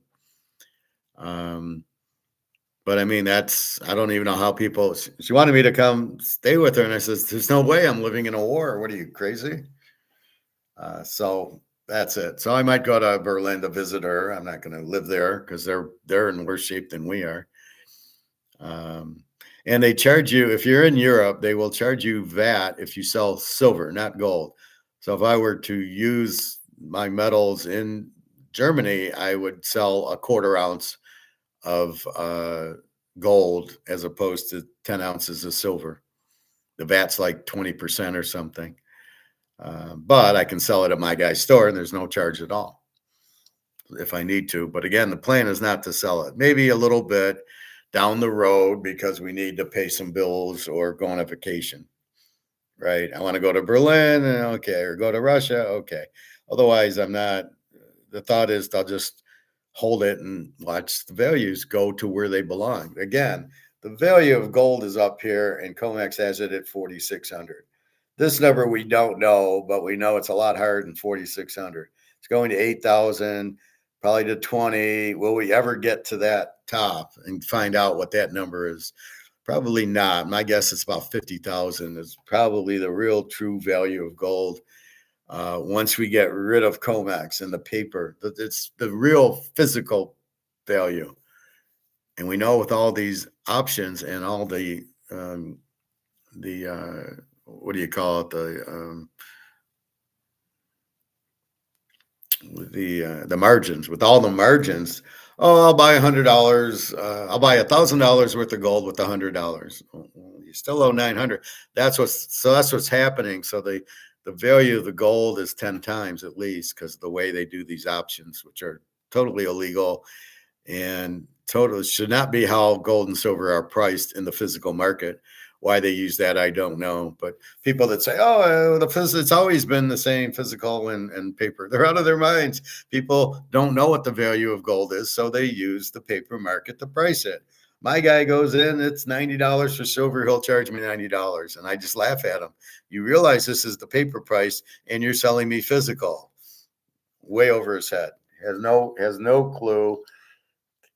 But I mean, I don't even know how people, she wanted me to come stay with her. And I said, there's no way I'm living in a war. What are you, crazy? So that's it. So I might go to Berlin to visit her. I'm not going to live there because they're in worse shape than we are. And they charge you, if you're in Europe, they will charge you VAT if you sell silver, not gold. So if I were to use my metals in Germany, I would sell a 1/4 ounce of gold as opposed to 10 ounces of silver. The VAT's like 20% or something. But I can sell it at my guy's store and there's no charge at all if I need to. But again, the plan is not to sell it. Maybe a little bit down the road because we need to pay some bills or go on a vacation, right? I want to go to Berlin, okay, or go to Russia, okay. Otherwise, I'm not. The thought is I'll just hold it and watch the values go to where they belong. Again, the value of gold is up here and COMEX has it at 4,600. This number we don't know, but we know it's a lot higher than 4,600. It's going to 8,000, probably to 20. Will we ever get to that top and find out what that number is? Probably not. My guess it's about 50,000 is probably the real true value of gold. Once we get rid of COMEX and the paper, it's the real physical value. And we know with all these options and all the what do you call it? The margins, with all the margins. Oh, I'll buy $100. I'll buy $1,000 worth of gold with $100. You still owe 900. That's what's happening. So the value of the gold is 10 times at least because of the way they do these options, which are totally illegal and totally should not be how gold and silver are priced in the physical market. Why they use that, I don't know. But people that say, oh, it's always been the same, physical and paper, they're out of their minds. People don't know what the value of gold is, so they use the paper market to price it. My guy goes in, it's $90 for silver, he'll charge me $90. And I just laugh at him. You realize this is the paper price and you're selling me physical. Way over his head. Has no clue.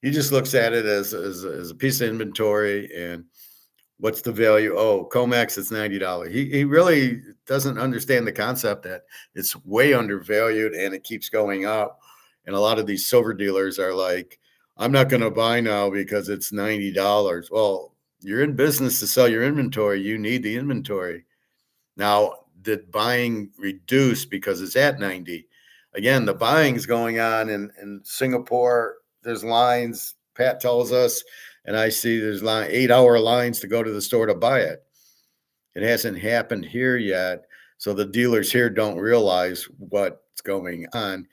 He just looks at it as a piece of inventory and what's the value? Oh, COMEX, it's $90. He really doesn't understand the concept that it's way undervalued and it keeps going up. And a lot of these silver dealers are like, I'm not going to buy now because it's $90. Well, you're in business to sell your inventory. You need the inventory. Now, did buying reduce because it's at 90? Again, the buying is going on in Singapore. There's lines. Pat tells us, and I see there's 8-hour lines to go to the store to buy it. It hasn't happened here yet. So the dealers here don't realize what's going on.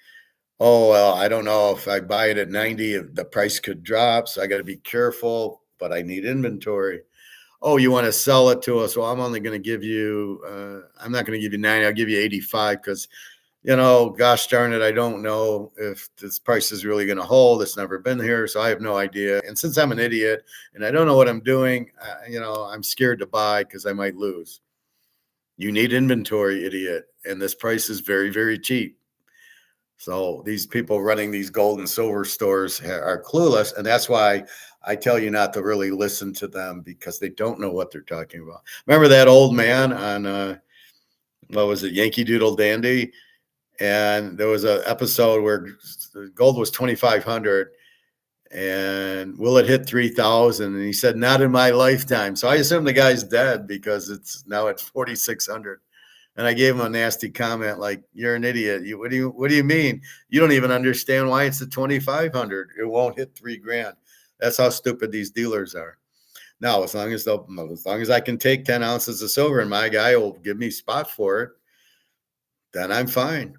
Oh, well, I don't know if I buy it at 90, the price could drop. So I got to be careful, but I need inventory. Oh, you want to sell it to us? Well, I'm only going to give you, I'm not going to give you 90. I'll give you 85 because, gosh darn it, I don't know if this price is really going to hold. It's never been here, so I have no idea. And since I'm an idiot and I don't know what I'm doing, I'm scared to buy because I might lose. You need inventory, idiot. And this price is very, very cheap. So these people running these gold and silver stores are clueless. And that's why I tell you not to really listen to them because they don't know what they're talking about. Remember that old man on, what was it, Yankee Doodle Dandy? And there was an episode where gold was 2,500 and will it hit 3,000? And he said, not in my lifetime. So I assume the guy's dead because it's now at 4,600. And I gave him a nasty comment like, you're an idiot. What do you mean? You don't even understand why it's at 2,500. It won't hit $3,000. That's how stupid these dealers are. Now, as long as I can take 10 ounces of silver and my guy will give me spot for it, then I'm fine.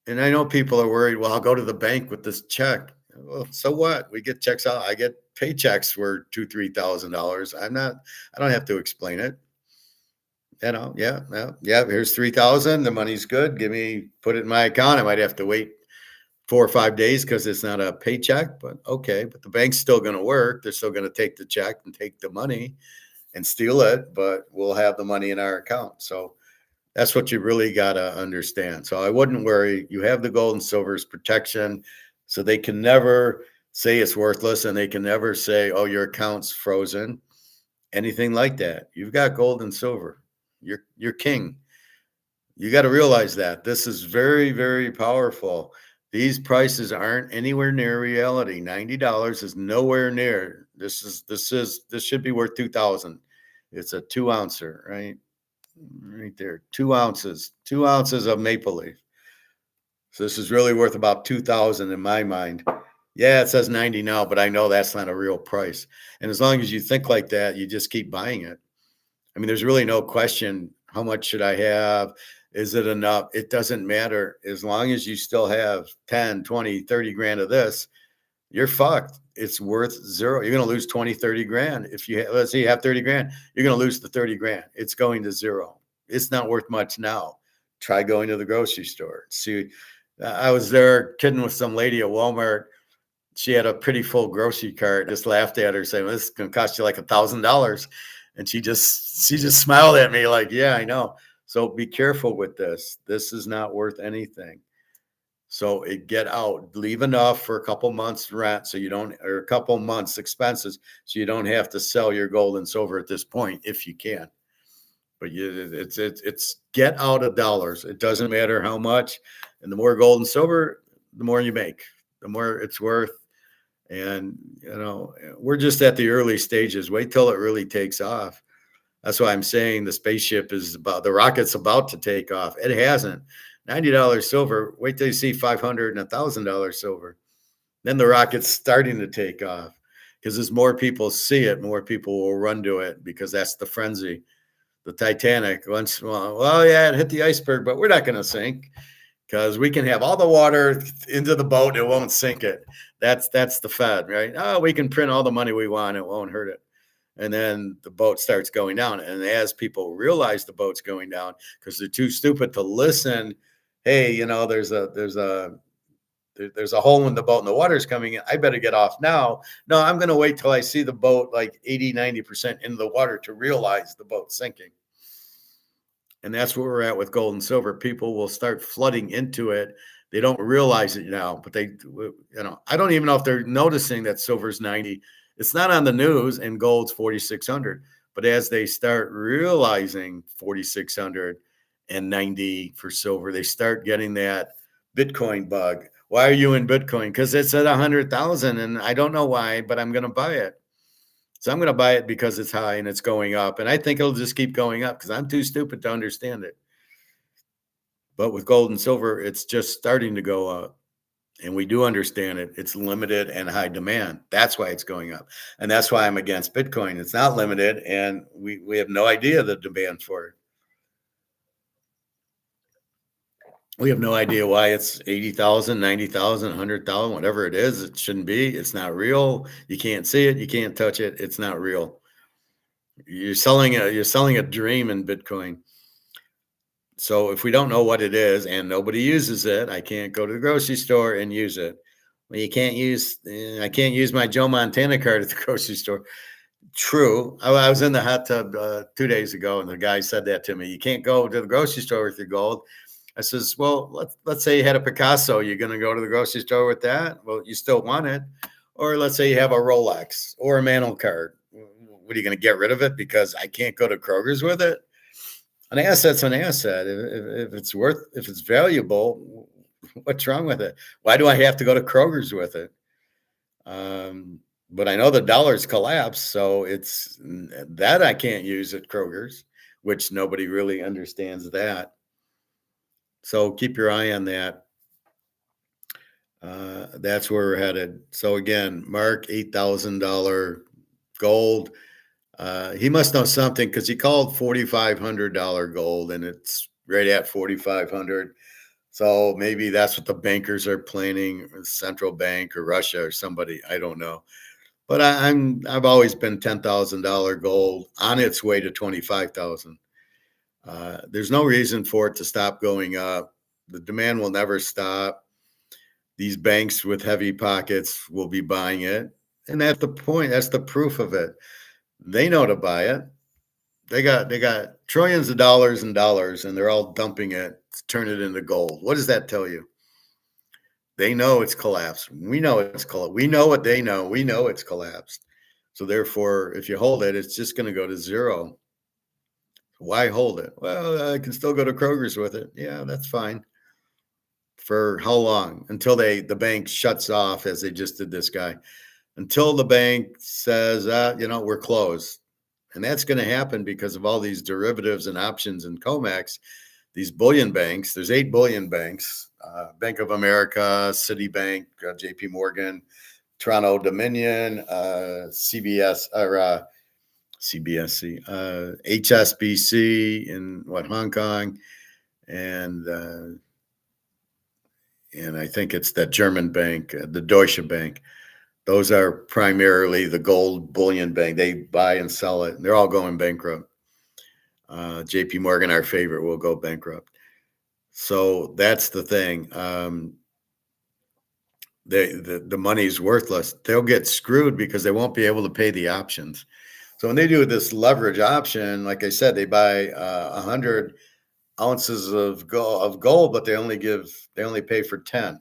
And I know people are worried, well, I'll go to the bank with this check. Well, so what? We get checks out. I get paychecks for $2,000, $3,000. I don't have to explain it. Yeah. Here's 3,000. The money's good. Put it in my account. I might have to wait 4 or 5 days because it's not a paycheck, but okay. But the bank's still going to work. They're still going to take the check and take the money and steal it, but we'll have the money in our account. So that's what you really got to understand. So I wouldn't worry. You have the gold and silver's protection, so they can never say it's worthless, and they can never say, oh, your account's frozen, anything like that. You've got gold and silver. You're king. You got to realize that this is very, very powerful. These prices aren't anywhere near reality. $90 is nowhere near. This should be worth 2,000. It's a 2 ouncer, right there. 2 ounces of maple leaf. So this is really worth about 2,000 in my mind. Yeah, it says 90 now, but I know that's not a real price. And as long as you think like that, you just keep buying it. I mean, there's really no question. How much should I have? Is it enough? It doesn't matter. As long as you still have 10, 20, 30 grand of this, you're fucked. It's worth zero. You're going to lose 20, 30 grand. Let's say you have 30 grand, you're going to lose the 30 grand. It's going to zero. It's not worth much now. Try going to the grocery store. See, I was there kidding with some lady at Walmart. She had a pretty full grocery cart. Just laughed at her, saying, well, "This is going to cost you like $1,000." And she just smiled at me like, "Yeah, I know." So be careful with this. This is not worth anything. So get out, leave enough for a couple months rent, or a couple months expenses, so you don't have to sell your gold and silver at this point if you can. But it's get out of dollars. It doesn't matter how much, and the more gold and silver, the more you make, the more it's worth. And we're just at the early stages. Wait till it really takes off. That's why I'm saying the rocket's about to take off. It hasn't. $90 silver. Wait till you see $500 and $1,000 silver. Then the rocket's starting to take off, because as more people see it, more people will run to it, because that's the frenzy. The Titanic, well, yeah, it hit the iceberg, but we're not going to sink, because we can have all the water into the boat. It won't sink it. That's the Fed, right? Oh, we can print all the money we want. It won't hurt it. And then the boat starts going down. And as people realize the boat's going down, because they're too stupid to listen, hey, there's a hole in the boat and the water's coming in. I better get off now. No, I'm going to wait till I see the boat like 80, 90% into the water to realize the boat's sinking. And that's where we're at with gold and silver. People will start flooding into it. They don't realize it now, but I don't even know if they're noticing that silver's 90. It's not on the news, and gold's 4,600. But as they start realizing 4,600 and 90 for silver, they start getting that Bitcoin bug. Why are you in Bitcoin? Because it's at 100,000, and I don't know why, but I'm going to buy it. So I'm going to buy it because it's high and it's going up. And I think it'll just keep going up, because I'm too stupid to understand it. But with gold and silver, it's just starting to go up. And we do understand it. It's limited and high demand. That's why it's going up. And that's why I'm against Bitcoin. It's not limited, and we have no idea the demand for it. We have no idea why it's 80,000, 90,000, 100,000, whatever it is. It shouldn't be. It's not real. You can't see it. You can't touch it. It's not real. You're selling a dream in Bitcoin. So if we don't know what it is and nobody uses it, I can't go to the grocery store and use it. Well, I can't use my Joe Montana card at the grocery store. True. I was in the hot tub 2 days ago, and the guy said that to me. You can't go to the grocery store with your gold. I says, well, let's say you had a Picasso. You're going to go to the grocery store with that? Well, you still want it. Or let's say you have a Rolex or a Mantle card. What are you going to get rid of it because I can't go to Kroger's with it? An asset's an asset. If it's valuable, what's wrong with it? Why do I have to go to Kroger's with it? But I know the dollar's collapsed, so it's that I can't use at Kroger's, which nobody really understands that. So keep your eye on that. That's where we're headed. So again, mark $8,000 gold. He must know something because he called $4,500 gold, and it's right at 4,500. So maybe that's what the bankers are planning, or the central bank or Russia or somebody. I don't know. But I've always been $10,000 gold on its way to 25,000. There's no reason for it to stop going up. The demand will never stop. These banks with heavy pockets will be buying it, and that's the point. That's the proof of it. They know to buy it. They got trillions of dollars and dollars, and they're all dumping it to turn it into gold. What does that tell you? They know it's collapsed. We know it's collapsed. We know what they know. We know it's collapsed. So therefore, if you hold it, it's just going to go to zero. Why hold it? Well, I can still go to Kroger's with it. Yeah, that's fine. For how long? Until the bank shuts off, as they just did this guy. Until the bank says, we're closed. And that's going to happen because of all these derivatives and options and COMEX, these bullion banks. There's 8 bullion banks: Bank of America, Citibank, JP Morgan, Toronto Dominion, CBS or CBSC, HSBC in Hong Kong, and I think it's that German bank, the Deutsche Bank. Those are primarily the gold bullion bank. They buy and sell it. They're all going bankrupt. JP Morgan, our favorite, will go bankrupt. So that's the thing. The money's worthless. They'll get screwed because they won't be able to pay the options. So when they do this leverage option, like I said, they buy 100 ounces of gold, but they only pay for 10.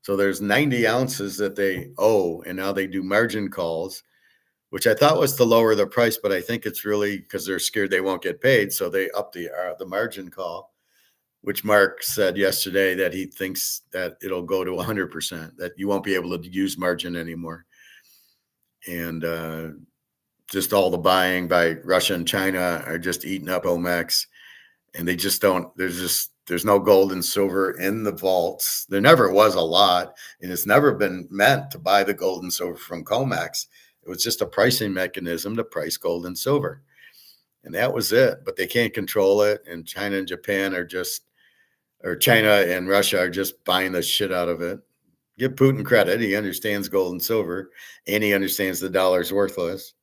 So there's 90 ounces that they owe, and now they do margin calls, which I thought was to lower the price, but I think it's really because they're scared they won't get paid, so they up the margin call, which Mark said yesterday that he thinks that it'll go to 100%, that you won't be able to use margin anymore. And just all the buying by Russia and China are just eating up OMEX, and they just don't. There's no gold and silver in the vaults. There never was a lot, and it's never been meant to buy the gold and silver from COMEX. It was just a pricing mechanism to price gold and silver, and that was it. But they can't control it, and China and Japan China and Russia are just buying the shit out of it. Give Putin credit; he understands gold and silver, and he understands the dollar's worthless,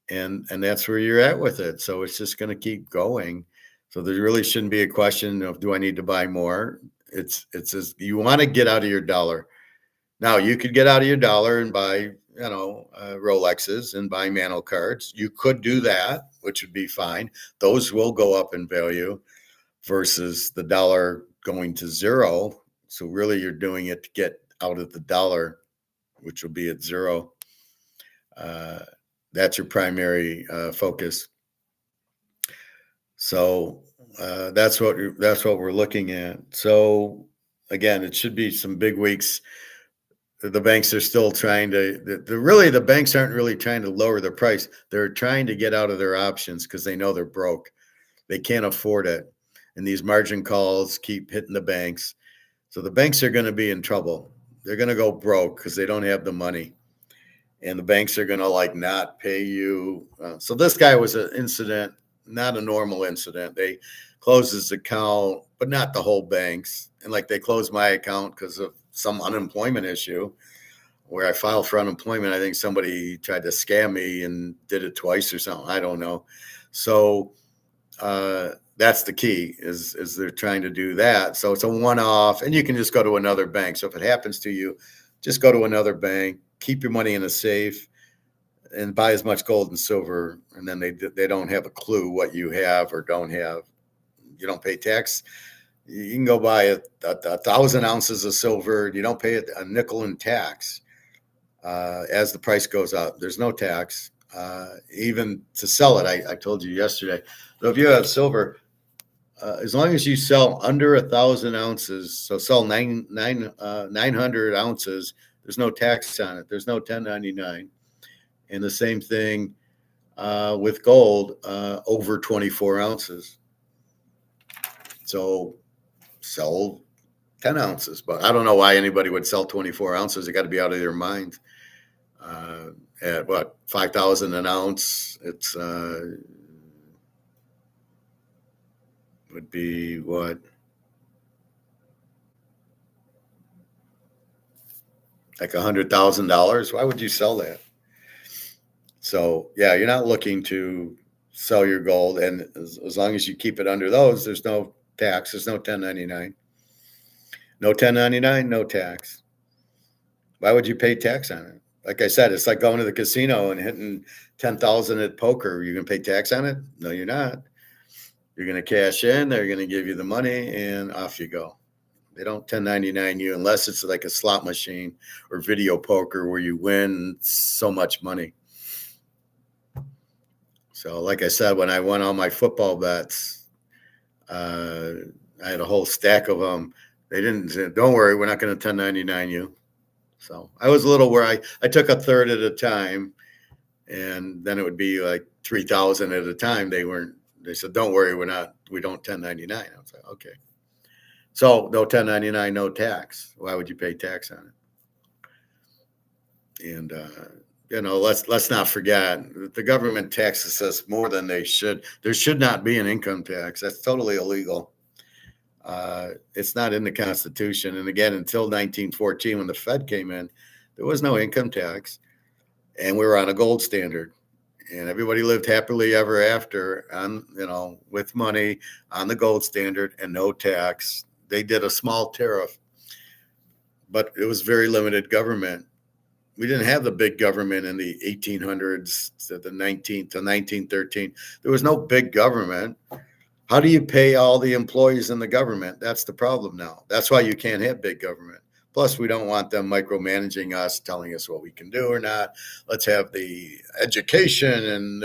and that's where you're at with it. So it's just going to keep going. So there really shouldn't be a question of, do I need to buy more? It's as you want to get out of your dollar. Now you could get out of your dollar and buy, Rolexes and buy Mantle cards. You could do that, which would be fine. Those will go up in value versus the dollar going to zero. So really you're doing it to get out of the dollar, which will be at zero. That's your primary focus. So that's what we're looking at. So again, it should be some big weeks. The banks are still trying to. The banks aren't really trying to lower the price. They're trying to get out of their options because they know they're broke. They can't afford it, and these margin calls keep hitting the banks. So the banks are going to be in trouble. They're going to go broke because they don't have the money, and the banks are going to not pay you. So this guy was an incident. Not a normal incident. They closed his account, but not the whole banks. And they closed my account because of some unemployment issue where I filed for unemployment. I think somebody tried to scam me and did it twice or something. I don't know. So that's the key is they're trying to do that. So it's a one-off, and you can just go to another bank. So if it happens to you, just go to another bank, keep your money in a safe, and buy as much gold and silver, and then they don't have a clue what you have or don't have. You don't pay tax. You can go buy a 1,000 ounces of silver. You don't pay a nickel in tax as the price goes up. There's no tax. Even to sell it, I told you yesterday. So if you have silver, as long as you sell under 1,000 ounces, so sell 900 ounces, there's no tax on it. There's no 1099. And the same thing with gold over 24 ounces. So sell 10 ounces. But I don't know why anybody would sell 24 ounces. They got to be out of their mind. at what, 5,000 an ounce. It's would be what, like $100,000. Why would you sell that? So yeah, you're not looking to sell your gold, and as long as you keep it under those, there's no tax, there's no 1099, no 1099, no tax. Why would you pay tax on it? Like I said, it's like going to the casino and hitting 10,000 at poker. You're gonna pay tax on it? No, you're not. You're gonna cash in. They're gonna give you the money, and off you go. They don't 1099 you unless it's like a slot machine or video poker where you win so much money. So, like I said, when I won all my football bets, I had a whole stack of them. They didn't say, don't worry, we're not going to 1099 you. So I was a little where I took a third at a time, and then it would be like 3,000 at a time. They said, don't worry, we don't 1099. I was like, okay. So no 1099, no tax. Why would you pay tax on it? And, let's not forget the government taxes us more than they should. There should not be an income tax. That's totally illegal. It's not in the Constitution. And again, until 1914, when the Fed came in, there was no income tax, and we were on a gold standard, and everybody lived happily ever after on, with money on the gold standard and no tax. They did a small tariff, but it was very limited government. We didn't have the big government in the 1800s to the 19th to 1913. There was no big government. How do you pay all the employees in the government? That's the problem now. That's why you can't have big government. Plus, we don't want them micromanaging us, telling us what we can do or not. Let's have the education and,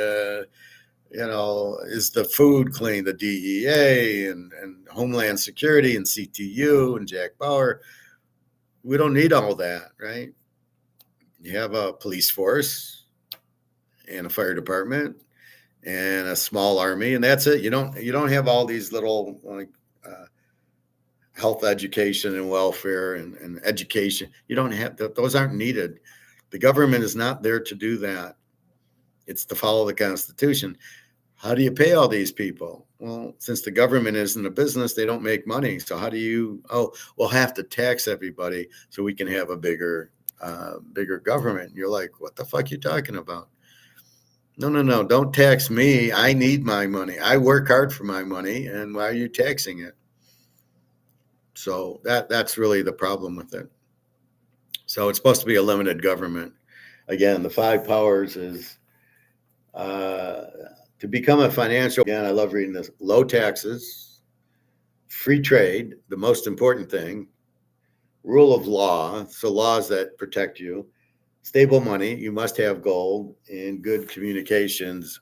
is the food clean, the DEA and Homeland Security and CTU and Jack Bauer. We don't need all that, right? You have a police force and a fire department and a small army, and that's it. You don't have all these little health education and welfare and education. You don't have those aren't needed. The government is not there to do that. It's to follow the Constitution. How do you pay all these people? Well, since the government isn't a business, they don't make money. So how do you? Oh, we'll have to tax everybody so we can have a bigger government. You're like, what the fuck you talking about? No. Don't tax me. I need my money. I work hard for my money. And why are you taxing it? So that's really the problem with it. So it's supposed to be a limited government. Again, the 5 powers is to become a financial. Again, I love reading this. Low taxes, free trade, the most important thing, rule of law, so laws that protect you, stable money, you must have gold, and good communications,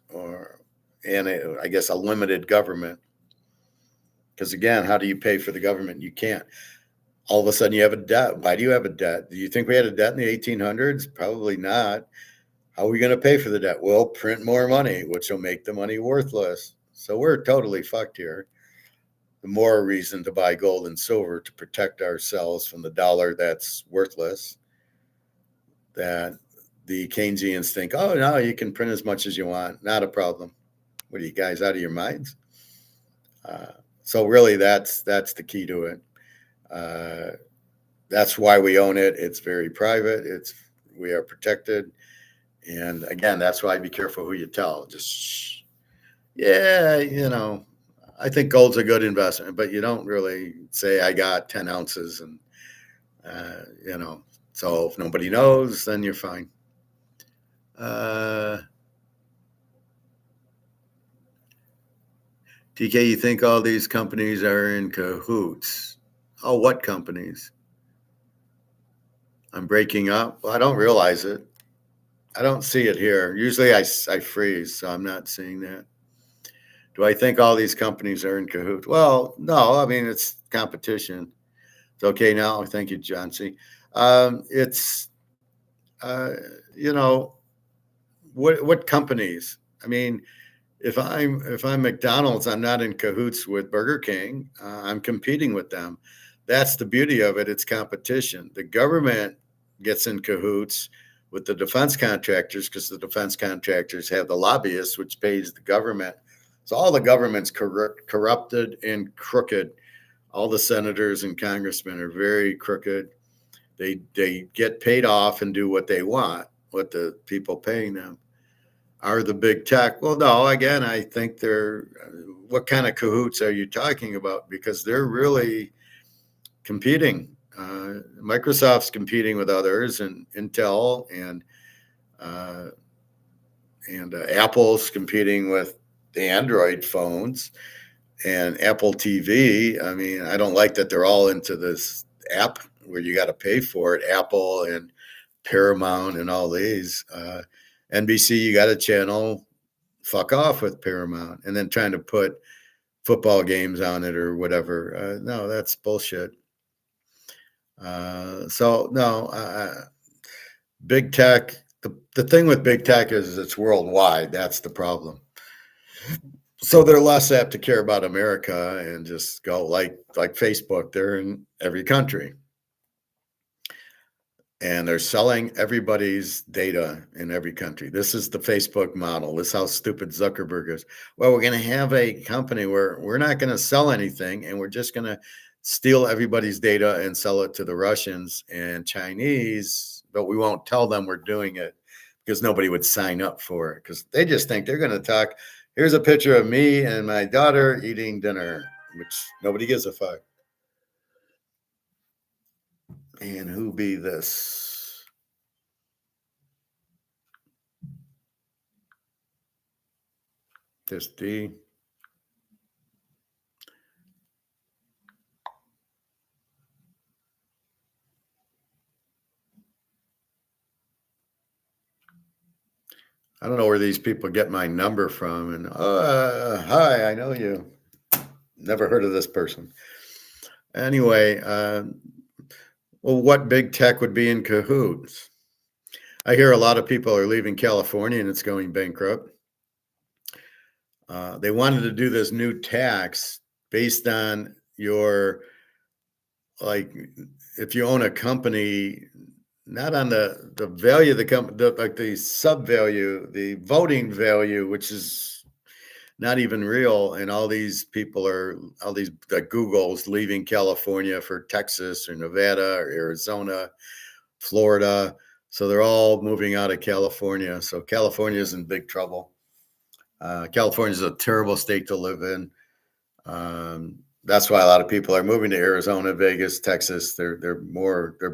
and I guess a limited government. Because again, how do you pay for the government? You can't. All of a sudden you have a debt. Why do you have a debt? Do you think we had a debt in the 1800s? Probably not. How are we going to pay for the debt? We'll print more money, which will make the money worthless. So we're totally fucked here. The more reason to buy gold and silver to protect ourselves from the dollar that's worthless, that the Keynesians think, oh, no, you can print as much as you want. Not a problem. What are you guys, out of your minds? So really, that's the key to it. That's why we own it. It's very private. We are protected. And again, that's why be careful who you tell. Just, I think gold's a good investment, but you don't really say I got 10 ounces and, so if nobody knows, then you're fine. TK, you think all these companies are in cahoots? Oh, what companies? I'm breaking up. Well, I don't realize it. I don't see it here. Usually I freeze, so I'm not seeing that. Do I think all these companies are in cahoots? Well, no. I mean, it's competition. It's okay now. Thank you, John C. It's, what companies? I mean, if I'm McDonald's, I'm not in cahoots with Burger King. I'm competing with them. That's the beauty of it. It's competition. The government gets in cahoots with the defense contractors, because the defense contractors have the lobbyists, which pays the government. So all the government's corrupted and crooked. All the senators and congressmen are very crooked. They get paid off and do what they want, what the people paying them. Are the big tech? Well, no, again, I think they're, what kind of cahoots are you talking about? Because they're really competing. Microsoft's competing with others, and Intel, uh, and Apple's competing with the Android phones and Apple TV. I mean, I don't like that they're all into this app where you got to pay for it. Apple and Paramount and all these. NBC, you got a channel. Fuck off with Paramount, and then trying to put football games on it or whatever. No, that's bullshit. So no, big tech. The thing with big tech is it's worldwide. That's the problem. So they're less apt to care about America and just go like Facebook. They're in every country, and they're selling everybody's data in every country. This is the Facebook model. This is how stupid Zuckerberg is. Well, we're going to have a company where we're not going to sell anything, and we're just going to steal everybody's data and sell it to the Russians and Chinese, but we won't tell them we're doing it because nobody would sign up for it, because they just think they're going to talk. Here's a picture of me and my daughter eating dinner, which nobody gives a fuck. And who be this? This D. I don't know where these people get my number from. And hi, I know you. Never heard of this person. Anyway, well, what big tech would be in cahoots? I hear a lot of people are leaving California and it's going bankrupt. They wanted to do this new tax based on your, like, if you own a company, not on the value of the company, like the sub value, the voting value, which is not even real. And all these people are, all these, like Google's leaving California for Texas or Nevada or Arizona, Florida. So they're all moving out of California. So California is in big trouble. California is a terrible state to live in. That's why a lot of people are moving to Arizona, Vegas, Texas. They're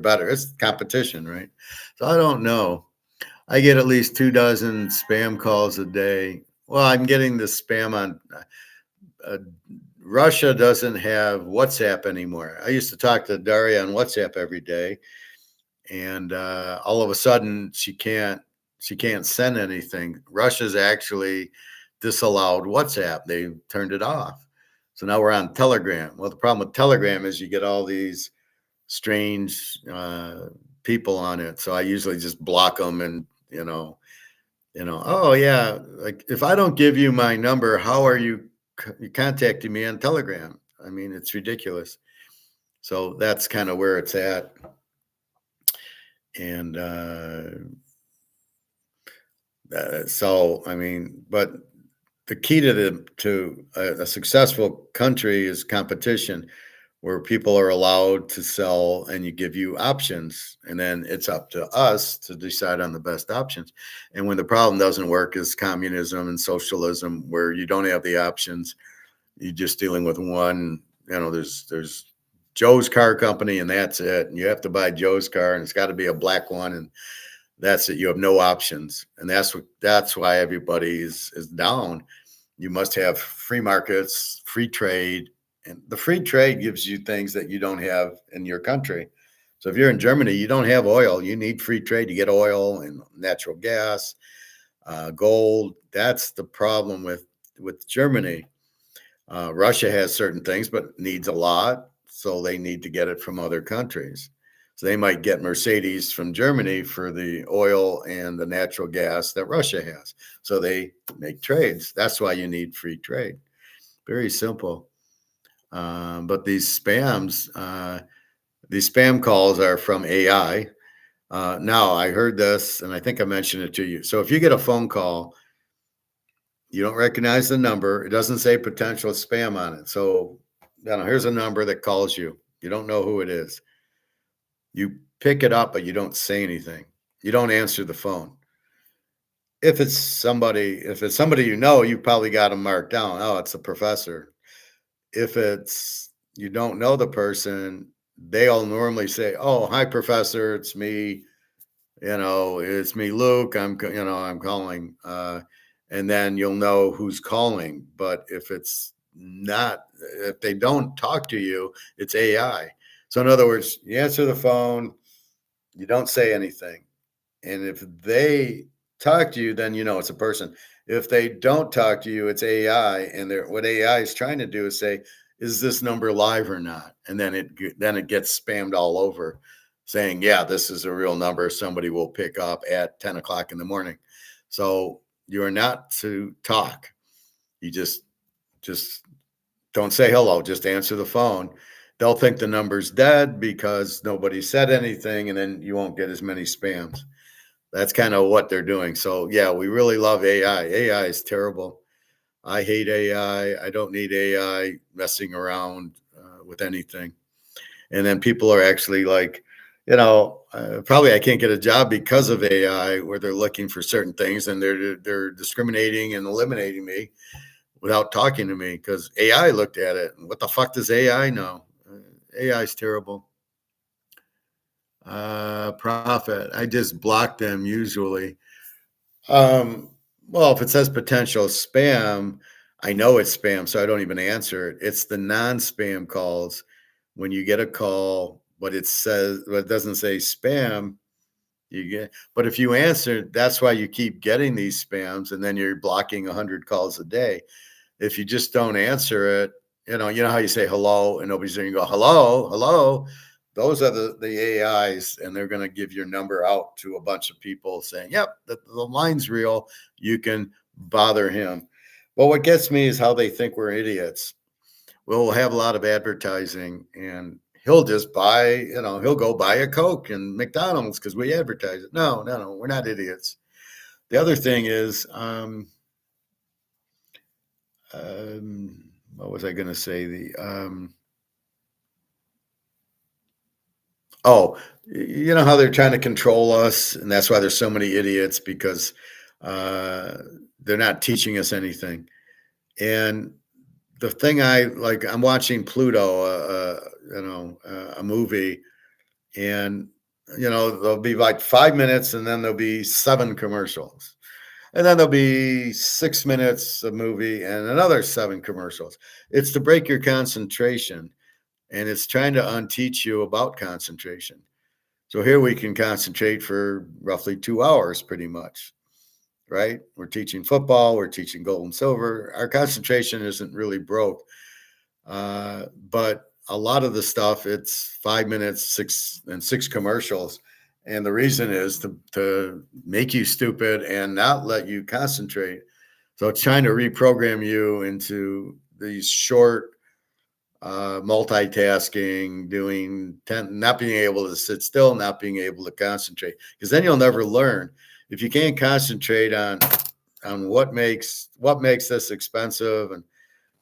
better. It's competition, right? So I don't know. I get at least 24 spam calls a day. Well, I'm getting the spam on. Russia doesn't have WhatsApp anymore. I used to talk to Daria on WhatsApp every day, and all of a sudden she can't send anything. Russia's actually disallowed WhatsApp. They turned it off. So now we're on Telegram. Well, the problem with Telegram is you get all these strange people on it. So I usually just block them, and oh yeah, like if I don't give you my number, how are you contacting me on Telegram? I mean, it's ridiculous. So that's kind of where it's at. And so, I mean, but the key to a successful country is competition, where people are allowed to sell and you give you options, and then it's up to us to decide on the best options. And when the problem doesn't work is communism and socialism, where you don't have the options. You're just dealing with one, there's Joe's car company and that's it. And you have to buy Joe's car and it's got to be a black one. And that's it. You have no options. And that's why everybody is down. You must have free markets, free trade, and the free trade gives you things that you don't have in your country. So if you're in Germany, you don't have oil. You need free trade to get oil and natural gas, gold. That's the problem with Germany. Russia has certain things, but needs a lot. So they need to get it from other countries. So they might get Mercedes from Germany for the oil and the natural gas that Russia has. So they make trades. That's why you need free trade. Very simple. But these spam calls are from AI. Now, I heard this, and I think I mentioned it to you. So if you get a phone call, you don't recognize the number. It doesn't say potential spam on it. So, here's a number that calls you. You don't know who it is. You pick it up, but you don't say anything. You don't answer the phone. If it's somebody you know, you probably got them marked down. Oh, it's the professor. If it's you don't know the person, they'll normally say, "Oh, hi, professor. It's me. It's me, Luke. I'm calling." And then you'll know who's calling. But if they don't talk to you, it's AI. So in other words, you answer the phone, you don't say anything. And if they talk to you, then you know it's a person. If they don't talk to you, it's AI. And what AI is trying to do is say, is this number live or not? And then it gets spammed all over saying, yeah, this is a real number. Somebody will pick up at 10 o'clock in the morning. So you are not to talk. You just don't say hello. Just answer the phone. They'll think the number's dead because nobody said anything, and then you won't get as many spams. That's kind of what they're doing. So yeah, we really love AI. AI is terrible. I hate AI. I don't need AI messing around with anything. And then people are actually like, probably I can't get a job because of AI, where they're looking for certain things and they're discriminating and eliminating me without talking to me because AI looked at it. What the fuck does AI know? AI is terrible. Profit. I just block them usually. Well, if it says potential spam, I know it's spam, so I don't even answer it. It's the non-spam calls when you get a call, but it doesn't say spam. But if you answer, that's why you keep getting these spams, and then you're blocking 100 calls a day. If you just don't answer it, you know how you say hello and nobody's there, you go, hello, hello. Those are the AIs, and they're going to give your number out to a bunch of people saying, yep, the line's real. You can bother him. But what gets me is how they think we're idiots. We'll have a lot of advertising, and he'll just he'll go buy a Coke and McDonald's because we advertise it. No, no, no, we're not idiots. The other thing is, what was I going to say? You know how they're trying to control us, and that's why there's so many idiots because uh, they're not teaching us anything. And the thing I like, I'm watching Pluto, a movie, and there'll be like 5 minutes, and then there'll be 7 commercials. And then there'll be 6 minutes of movie and another 7 commercials. It's to break your concentration, and it's trying to unteach you about concentration. So here we can concentrate for roughly 2 hours, pretty much, right? We're teaching football, we're teaching gold and silver. Our concentration isn't really broke. But a lot of the stuff, it's 5 minutes, six commercials. And the reason is to make you stupid and not let you concentrate. So it's trying to reprogram you into these short multitasking, not being able to sit still, not being able to concentrate, because then you'll never learn. If you can't concentrate on what makes this expensive and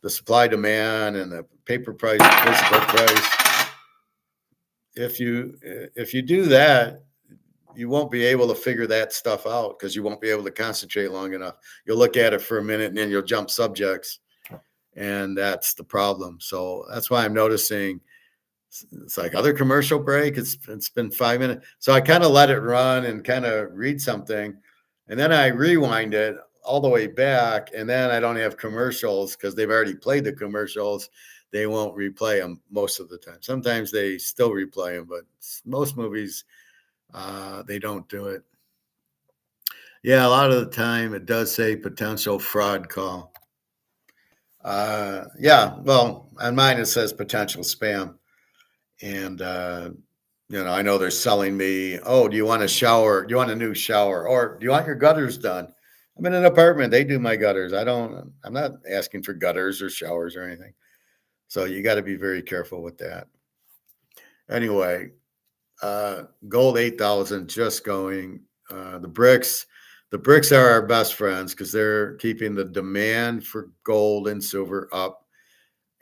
the supply demand and the paper price, the physical price, if you do that, you won't be able to figure that stuff out because you won't be able to concentrate long enough. You'll look at it for a minute and then you'll jump subjects, and that's the problem. So that's why I'm noticing it's like other commercial break. It's been 5 minutes, so I kind of let it run and kind of read something, and then I rewind it all the way back, and then I don't have commercials because they've already played the commercials. They won't replay them most of the time. Sometimes they still replay them, but most movies they don't do it. Yeah, a lot of the time it does say potential fraud call. Yeah, well, on mine it says potential spam. And, I know they're selling me, oh, do you want a shower? Do you want a new shower? Or do you want your gutters done? I'm in an apartment. They do my gutters. I'm not asking for gutters or showers or anything. So you got to be very careful with that. Anyway, Gold 8,000 just going. The bricks are our best friends because they're keeping the demand for gold and silver up,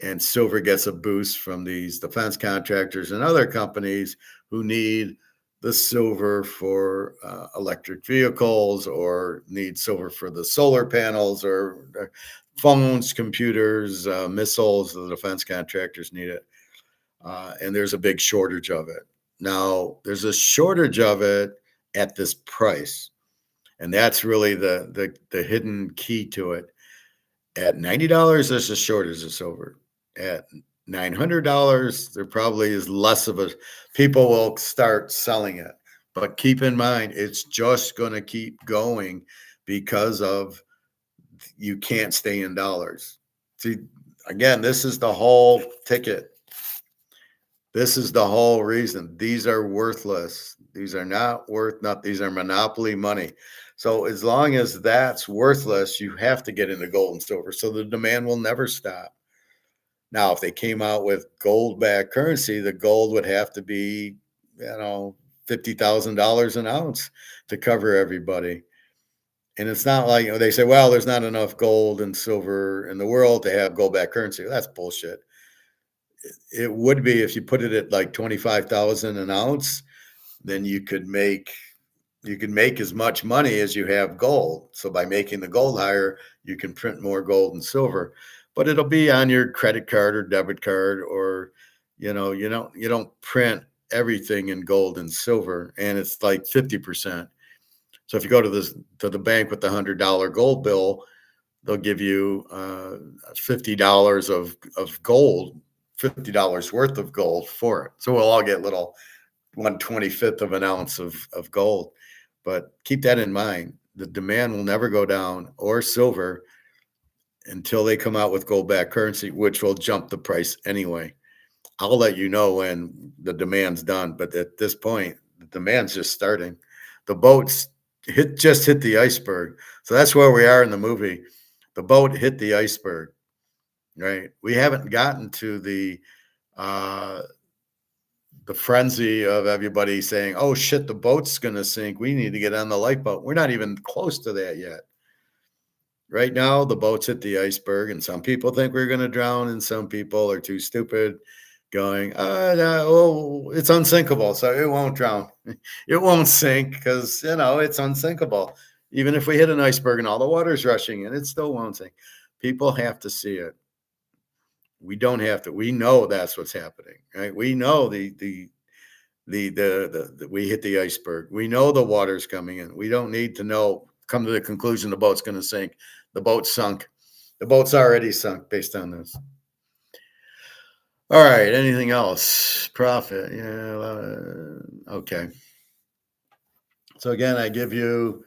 and silver gets a boost from these defense contractors and other companies who need the silver for electric vehicles, or need silver for the solar panels, or phones, computers, missiles. The defense contractors need it, and there's a big shortage of it. Now, there's a shortage of it at this price, and that's really the hidden key to it. At $90, there's a shortage of silver. At $900, there probably is less of a people will start selling it. But keep in mind, it's just going to keep going because of you can't stay in dollars. See, again, this is the whole ticket. This is the whole reason. These are worthless. These are not worth nothing. These are monopoly money. So as long as that's worthless, you have to get into gold and silver. So the demand will never stop. Now, if they came out with gold-backed currency, the gold would have to be, $50,000 an ounce to cover everybody. And it's not like, they say, well, there's not enough gold and silver in the world to have gold-backed currency. That's bullshit. It would be if you put it at like 25,000 an ounce, then you could make as much money as you have gold. So by making the gold higher, you can print more gold and silver, but it'll be on your credit card or debit card, or you don't print everything in gold and silver, and it's like 50%. So if you go to the bank with the $100 gold bill, they'll give you $50 of gold, $50 worth of gold for it. So we'll all get little 1/25th of an ounce of gold. But keep that in mind. The demand will never go down, or silver, until they come out with gold-backed currency, which will jump the price anyway. I'll let you know when the demand's done, but at this point, the demand's just starting. The boats just hit the iceberg. So that's where we are in the movie. The boat hit the iceberg, right? We haven't gotten to the frenzy of everybody saying, oh shit, the boat's going to sink. We need to get on the lifeboat. We're not even close to that yet. Right now, the boat's hit the iceberg, and some people think we're going to drown, and some people are too stupid going, no, it's unsinkable, so it won't drown. It won't sink because, it's unsinkable. Even if we hit an iceberg and all the water's rushing in, it still won't sink. People have to see it. We don't have to. We know that's what's happening, right? We know we hit the iceberg. We know the water's coming in. We don't need to come to the conclusion the boat's going to sink. The boat sunk. The boat's already sunk based on this. All right. Anything else? Profit. Yeah. Okay. So again, I give you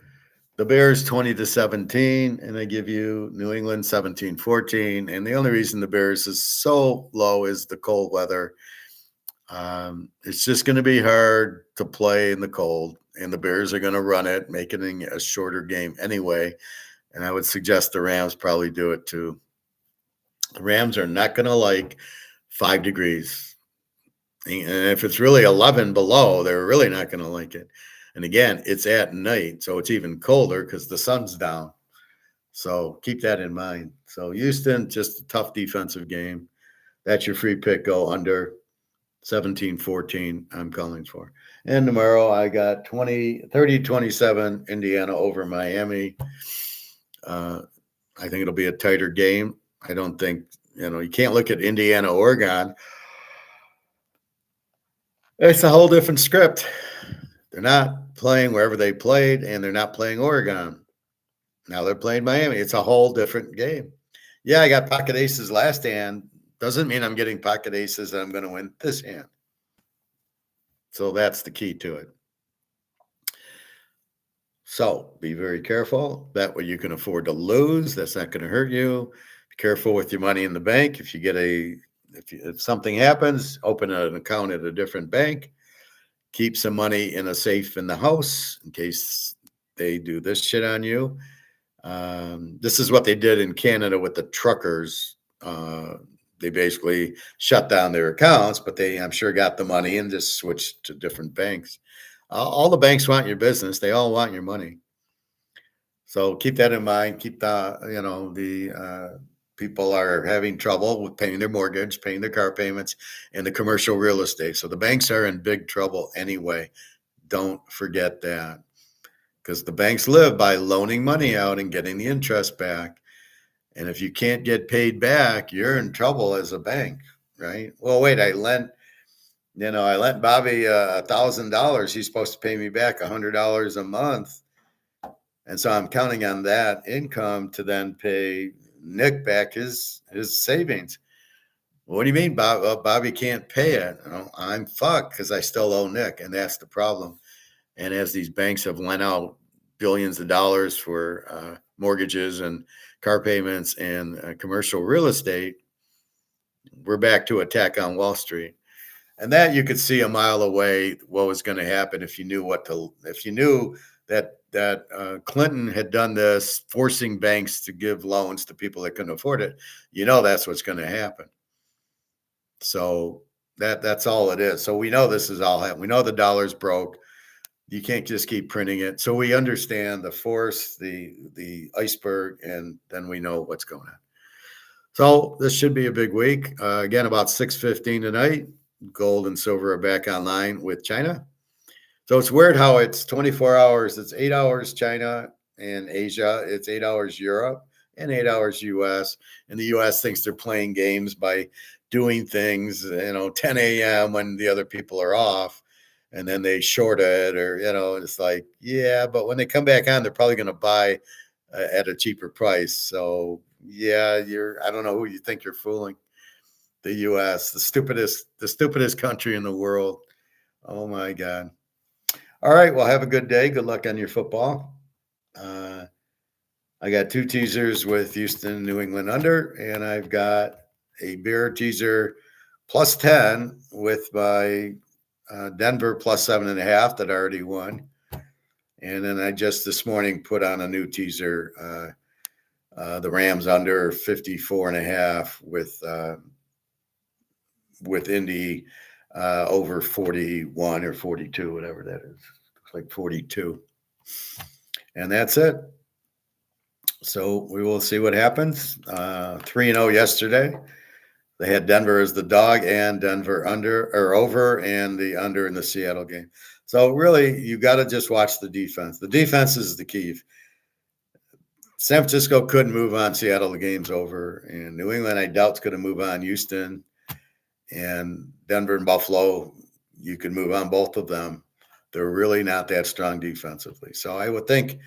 the Bears 20-17, and I give you New England 17-14. And the only reason the Bears is so low is the cold weather. It's just going to be hard to play in the cold, and the Bears are going to run it, making it a shorter game anyway. And I would suggest the Rams probably do it too. The Rams are not going to like 5 degrees. And if it's really 11 below, they're really not going to like it. And again, it's at night, so it's even colder because the sun's down. So keep that in mind. So Houston, just a tough defensive game. That's your free pick. Go under 17-14. I'm calling for. And tomorrow I got 30-27 Indiana over Miami. I think it'll be a tighter game. I don't think, you can't look at Indiana, Oregon. It's a whole different script. They're not playing wherever they played, and they're not playing Oregon. Now they're playing Miami. It's a whole different game. Yeah, I got pocket aces last hand. Doesn't mean I'm getting pocket aces and I'm going to win this hand. So that's the key to it. So be very careful. Bet what you can afford to lose. That's not going to hurt you. Be careful with your money in the bank. If you get if something happens, open an account at a different bank. Keep some money in a safe in the house in case they do this shit on you. This is what they did in Canada with the truckers they basically shut down their accounts, but they, I'm sure, got the money and just switched to different banks. All the banks want your business. They all want your money. So keep that in mind. Keep the people are having trouble with paying their mortgage, paying their car payments, and the commercial real estate. So the banks are in big trouble anyway. Don't forget that, because the banks live by loaning money out and getting the interest back. And if you can't get paid back, you're in trouble as a bank, right? Well, wait, I lent Bobby $1,000. He's supposed to pay me back $100 a month. And so I'm counting on that income to then pay Nick back his savings. What do you mean, Bob? Well, Bobby can't pay it. I'm fucked because I still owe Nick, and that's the problem. And as these banks have lent out billions of dollars for mortgages and car payments and commercial real estate, we're back to attack on Wall Street. And that you could see a mile away what was going to happen if you knew that Clinton had done this, forcing banks to give loans to people that couldn't afford it. That's what's going to happen. So that's all it is. So we know this is all happening. We know the dollar's broke. You can't just keep printing it. So we understand the force, the iceberg, and then we know what's going on. So this should be a big week. Again, about 6:15 tonight, gold and silver are back online with China. So it's weird how it's 24 hours. It's 8 hours China and Asia. It's 8 hours Europe and 8 hours US. And the US thinks they're playing games by doing things, 10 a.m. when the other people are off. And then they short it, or, it's like, yeah, but when they come back on, they're probably going to buy at a cheaper price. So, yeah, I don't know who you think you're fooling. The US, the stupidest country in the world. Oh, my God. All right. Well, have a good day. Good luck on your football. I got 2 teasers with Houston, New England under, and I've got a beer teaser plus 10 with my Denver plus 7.5 that I already won. And then I just this morning put on a new teaser, the Rams under 54.5 with Indy over 41 or 42, whatever that is. Looks like 42. And that's it. So we will see what happens. 3-0 yesterday. They had Denver as the dog and Denver under or over, and the under in the Seattle game. So really, you got to just watch the defense. The defense is the key. San Francisco couldn't move on Seattle. The game's over. And New England, I doubt, is going to move on Houston. And Denver and Buffalo, you can move on both of them. They're really not that strong defensively. So I think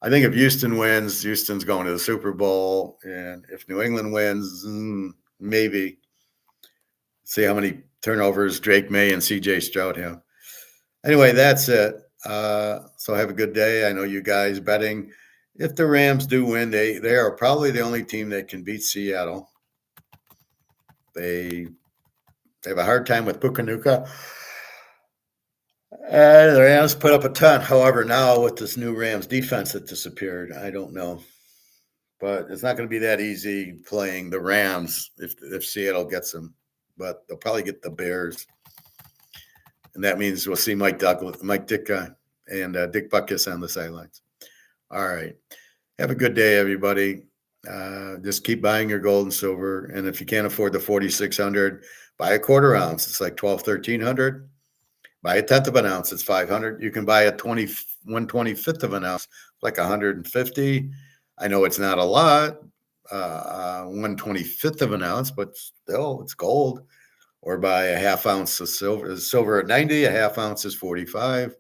if Houston wins, Houston's going to the Super Bowl. And if New England wins, maybe. See how many turnovers Drake May and CJ Stroud have. Anyway, that's it. So have a good day. I know you guys betting. If the Rams do win, they are probably the only team that can beat Seattle. They have a hard time with Pukanuka. And the Rams put up a ton. However, now with this new Rams defense that disappeared, I don't know. But it's not going to be that easy playing the Rams if Seattle gets them. But they'll probably get the Bears. And that means we'll see Mike Ditka and Dick Butkus on the sidelines. All right. Have a good day, everybody. Just keep buying your gold and silver. And if you can't afford the 4,600, buy a quarter ounce. It's like 1,300. Buy a tenth of an ounce. It's 500. You can buy a 1/25th of an ounce, like 150. I know it's not a lot, 1/25th of an ounce, but still, it's gold. Or buy a half ounce of silver. Silver at 90, a half ounce is 45.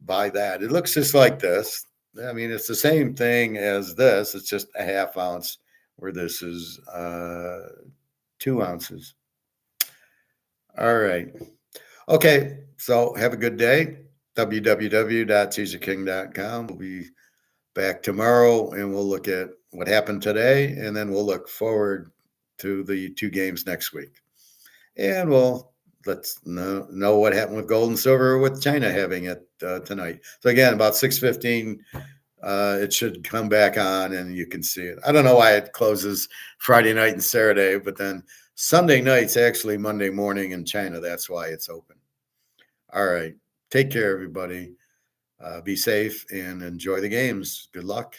Buy that. It looks just like this. I mean, it's the same thing as this. It's just a half ounce, where this is 2 ounces. All right. Okay. So have a good day. www.teaserking.com. We'll be back tomorrow, and we'll look at what happened today, and then we'll look forward to the 2 games next week. And let's know what happened with gold and silver with China having it tonight. So again, about 6:15 it should come back on and you can see it. I don't know why it closes Friday night and Saturday, but then Sunday night's actually Monday morning in China. That's why it's open. All right. Take care, everybody. Be safe and enjoy the games. Good luck.